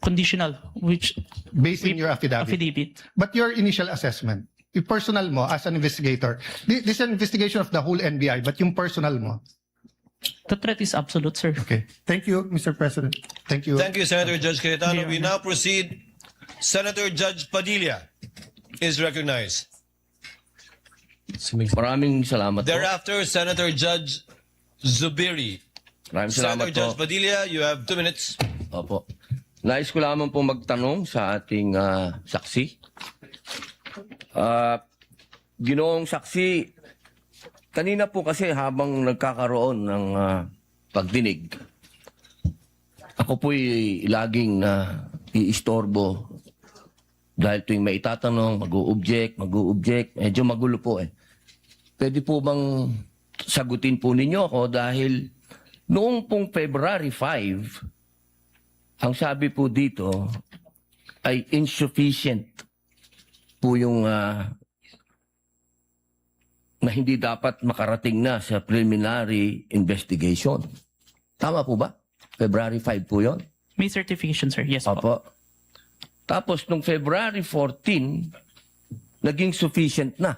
conditional, which...
Based on your affidavit? But your initial assessment, yung personal mo as an investigator, this is an investigation of the whole NBI, but yung personal mo?
The threat is absolute, sir.
Okay. Thank you, Mr. President. Thank you.
Thank you, Senator Judge Cayetano. We now proceed. Senator Judge Padilla is recognized.
Maraming salamat po.
Thereafter, Senator Judge Zubiri.
Maraming salamat
Senator Judge
po.
Padilla, you have 2 minutes.
Opo. Nais ko lamang po magtanong sa ating saksi. Ginoong saksi, kanina po kasi habang nagkakaroon ng pagdinig, ako po'y laging iistorbo dahil tuwing may itatanong, mag-u-object, medyo magulo po eh. Pwede po bang sagutin po ninyo ako dahil noong pong February 5, ang sabi po dito ay insufficient po yung na hindi dapat makarating na sa preliminary investigation. Tama po ba? February 5 po yun?
May certification, sir. Yes po.
Opo. Tapos, nung February 14, naging sufficient na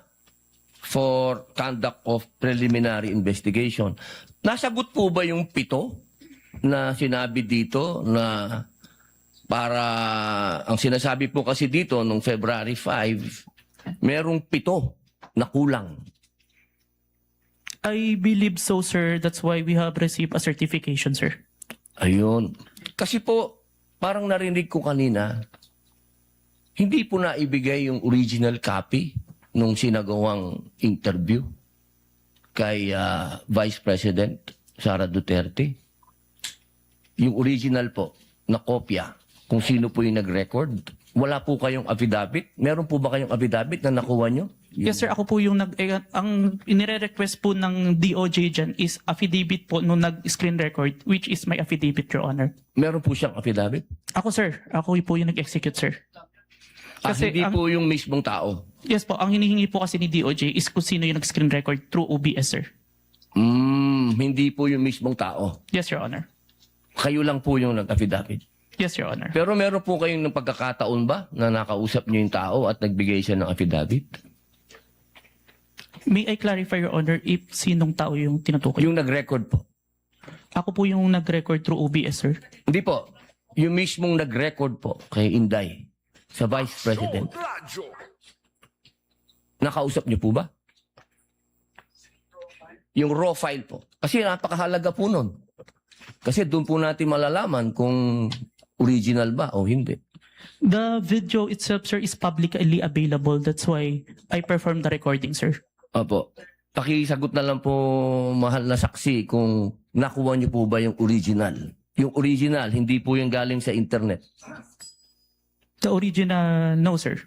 for conduct of preliminary investigation. Nasagot po ba yung 7 na sinabi dito na para, ang sinasabi po kasi dito nung February 5, merong 7 na kulang.
I believe so, sir. That's why we have received a certification, sir.
Ayun. Kasi po, parang narinig ko kanina, hindi po naibigay yung original copy nung sinagawang interview kay Vice President Sara Duterte. Yung original po, na kopya, kung sino po yung nag-record. Wala po kayong affidavit? Meron po ba kayong affidavit na nakuha nyo?
Yes, sir. Ako po yung ang inire-request po ng DOJ dyan is affidavit po nung nag-screen record, which is my affidavit, Your Honor.
Meron po siyang affidavit?
Ako, sir. Ako po yung nag-execute, sir.
Hindi po yung mismong tao?
Yes po. Ang hinihingi po kasi ni DOJ is kung sino yung nag-screen record through OBS, sir.
Hindi po yung mismong tao?
Yes, Your Honor.
Kayo lang po yung nag-affidavit?
Yes, Your Honor.
Pero meron po kayong ng pagkakataon ba na nakausap niyo yung tao at nagbigay siya ng affidavit?
May I clarify, Your Honor, if sinong tao yung tinutukoy?
Yung nag-record po?
Ako po yung nag-record through OBS, sir.
Hindi po. Yung mismong nag-record po kay Inday sa Vice President. Nakausap niyo po ba? Yung raw file po. Kasi napakahalaga po nun. Kasi doon po natin malalaman kung original ba o hindi.
The video itself, sir, is publicly available. That's why I performed the recording, sir.
Opo. Pakisagot na lang po, mahal na saksi, kung nakuha niyo po ba yung original. Yung original, hindi po yung galing sa internet.
The original, no, sir.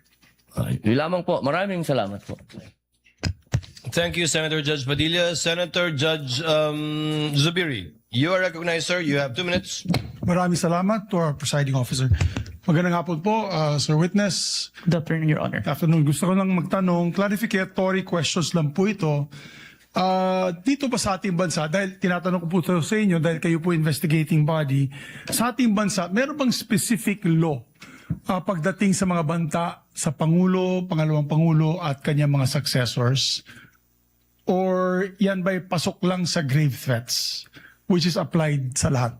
Yun lamang po. Maraming salamat po.
Thank you, Senator Judge Padilla. Senator Judge Zubiri, you are recognized, sir. You have 2 minutes.
Maraming salamat to our presiding officer. Magandang hapon po, Sir Witness.
Good afternoon, Your Honor.
Afternoon. Gusto ko lang magtanong, clarificatory questions lang po ito. Dito ba sa ating bansa, dahil tinatanong ko po ito sa inyo, dahil kayo po investigating body, sa ating bansa, meron bang specific law pagdating sa mga banta sa Pangulo, Pangalawang Pangulo at kanyang mga successors? Or yan ba'y pasok lang sa grave threats, which is applied sa lahat?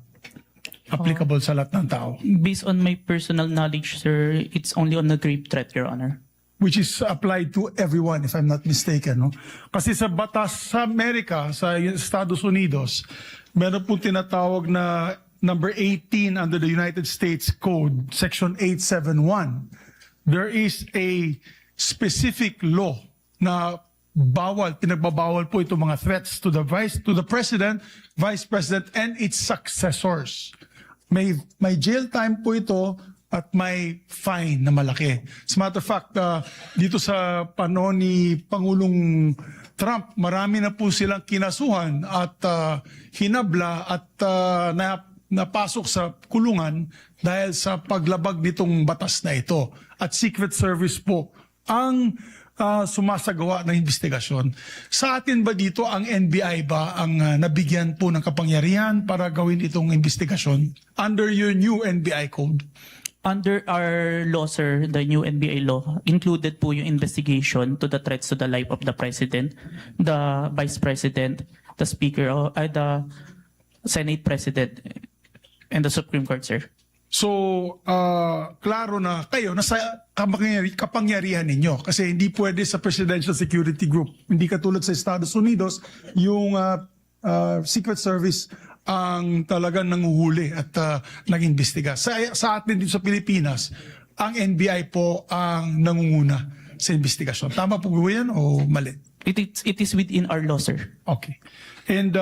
Applicable sa lahat ng tao?
Based on my personal knowledge, sir, it's only on the grave threat, Your Honor.
Which is applied to everyone, if I'm not mistaken. No? Kasi sa batas sa Amerika, sa Estados Unidos, meron po tinatawag na number 18 under the United States Code, Section 871. There is a specific law na pinagbabawal po itong mga threats to the President, Vice President, and its successors. May jail time po ito at may fine na malaki. As a matter of fact, dito sa panahon ni Pangulong Trump, marami na po silang kinasuhan at hinabla at napasok sa kulungan dahil sa paglabag nitong batas na ito. At Secret Service po ang sumasagawa ng investigasyon. Sa atin ba dito, ang NBI ba ang nabigyan po ng kapangyarihan para gawin itong investigasyon under your new NBI code?
Under our law, sir, the new NBI law, included po yung investigation to the threats to the life of the President, the Vice President, the Speaker, the Senate President, and the Supreme Court, sir.
So, klaro na kayo, nasa kapangyarihan ninyo. Kasi hindi pwede sa Presidential Security Group. Hindi katulad sa Estados Unidos, yung Secret Service ang talagang nanguhuli at nag-imbestiga. Sa atin dito sa Pilipinas, ang NBI po ang nangunguna sa investigasyon. Tama po ba yan o mali?
It is within our law, sir.
Okay. And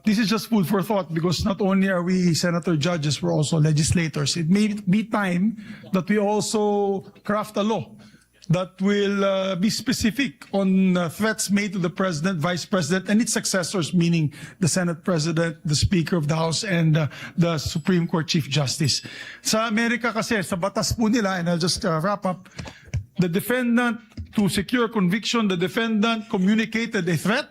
this is just food for thought because not only are we senator judges, we're also legislators. It may be time that we also craft a law that will be specific on threats made to the President, Vice President, and its successors, meaning the Senate President, the Speaker of the House, and the Supreme Court Chief Justice. Sa Amerika kasi, sa batas po nila, and I'll just wrap up, the defendant, to secure conviction, the defendant communicated a threat.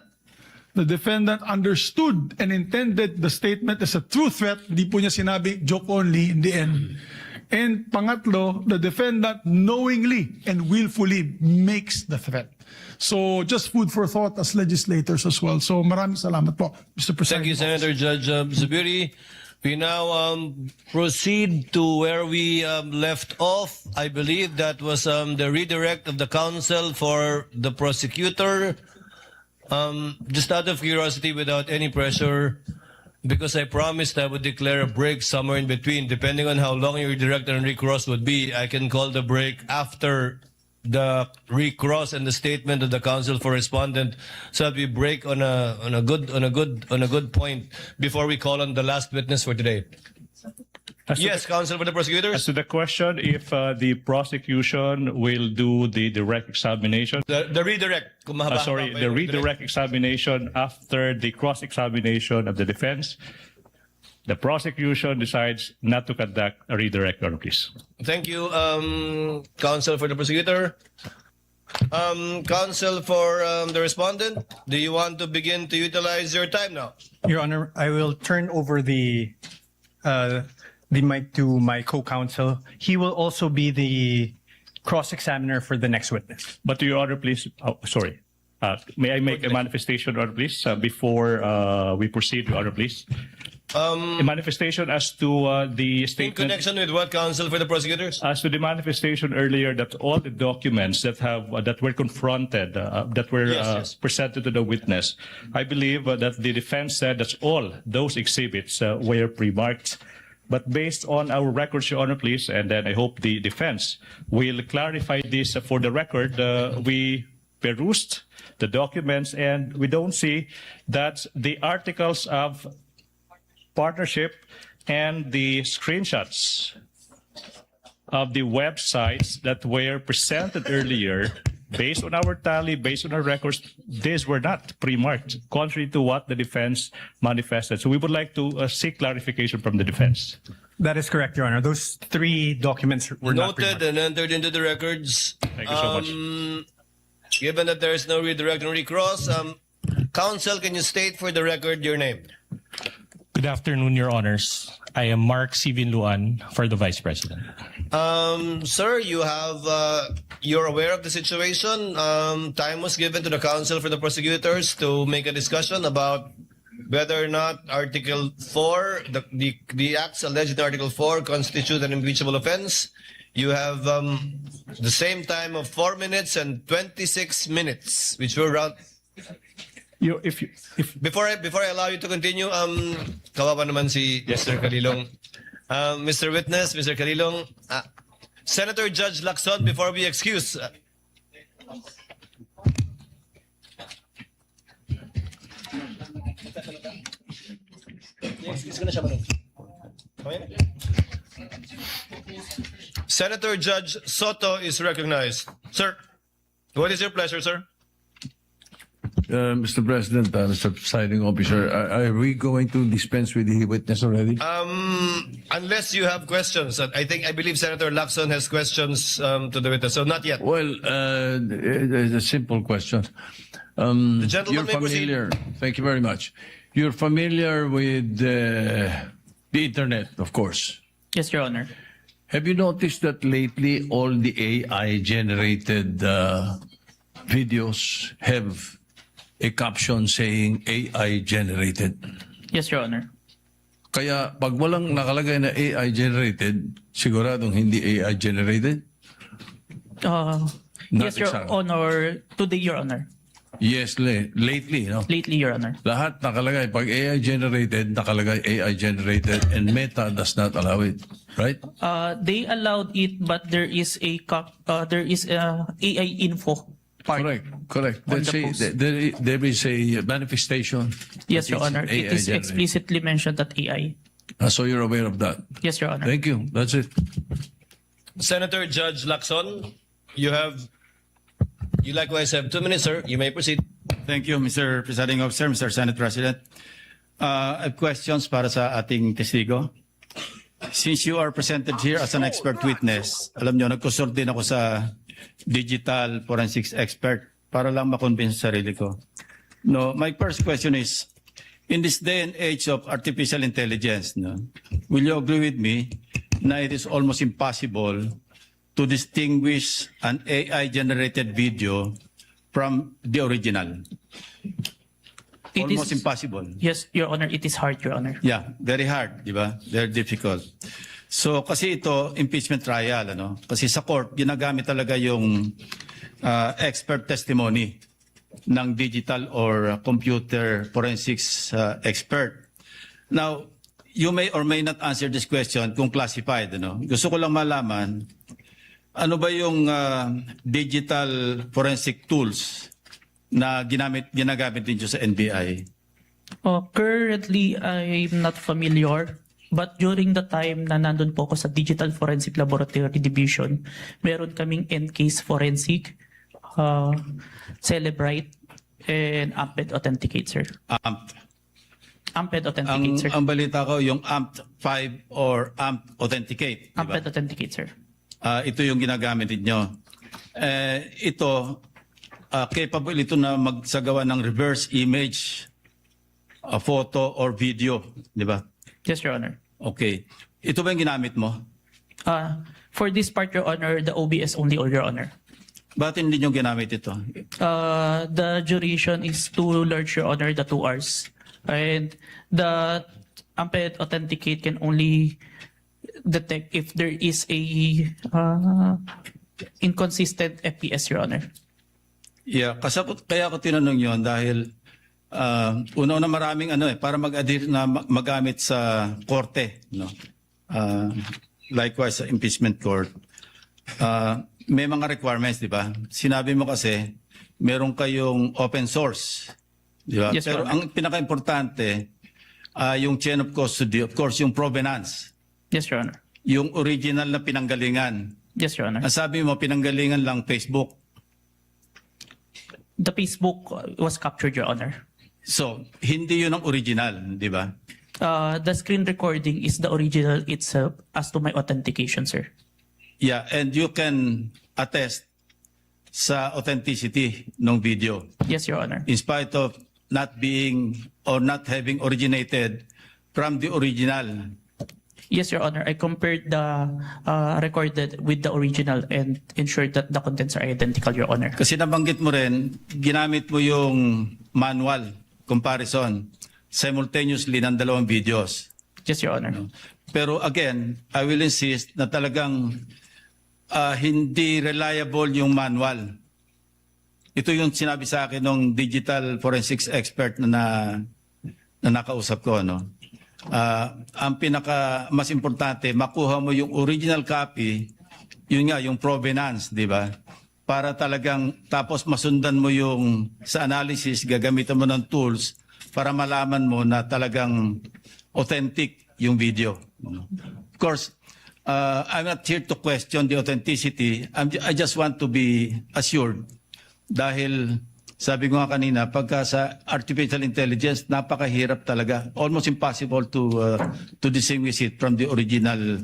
The defendant understood and intended the statement as a true threat. Hindi po niya sinabi joke only in the end. And pangatlo, the defendant knowingly and willfully makes the threat. So just food for thought as legislators as well. So maraming salamat po, Mr. President.
Thank you, Senator Judge Zubiri. We now proceed to where we left off. I believe that was the redirect of the counsel for the prosecutor.
Just out of curiosity, without any pressure, because I promised I would declare a break somewhere in between, depending on how long your direct and recross would be, I can call the break after the recross and the statement of the counsel for respondent, so that we break on a good point before we call on the last witness for today. Yes, counsel for the prosecutors.
As to the question, if the prosecution will do the direct examination.
The redirect. Kung mahaba-haba
Sorry,
pa
the
yung
redirect examination after the cross-examination of the defense. The prosecution decides not to conduct a redirect, Your Honor, please.
Thank you, counsel for the prosecutor. Counsel for the respondent, do you want to begin to utilize your time now?
Your Honor, I will turn over the mic to my co-counsel. He will also be the cross-examiner for the next witness.
But Your Honor, please, sorry. May I make a manifestation, Your Honor, please, before we proceed, Your Honor, please? A manifestation as to the
In
statement.
connection with what, counsel for the prosecutors?
As to the manifestation earlier that all the documents that have that were confronted, that were
Yes.
presented to the witness, I believe that the defense said that all those exhibits were pre-marked. But based on our records, Your Honor, please, and then I hope the defense will clarify this for the record. We perused the documents and we don't see that the articles of partnership and the screenshots of the websites that were presented earlier, based on our tally, based on our records, these were not pre-marked, contrary to what the defense manifested. So we would like to seek clarification from the defense.
That is correct, Your Honor. Those 3 documents were not
Noted and entered into the records.
Thank you so much.
Given that there is no redirect and recross, counsel, can you state for the record your name?
Good afternoon, Your Honors. I am Mark Sivinluan for the Vice President.
Sir, you're aware of the situation. Time was given to the counsel for the prosecutors to make a discussion about whether or not Article 4, the acts alleged in Article 4 constitute an impeachable offense. You have the same time of 4 minutes and 26 minutes, which were around. Before I allow you to continue, kawawa naman si Mr. Calilong. Mr. Witness, Mr. Calilong, Senator Judge Lacson, before we excuse. Senator Judge Soto is recognized. Sir, what is your pleasure, sir?
Mr. President, Mr. Presiding Officer, are we going to dispense with the witness already?
Unless you have questions. I believe Senator Lacson has questions to the witness, so not yet.
Well, it's a simple question.
The gentleman
You're
may
familiar. Thank you very much. You're familiar with the internet, of course.
Yes, Your Honor.
Have you noticed that lately all the AI-generated videos have a caption saying AI-generated?
Yes, Your Honor.
Kaya pag walang nakalagay na AI-generated, siguradong hindi AI-generated?
Yes, Your Honor. Today, Your Honor.
Yes, lately, no?
Lately, Your Honor.
Lahat nakalagay. Pag AI-generated, nakalagay AI-generated and Meta does not allow it. Right?
They allowed it, but there is a AI info part.
Correct.
On
That's
the
a,
post.
there is a manifestation.
Yes,
that
Your
it's
Honor. It is
AI-generated.
explicitly mentioned that AI.
So you're aware of that?
Yes, Your Honor.
Thank you. That's it.
Senator Judge Lacson, you likewise have 2 minutes, sir. You may proceed.
Thank you, Mr. Presiding Officer, Mr. Senate President. I have questions para sa ating testigo. Since you are presented here as an expert witness, alam nyo, nagkusort din ako sa digital forensics expert para lang makonvince sarili ko. No, my first question is, in this day and age of artificial intelligence, no, will you agree with me na it is almost impossible to distinguish an AI-generated video from the original? Almost impossible.
Yes, Your Honor. It is hard, Your Honor.
Yeah, very hard, di ba? Very difficult. So kasi ito, impeachment trial, ano? Kasi sa court, ginagamit talaga yung expert testimony ng digital or computer forensics expert. Now, you may or may not answer this question kung classified. Ano? Gusto ko lang malaman, ano ba yung digital forensic tools na ginagamit din sa NBI?
Currently, I'm not familiar. But during the time na nandun po ako sa Digital Forensic Laboratory Division, meron kaming NCase Forensic, Celebrite, and Amped Authenticate, sir. Amped Authenticate, sir.
Ang balita ko, yung AMP 5 or AMP Authenticate. Diba?
Amped Authenticate, sir.
Ito yung ginagamit ninyo. Ito, capable ito na magsagawa ng reverse image, a photo or video, di ba?
Yes, Your Honor.
Okay. Ito ba yung ginamit mo?
For this part, Your Honor, the OBS only, Your Honor.
Bakit hindi nyo ginamit ito?
The duration is too large, Your Honor, the 2 hours. And the Amped Authenticate can only detect if there is a inconsistent FPS, Your Honor.
Yeah, kaya ko tinanong yon dahil una maraming para mag-adhere na magamit sa korte, no? Likewise sa impeachment court. May mga requirements, di ba? Sinabi mo kasi meron kayong open source, di ba?
Yes,
pero
Your
ang
Honor.
pinaka-importante yung chain of custody, of course, yung provenance.
Yes, Your Honor.
Yung original na pinanggalingan.
Yes, Your Honor.
Ang sabi mo, pinanggalingan lang Facebook.
The Facebook was captured, Your Honor.
So, hindi yun ang original, di ba?
The screen recording is the original itself as to my authentication, sir.
Yeah, and you can attest sa authenticity ng video.
Yes, Your Honor.
In spite of not being or not having originated from the original.
Yes, Your Honor. I compared the recorded with the original and ensured that the contents are identical, Your Honor.
Kasi nabanggit mo rin, ginamit mo yung manual comparison simultaneously ng dalawang videos.
Yes, Your Honor.
Pero again, I will insist na talagang hindi reliable yung manual. Ito yung sinabi sa akin ng digital forensics expert na nakausap ko, no? Ang pinaka mas importante, makuha mo yung original copy, yun nga, yung provenance, di ba? Para talagang, tapos masundan mo yung sa analysis, gagamitan mo ng tools para malaman mo na talagang authentic yung video. Of course, I'm not here to question the authenticity. I just want to be assured dahil sabi ko nga kanina, pagka sa artificial intelligence, napakahirap talaga. Almost impossible to distinguish it from the original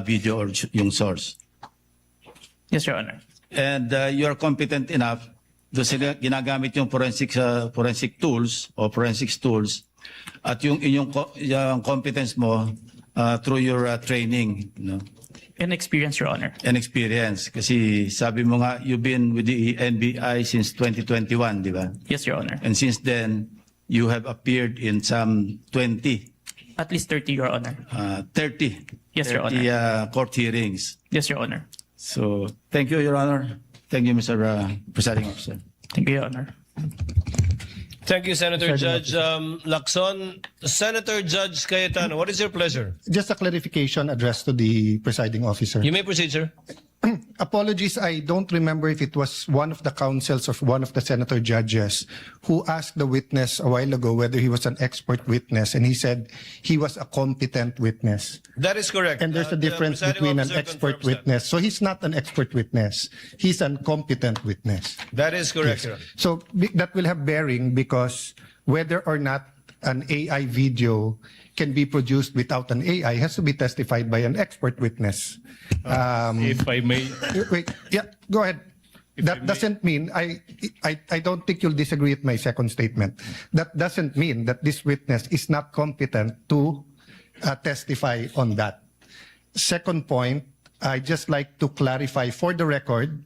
video or yung source.
Yes, Your Honor.
And you are competent enough to ginagamit yung forensic tools or forensics tools at yung yung competence mo through your training, no?
And experience, Your Honor.
And experience. Kasi sabi mo nga, you've been with the NBI since 2021, di ba?
Yes, Your Honor.
And since then, you have appeared in some 20.
At least 30, Your Honor.
30.
Yes, Your
30 court hearings.
Yes, Your Honor.
So, thank you, Your Honor. Thank you, Mr. Presiding Officer.
Thank you, Your Honor.
Thank you, Senator Judge Lacson. Senator Judge Cayetano, what is your pleasure?
Just a clarification addressed to the presiding officer.
You may proceed, sir.
Apologies, I don't remember if it was one of the counsels or one of the senator judges who asked the witness a while ago whether he was an expert witness, and he said he was a competent witness.
That is correct.
And there's a difference
the presiding
between an
officer
expert
confirms that.
witness. So he's not an expert witness. He's an competent witness.
That is correct, sir.
So that will have bearing because whether or not an AI video can be produced without an AI has to be testified by an expert witness.
If I may,
Wait, yeah, go ahead. That doesn't mean, I don't think you'll disagree with my second statement. That doesn't mean that this witness is not competent to testify on that. Second point, I just like to clarify for the record,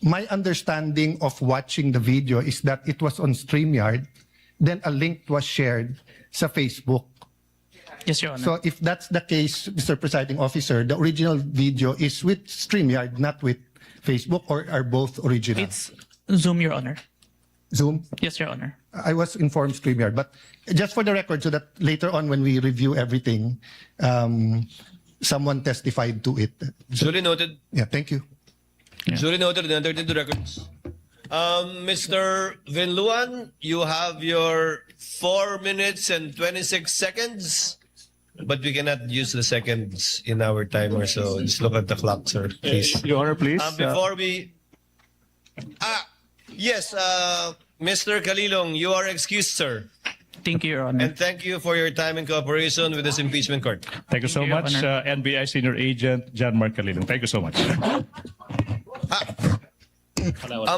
my understanding of watching the video is that it was on StreamYard, then a link was shared sa Facebook.
Yes, Your Honor.
So if that's the case, Mr. Presiding Officer, the original video is with StreamYard, not with Facebook, or are both original?
It's Zoom, Your Honor.
Zoom?
Yes, Your Honor.
I was informed StreamYard, but just for the record, so that later on when we review everything, someone testified to it.
Duly noted.
Yeah, thank you.
Duly noted and entered into records. Mr. Vinluan, you have your 4 minutes and 26 seconds. But we cannot use the seconds in our timer, so just look at the clock, sir, please.
Your Honor, please.
Before we... yes, Mr. Kalilong, you are excused, sir.
Thank you, Your Honor.
And thank you for your time and cooperation with this impeachment court.
Thank you so
Thank you, Your
much,
Honor.
NBI Senior Agent John Mark Calilong. Thank you so much.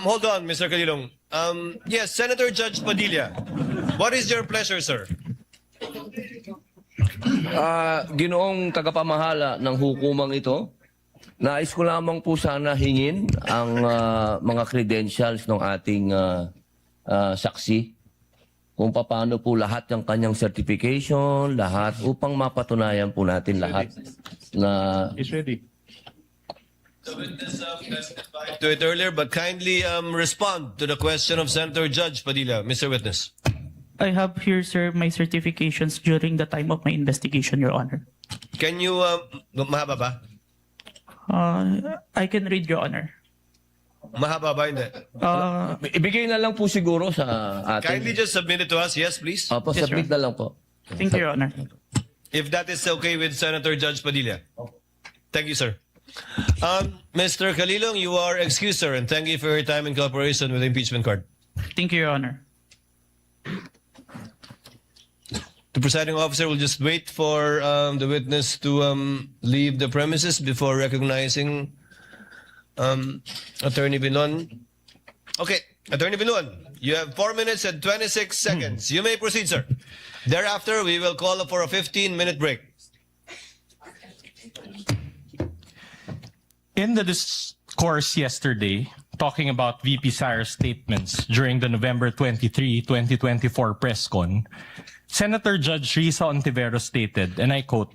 Hold on, Mr. Kalilong. Yes, Senator Judge Padilla, what is your pleasure, sir?
Ginoong tagapamahala ng hukumang ito, nais ko lamang po sana hingin ang mga credentials ng ating saksi kung paano po lahat ng kanyang certification, lahat upang mapatunayan po natin lahat na
It's ready.
The witness testified to it earlier, but kindly respond to the question of Senator Judge Padilla, Mr. Witness.
I have here, sir, my certifications during the time of my investigation, Your Honor.
Can you, mahaba ba?
I can read, Your Honor.
Mahaba ba, hindi?
ibigay na lang po siguro sa atin.
Kindly just submit it to us, yes, please.
Opo,
Yes,
submit na lang po.
Thank you, Your Honor.
If that is okay with Senator Judge Padilla. Thank you, sir. Mr. Kalilong, you are excused, sir, and thank you for your time and cooperation with the impeachment court.
Thank you, Your Honor.
The presiding officer will just wait for the witness to leave the premises before recognizing Attorney Binlon. Okay, Attorney Binlon, you have 4 minutes and 26 seconds. You may proceed, sir. Thereafter, we will call for a 15-minute break.
In the discourse yesterday, talking about VP Sara's statements during the November 23, 2024 press con, Senator Judge Risa Ontiveros stated, and I quote,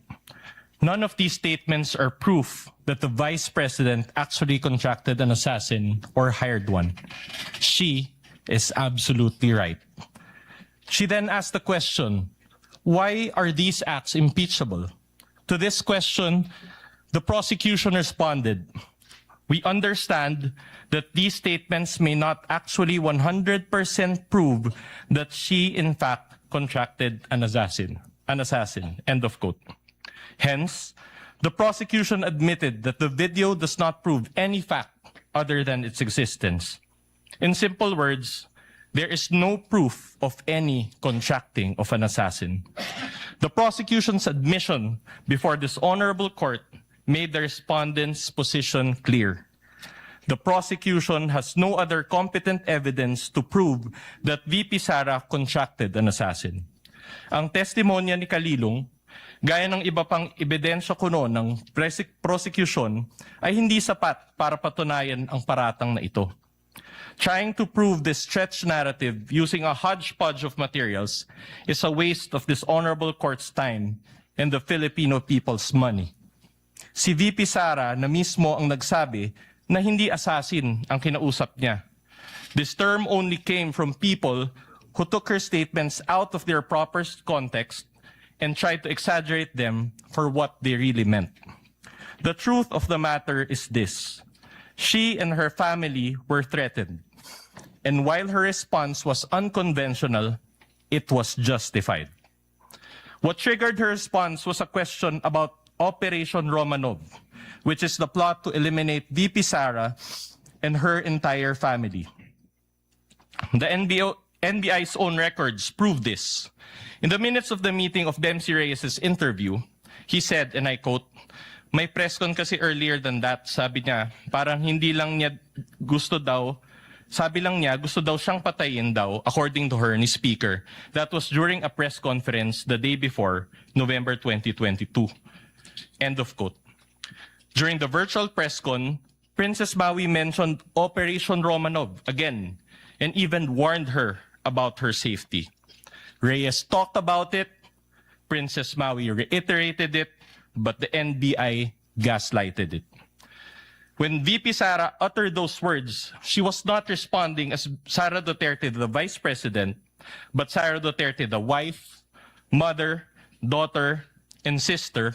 "None of these statements are proof that the Vice President actually contracted an assassin or hired one. She is absolutely right." She then asked the question, why are these acts impeachable? To this question, the prosecution responded, "We understand that these statements may not actually 100% prove that she in fact contracted an assassin. End of quote. Hence, the prosecution admitted that the video does not prove any fact other than its existence. In simple words, there is no proof of any contracting of an assassin. The prosecution's admission before this honorable court made the respondent's position clear. The prosecution has no other competent evidence to prove that VP Sara contracted an assassin. Ang testimonya ni Kalilong, gaya ng iba pang ebidensya kuno ng prosecution, ay hindi sapat para patunayan ang paratang na ito. Trying to prove this stretched narrative using a hodgepodge of materials is a waste of this honorable court's time and the Filipino people's money. Si VP Sara na mismo ang nagsabi na hindi assassin ang kinausap niya. This term only came from people who took her statements out of their proper context and tried to exaggerate them for what they really meant. The truth of the matter is this: she and her family were threatened. And while her response was unconventional, it was justified. What triggered her response was a question about Operation Romanov, which is the plot to eliminate VP Sara and her entire family. The NBI's own records prove this. In the minutes of the meeting of Dempsey Reyes' interview, he said, and I quote, "May press con kasi earlier than that, sabi niya, parang hindi lang niya gusto daw, sabi lang niya gusto daw siyang patayin daw, according to her, ni Speaker. That was during a press conference the day before, November 2022. End of quote. During the virtual press con, Princess Maui mentioned Operation Romanov again and even warned her about her safety. Reyes talked about it, Princess Maui reiterated it, but the NBI gaslighted it. When VP Sara uttered those words, she was not responding as Sara Duterte, the Vice President, but Sara Duterte, the wife, mother, daughter, and sister,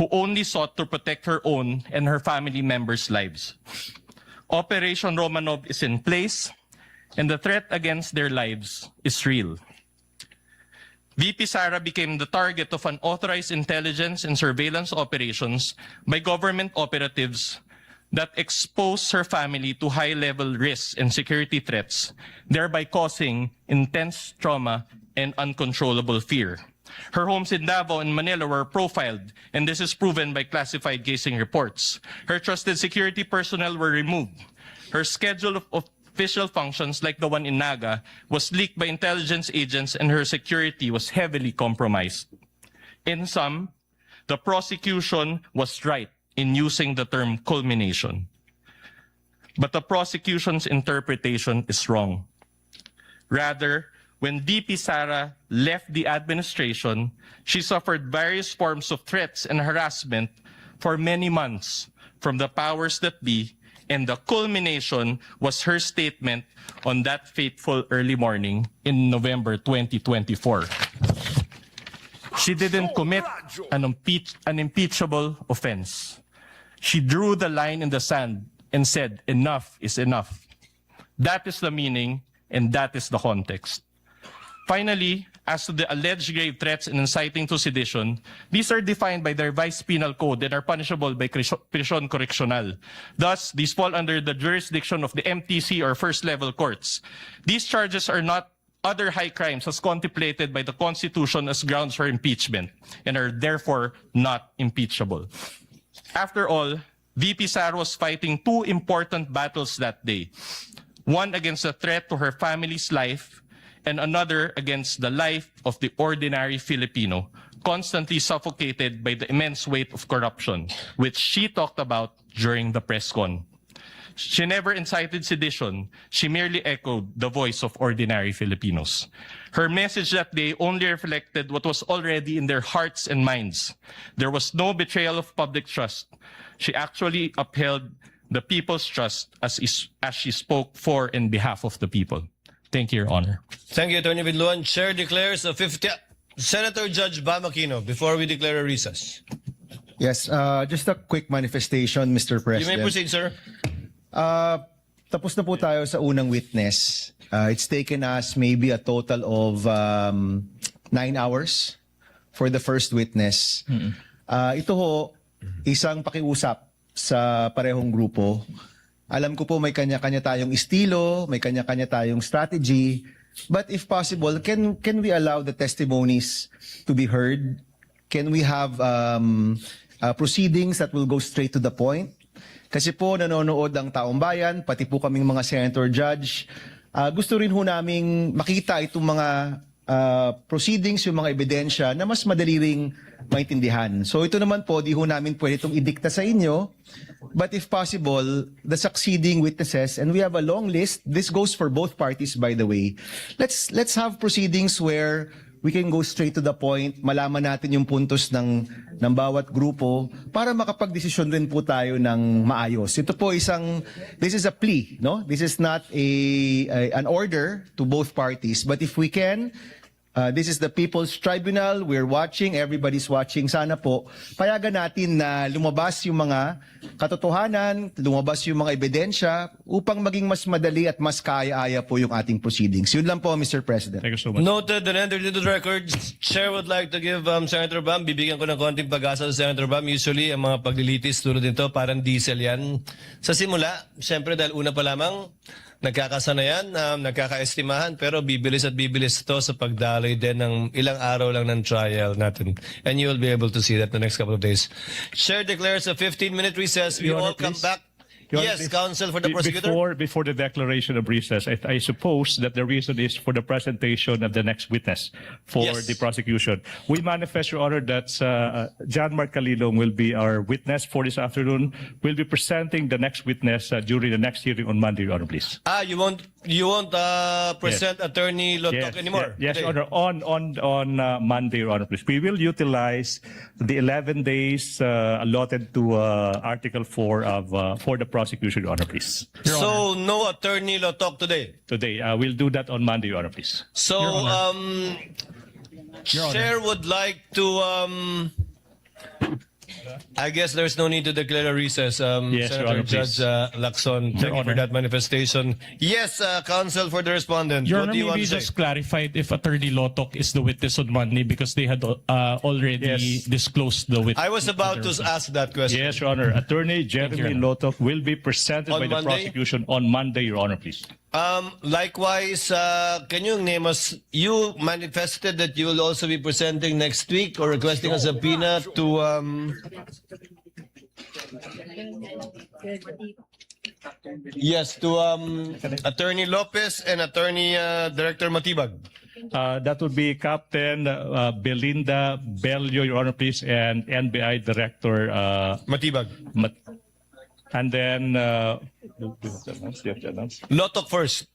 who only sought to protect her own and her family members' lives. Operation Romanov is in place, and the threat against their lives is real. VP Sara became the target of unauthorized intelligence and surveillance operations by government operatives that exposed her family to high-level risks and security threats, thereby causing intense trauma and uncontrollable fear. Her homes in Davao and Manila were profiled, and this is proven by classified casing reports. Her trusted security personnel were removed. Her schedule of official functions, like the one in Naga, was leaked by intelligence agents, and her security was heavily compromised. In sum, the prosecution was right in using the term culmination. But the prosecution's interpretation is wrong. Rather, when VP Sara left the administration, she suffered various forms of threats and harassment for many months from the powers that be, and the culmination was her statement on that fateful early morning in November 2024. She didn't commit an impeachable offense. She drew the line in the sand and said, enough is enough. That is the meaning, and that is the context. Finally, as to the alleged grave threats and inciting to sedition, these are defined by their revised penal code and are punishable by prisión correccional. Thus, these fall under the jurisdiction of the MTC or first-level courts. These charges are not other high crimes as contemplated by the Constitution as grounds for impeachment and are therefore not impeachable. After all, VP Sara was fighting two important battles that day. One against the threat to her family's life, and another against the life of the ordinary Filipino, constantly suffocated by the immense weight of corruption, which she talked about during the press con. She never incited sedition. She merely echoed the voice of ordinary Filipinos. Her message that day only reflected what was already in their hearts and minds. There was no betrayal of public trust. She actually upheld the people's trust as she spoke for and behalf of the people. Thank you, Your Honor.
Thank you, Attorney Vidluan. Chair declares a 50... Senator Judge Bam Aquino, before we declare a recess.
Yes, just a quick manifestation, Mr.
You
President.
may proceed, sir.
Tapos na po tayo sa unang witness. It's taken us maybe a total of 9 hours for the first witness. Ito ho, isang pakiusap sa parehong grupo. Alam ko po may kanya-kanya tayong estilo, may kanya-kanya tayong strategy. But if possible, can we allow the testimonies to be heard? Can we have proceedings that will go straight to the point? Kasi po nanonood ang taong bayan, pati po kaming mga senator judge. Gusto rin ho naming makita itong mga proceedings, yung mga ebidensya na mas madali ring maintindihan. So ito naman po, di ho namin pwede itong idikta sa inyo. But if possible, the succeeding witnesses, and we have a long list, this goes for both parties by the way, let's have proceedings where we can go straight to the point, malaman natin yung puntos ng bawat grupo para makapagdesisyon rin po tayo ng maayos. Ito po this is a plea, no? This is not an order to both parties, but if we can, this is the People's Tribunal, we're watching, everybody's watching, sana po, payagan natin na lumabas yung mga katotohanan, lumabas yung mga ebidensya upang maging mas madali at mas kaya-aya po yung ating proceedings. Yun lang po, Mr. President.
Thank you so much.
Noted and entered into the record. Chair would like to give Senator Bam, bibigyan ko ng konting pag-asa sa Senator Bam. Usually, ang mga paglilitis tulad nito, parang diesel yan. Sa simula, siyempre dahil una pa lamang, nagkakasanayan, nagkakaestimahan, pero bibilis at bibilis ito sa pagdaloy din ng ilang araw lang ng trial natin. And you will be able to see that in the next couple of days. Chair declares a 15-minute recess. We
Your
all
Honor,
come
please.
back.
Your Honor,
Yes,
please.
counsel for the prosecutor.
Before the declaration of recess, I suppose that the reason is for the presentation of the next witness for
Yes.
the prosecution. We manifest, Your Honor, that John Mark Calilong will be our witness for this afternoon. We'll be presenting the next witness during the next hearing on Monday, Your Honor, please.
You won't present Attorney Lotok anymore?
Yes,
Okay.
Your Honor, on Monday, Your Honor, please. We will utilize the 11 days allotted to Article 4 of for the prosecution prosecution, Your Honor, please.
So no attorney law talk today.
Today, we'll do that on Monday, Your Honor, please.
So Chair would like to I guess there's no need to declare a recess.
Yes, Your
Senator
Honor,
Judge
please.
Lacson, thank you for
Honor.
that manifestation. Yes, counsel for the respondent.
Your
What
Honor,
do you want
maybe
to say?
just clarified if Attorney Lotok is the witness on Monday because they had already
Yes.
disclosed the witness.
I was about to ask that question.
Yes, Your Honor. Attorney Jeremy Lotok will be presented
On
by the
Monday?
prosecution on Monday, Your Honor, please.
Likewise, can you name us? You manifested that you will also be presenting next week or requesting a subpoena to. Yes, to Attorney Lopez and Attorney Director Matibag.
That would be Captain Belinda Bello, Your Honor, please, and NBI Director
Matibag.
And then
Lotok first.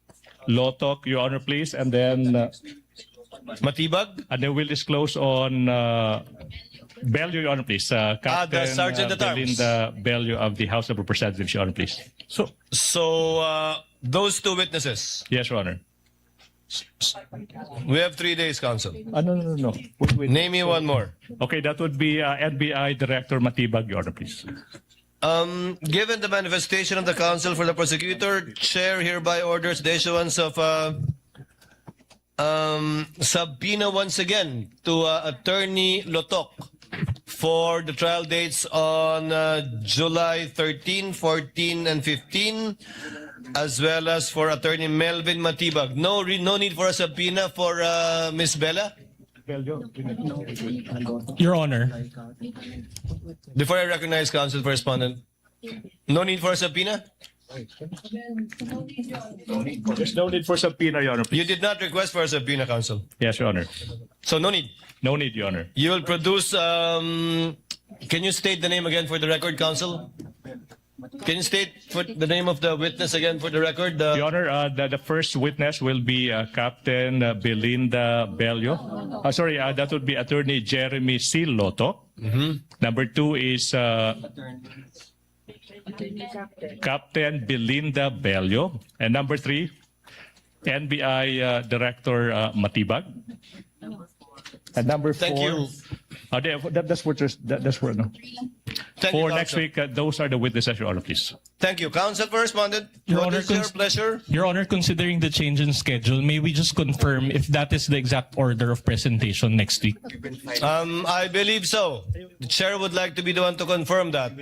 Lotok, Your Honor, please, and then
Matibag.
And then we'll disclose on Bello, Your Honor, please. Captain
Sergeant at Arms.
Belinda Bello of the House of Representatives, Your Honor, please.
So those two witnesses.
Yes, Your Honor.
We have 3 days, counsel.
No. Wait.
Name me one more.
Okay, that would be NBI Director Matibag, Your Honor, please.
Given the manifestation of the counsel for the prosecutor, Chair hereby orders the issuance of subpoena once again to Attorney Lotok for the trial dates on July 13, 14, and 15, as well as for Attorney Melvin Matibag. No need for a subpoena for Ms. Bella?
Your Honor.
Before I recognize counsel for respondent, no need for a subpoena?
There's no need for subpoena, Your Honor.
You did not request for a subpoena, counsel.
Yes, Your Honor.
So no need.
No need, Your Honor.
You will produce. Can you state the name again for the record, counsel? Can you state for the name of the witness again for the record?
Your Honor, the first witness will be Captain Belinda Bello. That would be Attorney Jeremy C. Lotok. Number 2 is Captain Belinda Bello. And number 3, NBI Director Matibag. And number 4.
Thank you.
That's for no.
Thank
For
you,
next
counsel.
week, those are the witnesses, Your Honor, please.
Thank you. Counsel for respondent.
Your
What
Honor,
is your pleasure?
Your Honor, considering the change in schedule, may we just confirm if that is the exact order of presentation next week?
I believe so. The chair would like to be the one to confirm that.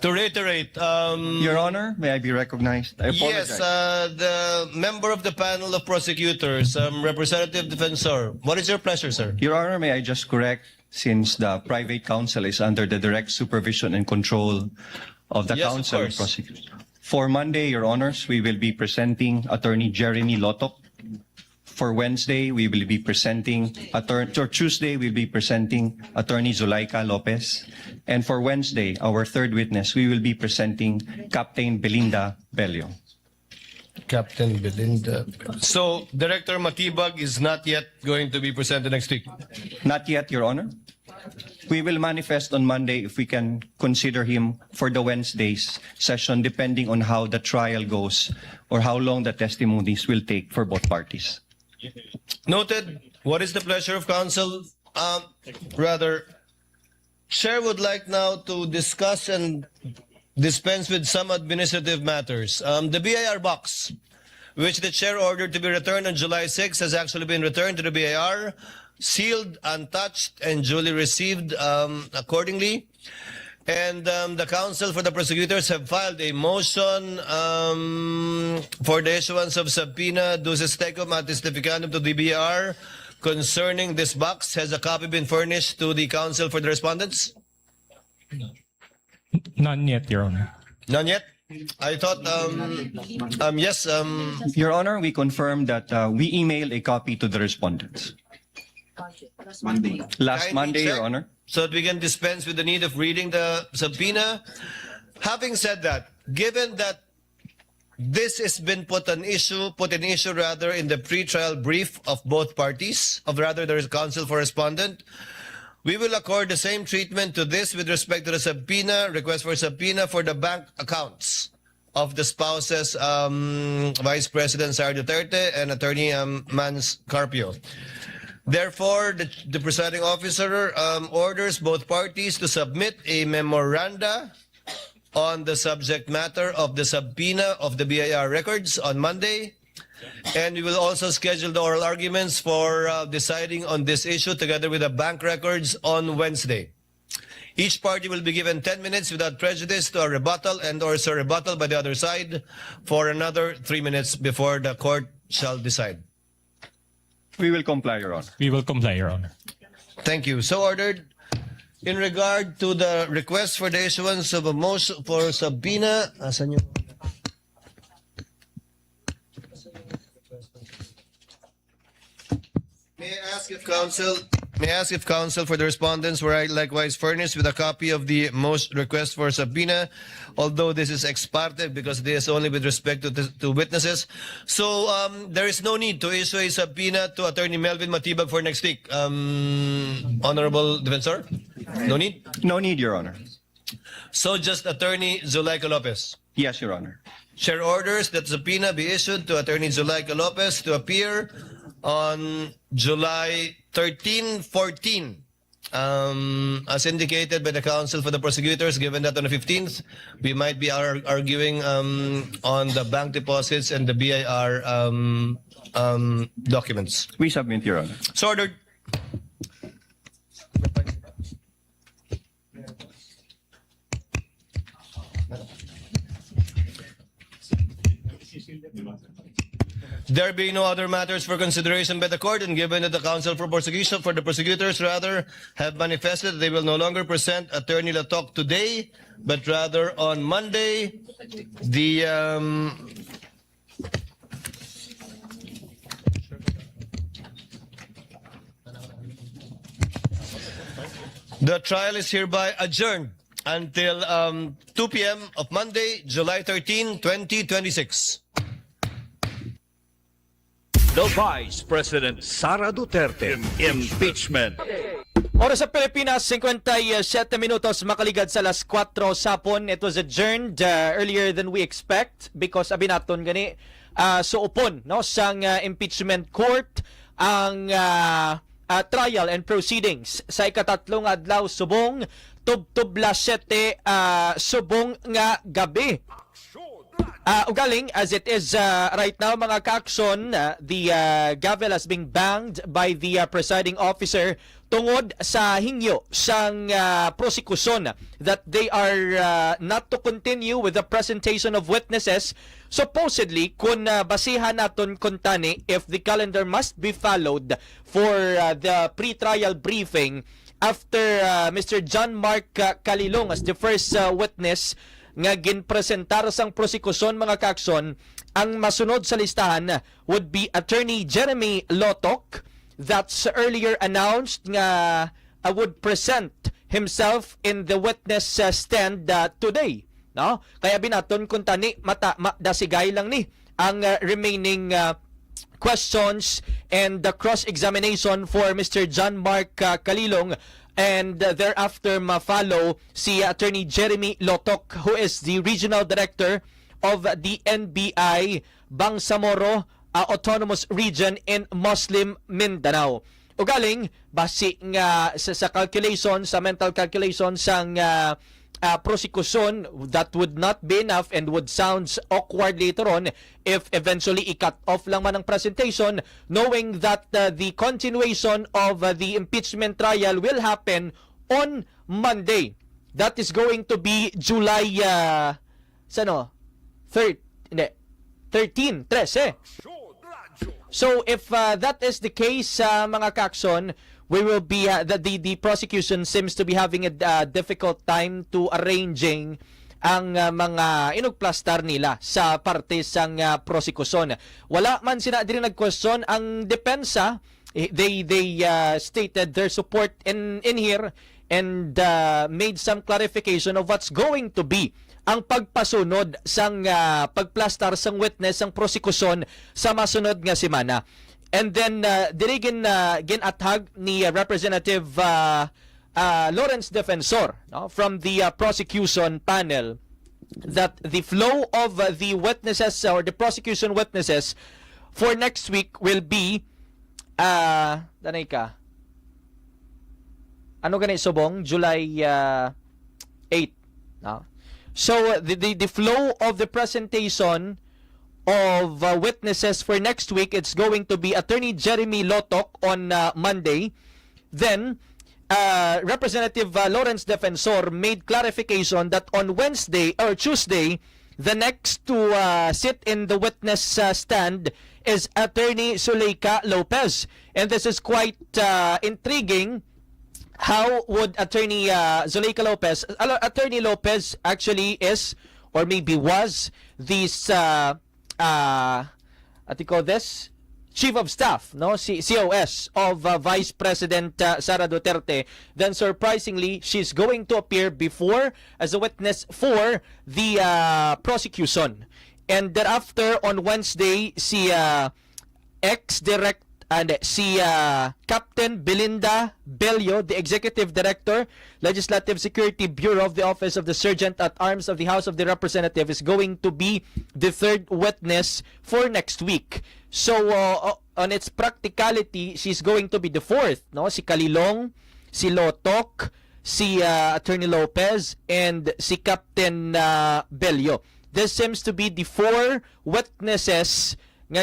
To reiterate,
Your Honor, may I be recognized? I apologize.
yes, the member of the panel of prosecutors, Representative Defensor. What is your pleasure, sir?
Your Honor, may I just correct, since the private counsel is under the direct supervision and control of the
Yes, of
counsel
course.
prosecutors. For Monday, Your Honors, we will be presenting Attorney Jeremy Lotok. For Wednesday, we will be presenting Tuesday, we'll be presenting Attorney Zuleika Lopez. And for Wednesday, our third witness, we will be presenting Captain Belinda Bello.
Captain Belinda. So, Director Matibag is not yet going to be presented next week?
Not yet, Your Honor. We will manifest on Monday if we can consider him for the Wednesday's session, depending on how the trial goes or how long the testimonies will take for both parties.
Noted. What is the pleasure of counsel? Chair would like now to discuss and dispense with some administrative matters. The BIR box, which the chair ordered to be returned on July 6, has actually been returned to the BIR, sealed, untouched, and duly received accordingly. And the counsel for the prosecutors have filed a motion for the issuance of subpoena duces tecum at testificanum to the BIR concerning this box. Has a copy been furnished to the counsel for the respondents?
None yet, Your Honor.
None yet? I thought, yes.
Your Honor, we confirm that we emailed a copy to the respondents. Last Monday,
Kindly
Your
check
Honor.
So that we can dispense with the need of reading the subpoena. Having said that, given that this has been put in issue rather in the pre-trial brief of both parties, there is counsel for respondent, we will accord the same treatment to this with respect to the subpoena, request for subpoena for the bank accounts
of the spouses, Vice President Sara Duterte and Attorney Mans Carpio. Therefore, the presiding officer orders both parties to submit a memoranda on the subject matter of the subpoena of the BIR records on Monday. And we will also schedule the oral arguments for deciding on this issue together with the bank records on Wednesday. Each party will be given 10 minutes without prejudice to a rebuttal and or a rebuttal by the other side for another 3 minutes before the court shall decide.
We will comply, Your Honor.
We will comply, Your Honor.
Thank you. So ordered. In regard to the request for the issuance of a motion for subpoena, asan yung... May I ask if counsel for the respondents were likewise furnished with a copy of the most request for subpoena, although this is ex parte because this is only with respect to witnesses. So there is no need to issue a subpoena to Attorney Melvin Matibag for next week. Honorable Defensor? No need?
No need, Your Honor.
So just Attorney Zulaika Lopez?
Yes, Your Honor.
Chair orders that subpoena be issued to Attorney Zulaika Lopez to appear on July 13, 14, as indicated by the counsel for the prosecutors, given that on the 15th, we might be arguing on the bank deposits and the BIR documents.
We submit, Your Honor.
So ordered. There being no other matters for consideration by the court, and given that the counsel for the prosecutors rather have manifested that they will no longer present Attorney Latok today, but rather on Monday, the trial is hereby adjourned until 2 p.m. of Monday, July 13, 2026.
The Vice President Sara Duterte impeachment.
Oras sa Pilipinas, 57 minutos makaligad sa alas 4 sapon. It was adjourned earlier than we expect because abinaton gani suupon no sang impeachment court ang trial and proceedings sa ikatatlong adlaw subong tubtubla 7 subong nga gabi. Ugaling, as it is right now, mga ka-aksyon, the gavel has been banged by the presiding officer tungod sa hingyo sang prosecution that they are not to continue with the presentation of witnesses. Supposedly, kung basihan naton kuntani, if the calendar must be followed for the pre-trial briefing after Mr. John Mark Calilong as the first witness nga ginpresentar sang prosekusyon, mga kakson, ang masunod sa listahan would be Attorney Jeremy Lotok, that's earlier announced nga would present himself in the witness stand today. No? Kaya binaton kung tani dasigay lang ni ang remaining questions and the cross-examination for Mr. John Mark Calilong. And thereafter ma-follow si Attorney Jeremy Lotok, who is the Regional Director of the NBI Bangsamoro Autonomous Region in Muslim Mindanao. Ugaling, basi nga sa calculation, sa mental calculation sang prosecution, that would not be enough and would sound awkward later on if eventually i-cut off lang man ang presentation, knowing that the continuation of the impeachment trial will happen on Monday. That is going to be July 13. So if that is the case, mga kakson, we will be the prosecution seems to be having a difficult time to arranging ang mga inugplastar nila sa parte sang prosekusyon. Wala man sina din nag-question ang depensa. They stated their support in here and made some clarification of what's going to be ang pagpasunod sang pagplastar sang witness sang prosekusyon sa masunod nga semana. And then, dirigin ginathag ni Representative Lawrence Defensor, no, from the prosecution panel that the flow of the witnesses or the prosecution witnesses for next week will be danay ka. Ano gani subong? July 8. No? So the flow of the presentation of witnesses for next week, it's going to be Attorney Jeremy Lotok on Monday. Then Representative Lawrence Defensor made clarification that on Wednesday or Tuesday, the next to sit in the witness stand is Attorney Zuleika Lopez. And this is quite intriguing. How would Attorney Zuleika Lopez, Attorney Lopez actually is, or maybe was, this, what do you call this? Chief of Staff, no, COS of Vice President Sara Duterte. Then surprisingly, she's going to appear before as a witness for the prosecution. And thereafter on Wednesday, si ex-direct and si Captain Belinda Bello, the Executive Director, Legislative Security Bureau of the Office of the Sergeant at Arms of the House of the Representative, is going to be the third witness for next week. So on its practicality, she's going to be the fourth, no? Si Kalilong, si Lotok, si Attorney Lopez, and si Captain Bello. This seems to be the four witnesses nga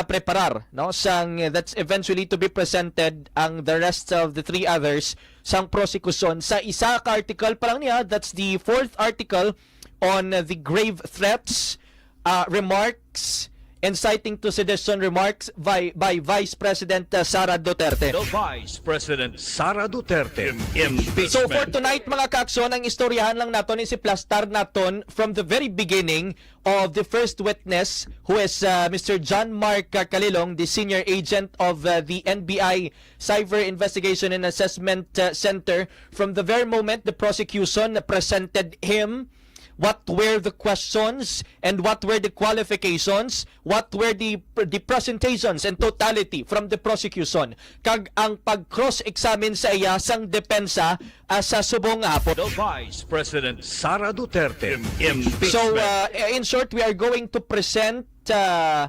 preparar, no, sang that's eventually to be presented ang the rest of the three others sang prosecution sa isa ka article pa lang niya. That's the fourth article on the grave threats, remarks, inciting to sedition remarks by Vice President Sara Duterte.
The Vice President Sara Duterte impeachment.
So for tonight mga kaksyon, ang istoryahan lang naton is iplastar naton from the very beginning of the first witness, who is Mr. John Mark Kalilong, the senior agent of the NBI Cyber Investigation and Assessment Center. From the very moment the prosecution presented him, what were the questions and what were the qualifications, what were the presentations and totality from the prosecution, kag ang pag-cross-examine sa iya sang depensa sa subong hapon.
The Vice President Sara Duterte impeachment.
So in short, we are going to present the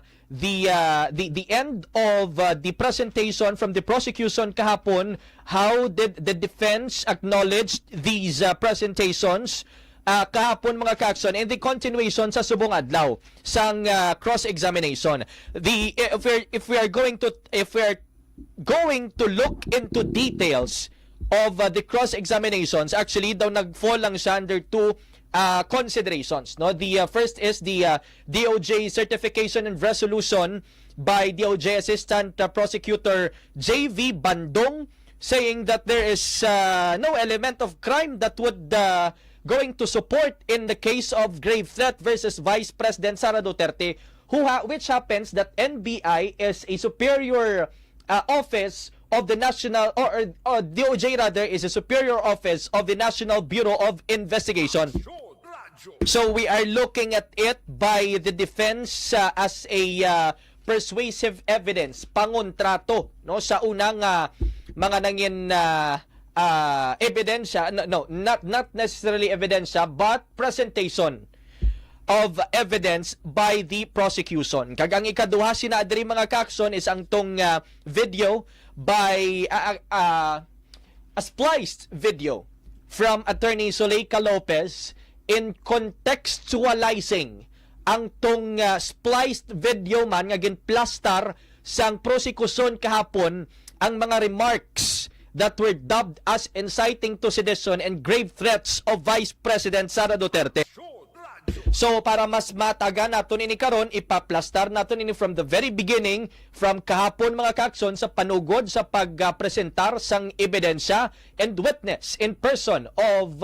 end of the presentation from the prosecution kahapon. How did the defense acknowledge these presentations kahapon mga kaakson, and the continuation sa subong adlaw sang cross-examination. If we are going to look into details of the cross-examinations, actually daw nag-fall lang siya under two considerations, no? The first is the DOJ certification and resolution by DOJ Assistant Prosecutor JV Bandong, saying that there is no element of crime that would going to support in the case of grave threat versus Vice President Sara Duterte, which happens that NBI is a superior office of the national, or DOJ rather, is a superior office of the National Bureau of Investigation. So we are looking at it by the defense as a persuasive evidence, pangontrato, no, sa unang mga nangin ebidensya, not necessarily ebidensya, but presentation of evidence by the prosecution. Kagang ikaduha sinadiri mga kakson is ang tong video by a spliced video from Attorney Zuleika Lopez in contextualizing ang tong spliced video man nga ginplastar sang prosecution kahapon ang mga remarks that were dubbed as inciting to sedition and grave threats of Vice President Sara Duterte. So para mas mataga naton ini karon, ipaplastar naton ini from the very beginning, from kahapon mga kakson, sa panugod sa pagpresentar sang ebidensya and witness in person of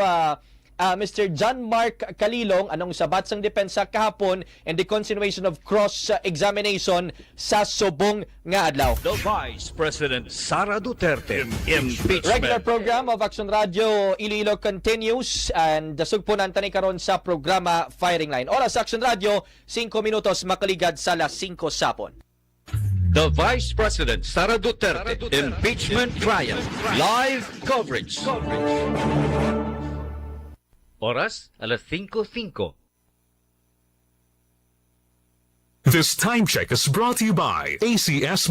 Mr. John Mark Kalilong, anong sabat sang depensa kahapon, and the continuation of cross-examination sa subong nga adlaw.
The Vice President Sara Duterte impeachment.
Regular program of Action Radio Iloilo continues, and sugpunan tani karon sa programa Firing Line. Oras Action Radio, 5 minutos makaligad sa las 5 sapon.
The Vice President Sara Duterte impeachment trial. Live coverage. Oras, 5:05.
This time check is brought to you by ACS